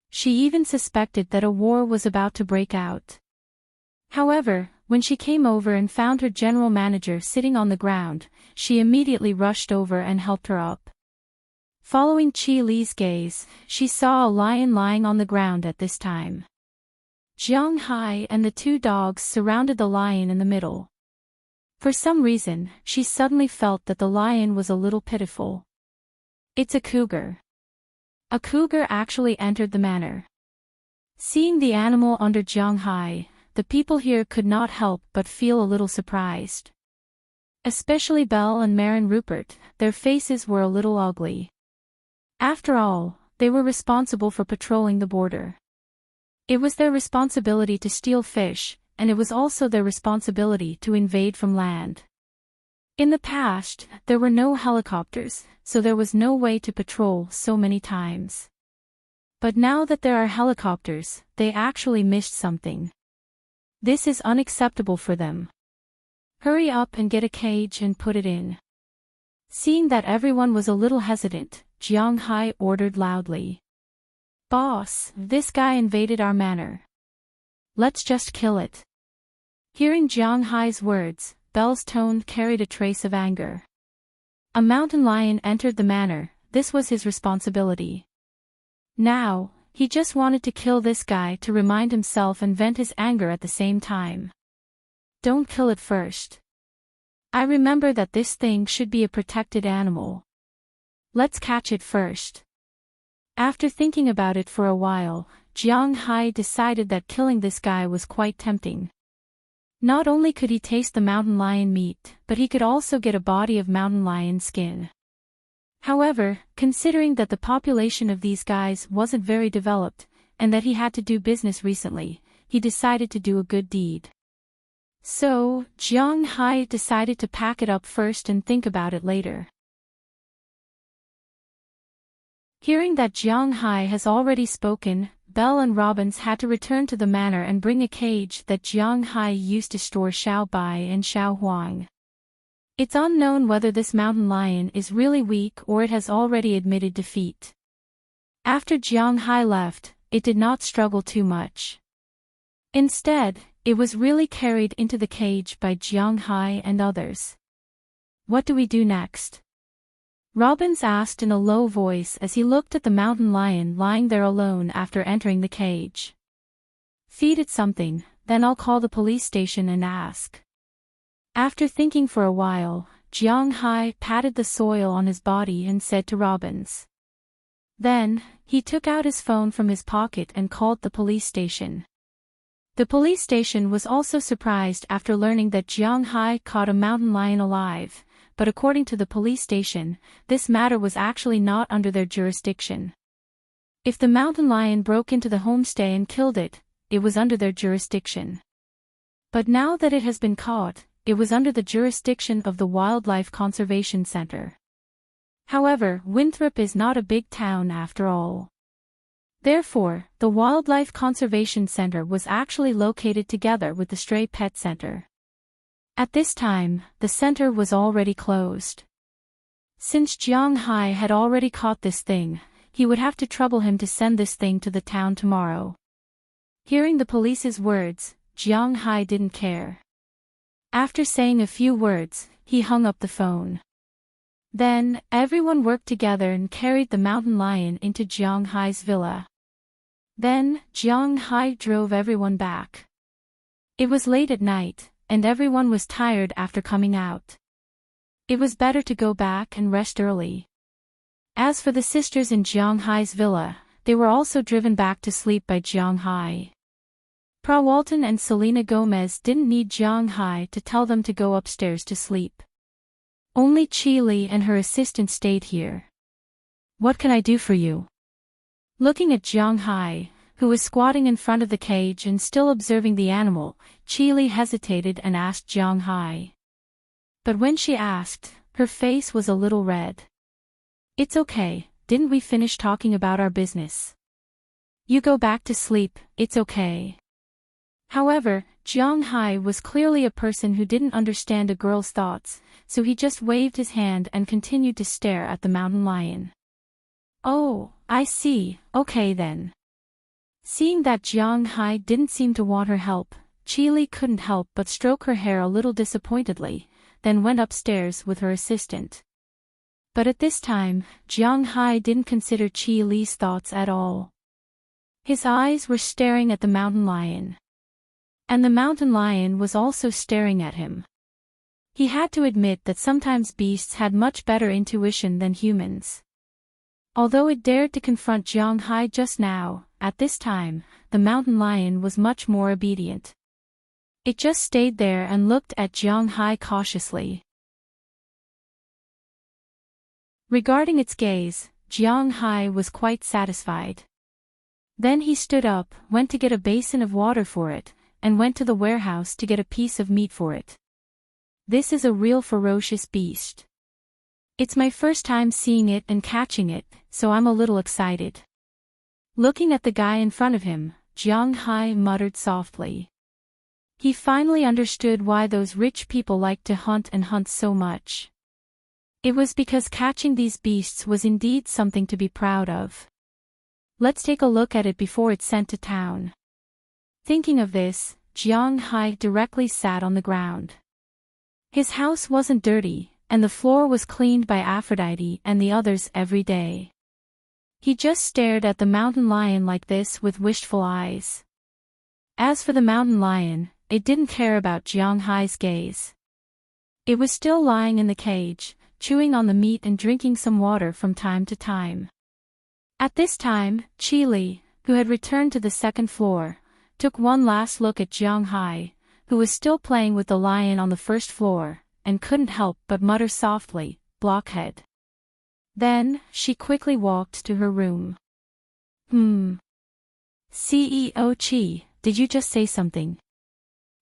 S1: She even suspected that a war was about to break out. However, when she came over and found her general manager sitting on the ground, she immediately rushed over and helped her up. Following Qi Li's gaze, she saw a lion lying on the ground at this time. Jiang Hai and the two dogs surrounded the lion in the middle. For some reason, she suddenly felt that the lion was a little pitiful. It's a cougar. A cougar actually entered the manor. Seeing the animal under Jiang Hai, the people here could not help but feel a little surprised. Especially Belle and Marin Rupert, their faces were a little ugly. After all, they were responsible for patrolling the border. It was their responsibility to steal fish, and it was also their responsibility to invade from land. In the past, there were no helicopters, so there was no way to patrol so many times. But now that there are helicopters, they actually missed something. This is unacceptable for them. Hurry up and get a cage and put it in. Seeing that everyone was a little hesitant, Jiang Hai ordered loudly. Boss, this guy invaded our manor. Let's just kill it. Hearing Jiang Hai's words, Belle's tone carried a trace of anger. A mountain lion entered the manor, this was his responsibility. Now, he just wanted to kill this guy to remind himself and vent his anger at the same time. Don't kill it first. I remember that this thing should be a protected animal. Let's catch it first. After thinking about it for a while, Jiang Hai decided that killing this guy was quite tempting. Not only could he taste the mountain lion meat, but he could also get a body of mountain lion skin. However, considering that the population of these guys wasn't very developed, and that he had to do business recently, he decided to do a good deed. So, Jiang Hai decided to pack it up first and think about it later. Hearing that Jiang Hai has already spoken, Belle and Robbins had to return to the manor and bring a cage that Jiang Hai used to store Xiao Bai and Xiao Huang. It's unknown whether this mountain lion is really weak or it has already admitted defeat. After Jiang Hai left, it did not struggle too much. Instead, it was really carried into the cage by Jiang Hai and others. What do we do next? Robbins asked in a low voice as he looked at the mountain lion lying there alone after entering the cage. Feed it something, then I'll call the police station and ask. After thinking for a while, Jiang Hai patted the soil on his body and said to Robbins. Then, he took out his phone from his pocket and called the police station. The police station was also surprised after learning that Jiang Hai caught a mountain lion alive, but according to the police station, this matter was actually not under their jurisdiction. If the mountain lion broke into the homestay and killed it, it was under their jurisdiction. But now that it has been caught, it was under the jurisdiction of the Wildlife Conservation Center. However, Winthrop is not a big town after all. Therefore, the Wildlife Conservation Center was actually located together with the Stray Pet Center. At this time, the center was already closed. Since Jiang Hai had already caught this thing, he would have to trouble him to send this thing to the town tomorrow. Hearing the police's words, Jiang Hai didn't care. After saying a few words, he hung up the phone. Then, everyone worked together and carried the mountain lion into Jiang Hai's villa. Then, Jiang Hai drove everyone back. It was late at night, and everyone was tired after coming out. It was better to go back and rest early. As for the sisters in Jiang Hai's villa, they were also driven back to sleep by Jiang Hai. Pra Walton and Selena Gomez didn't need Jiang Hai to tell them to go upstairs to sleep. Only Qi Li and her assistant stayed here. What can I do for you? Looking at Jiang Hai, who was squatting in front of the cage and still observing the animal, Qi Li hesitated and asked Jiang Hai. But when she asked, her face was a little red. It's okay, didn't we finish talking about our business? You go back to sleep, it's okay. However, Jiang Hai was clearly a person who didn't understand a girl's thoughts, so he just waved his hand and continued to stare at the mountain lion. Oh, I see, okay then. Seeing that Jiang Hai didn't seem to want her help, Qi Li couldn't help but stroke her hair a little disappointedly, then went upstairs with her assistant. But at this time, Jiang Hai didn't consider Qi Li's thoughts at all. His eyes were staring at the mountain lion. And the mountain lion was also staring at him. He had to admit that sometimes beasts had much better intuition than humans. Although it dared to confront Jiang Hai just now, at this time, the mountain lion was much more obedient. It just stayed there and looked at Jiang Hai cautiously. Regarding its gaze, Jiang Hai was quite satisfied. Then he stood up, went to get a basin of water for it, and went to the warehouse to get a piece of meat for it. This is a real ferocious beast. It's my first time seeing it and catching it, so I'm a little excited. Looking at the guy in front of him, Jiang Hai muttered softly. He finally understood why those rich people liked to hunt and hunt so much. It was because catching these beasts was indeed something to be proud of. Let's take a look at it before it's sent to town. Thinking of this, Jiang Hai directly sat on the ground. His house wasn't dirty, and the floor was cleaned by Aphrodite and the others every day. He just stared at the mountain lion like this with wishful eyes. As for the mountain lion, it didn't care about Jiang Hai's gaze. It was still lying in the cage, chewing on the meat and drinking some water from time to time. At this time, Qi Li, who had returned to the second floor, took one last look at Jiang Hai, who was still playing with the lion on the first floor, and couldn't help but mutter softly, "Blockhead." Then, she quickly walked to her room. CEO Qi, did you just say something?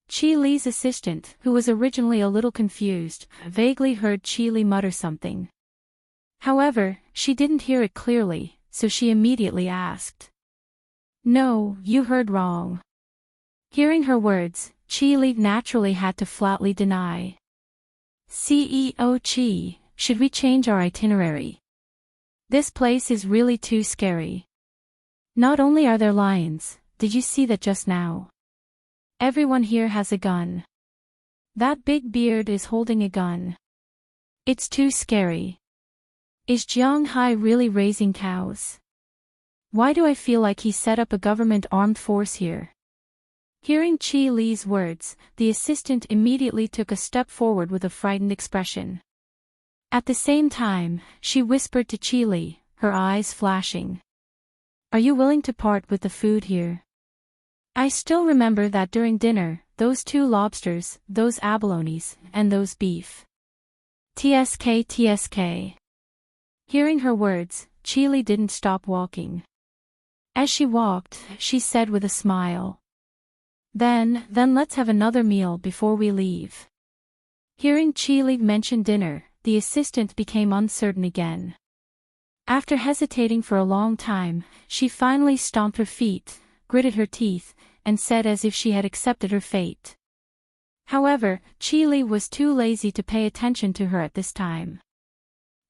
S1: Qi Li's assistant, who was originally a little confused, vaguely heard Qi Li mutter something. However, she didn't hear it clearly, so she immediately asked. No, you heard wrong. Hearing her words, Qi Li naturally had to flatly deny. CEO Qi, should we change our itinerary? This place is really too scary. Not only are there lions, did you see that just now? Everyone here has a gun. That big beard is holding a gun. It's too scary. Is Jiang Hai really raising cows? Why do I feel like he set up a government armed force here? Hearing Qi Li's words, the assistant immediately took a step forward with a frightened expression. At the same time, she whispered to Qi Li, her eyes flashing. Are you willing to part with the food here? I still remember that during dinner, those 2 lobsters, those abalones, and those beef. TSK. Hearing her words, Qi Li didn't stop walking. As she walked, she said with a smile. Then let's have another meal before we leave. Hearing Qi Li mention dinner, the assistant became uncertain again. After hesitating for a long time, she finally stomped her feet, gritted her teeth, and said as if she had accepted her fate. However, Qi Li was too lazy to pay attention to her at this time.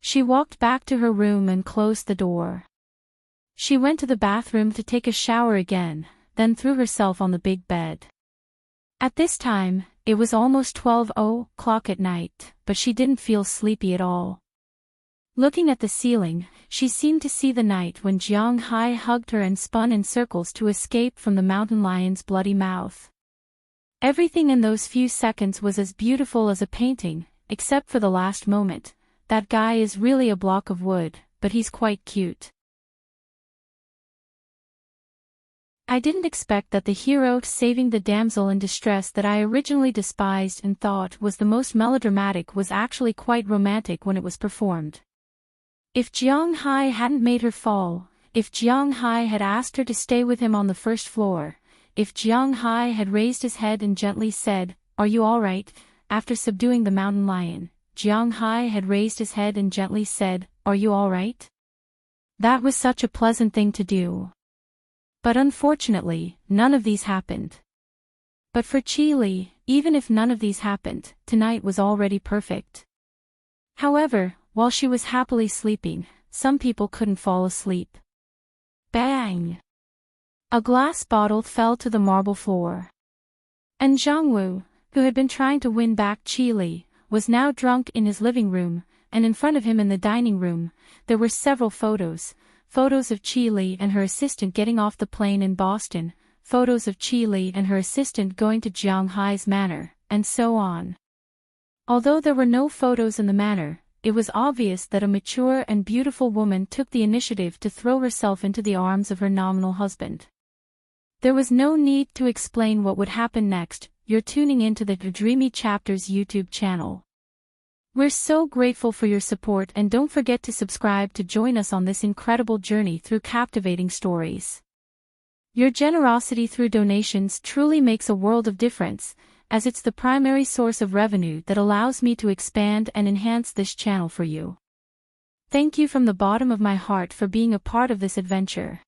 S1: She walked back to her room and closed the door. She went to the bathroom to take a shower again, then threw herself on the big bed. At this time, it was almost 12:00 at night, but she didn't feel sleepy at all. Looking at the ceiling, she seemed to see the night when Jiang Hai hugged her and spun in circles to escape from the mountain lion's bloody mouth. Everything in those few seconds was as beautiful as a painting, except for the last moment. That guy is really a block of wood, but he's quite cute. I didn't expect that the hero saving the damsel in distress that I originally despised and thought was the most melodramatic was actually quite romantic when it was performed. If Jiang Hai hadn't made her fall, if Jiang Hai had asked her to stay with him on the first floor, if Jiang Hai had raised his head and gently said, "Are you all right?" After subduing the mountain lion, Jiang Hai had raised his head and gently said, "Are you all right?" That was such a pleasant thing to do. But unfortunately, none of these happened. But for Qi Li, even if none of these happened, tonight was already perfect. However, while she was happily sleeping, some people couldn't fall asleep. Bang! A glass bottle fell to the marble floor. And Zhang Wu, who had been trying to win back Qi Li, was now drunk in his living room, and in front of him in the dining room, there were several photos. Photos of Chi and her assistant getting off the plane in Boston, photos of Chi and her assistant going to Jiang Hai's manor, and so on. Although there were no photos in the manor, it was obvious that a mature and beautiful woman took the initiative to throw herself into the arms of her nominal husband. There was no need to explain what would happen next. You're tuning into the Dreamy Chapters YouTube channel. We're so grateful for your support, and don't forget to subscribe to join us on this incredible journey through captivating stories. Your generosity through donations truly makes a world of difference, as it's the primary source of revenue that allows me to expand and enhance this channel for you. Thank you from the bottom of my heart for being a part of this adventure.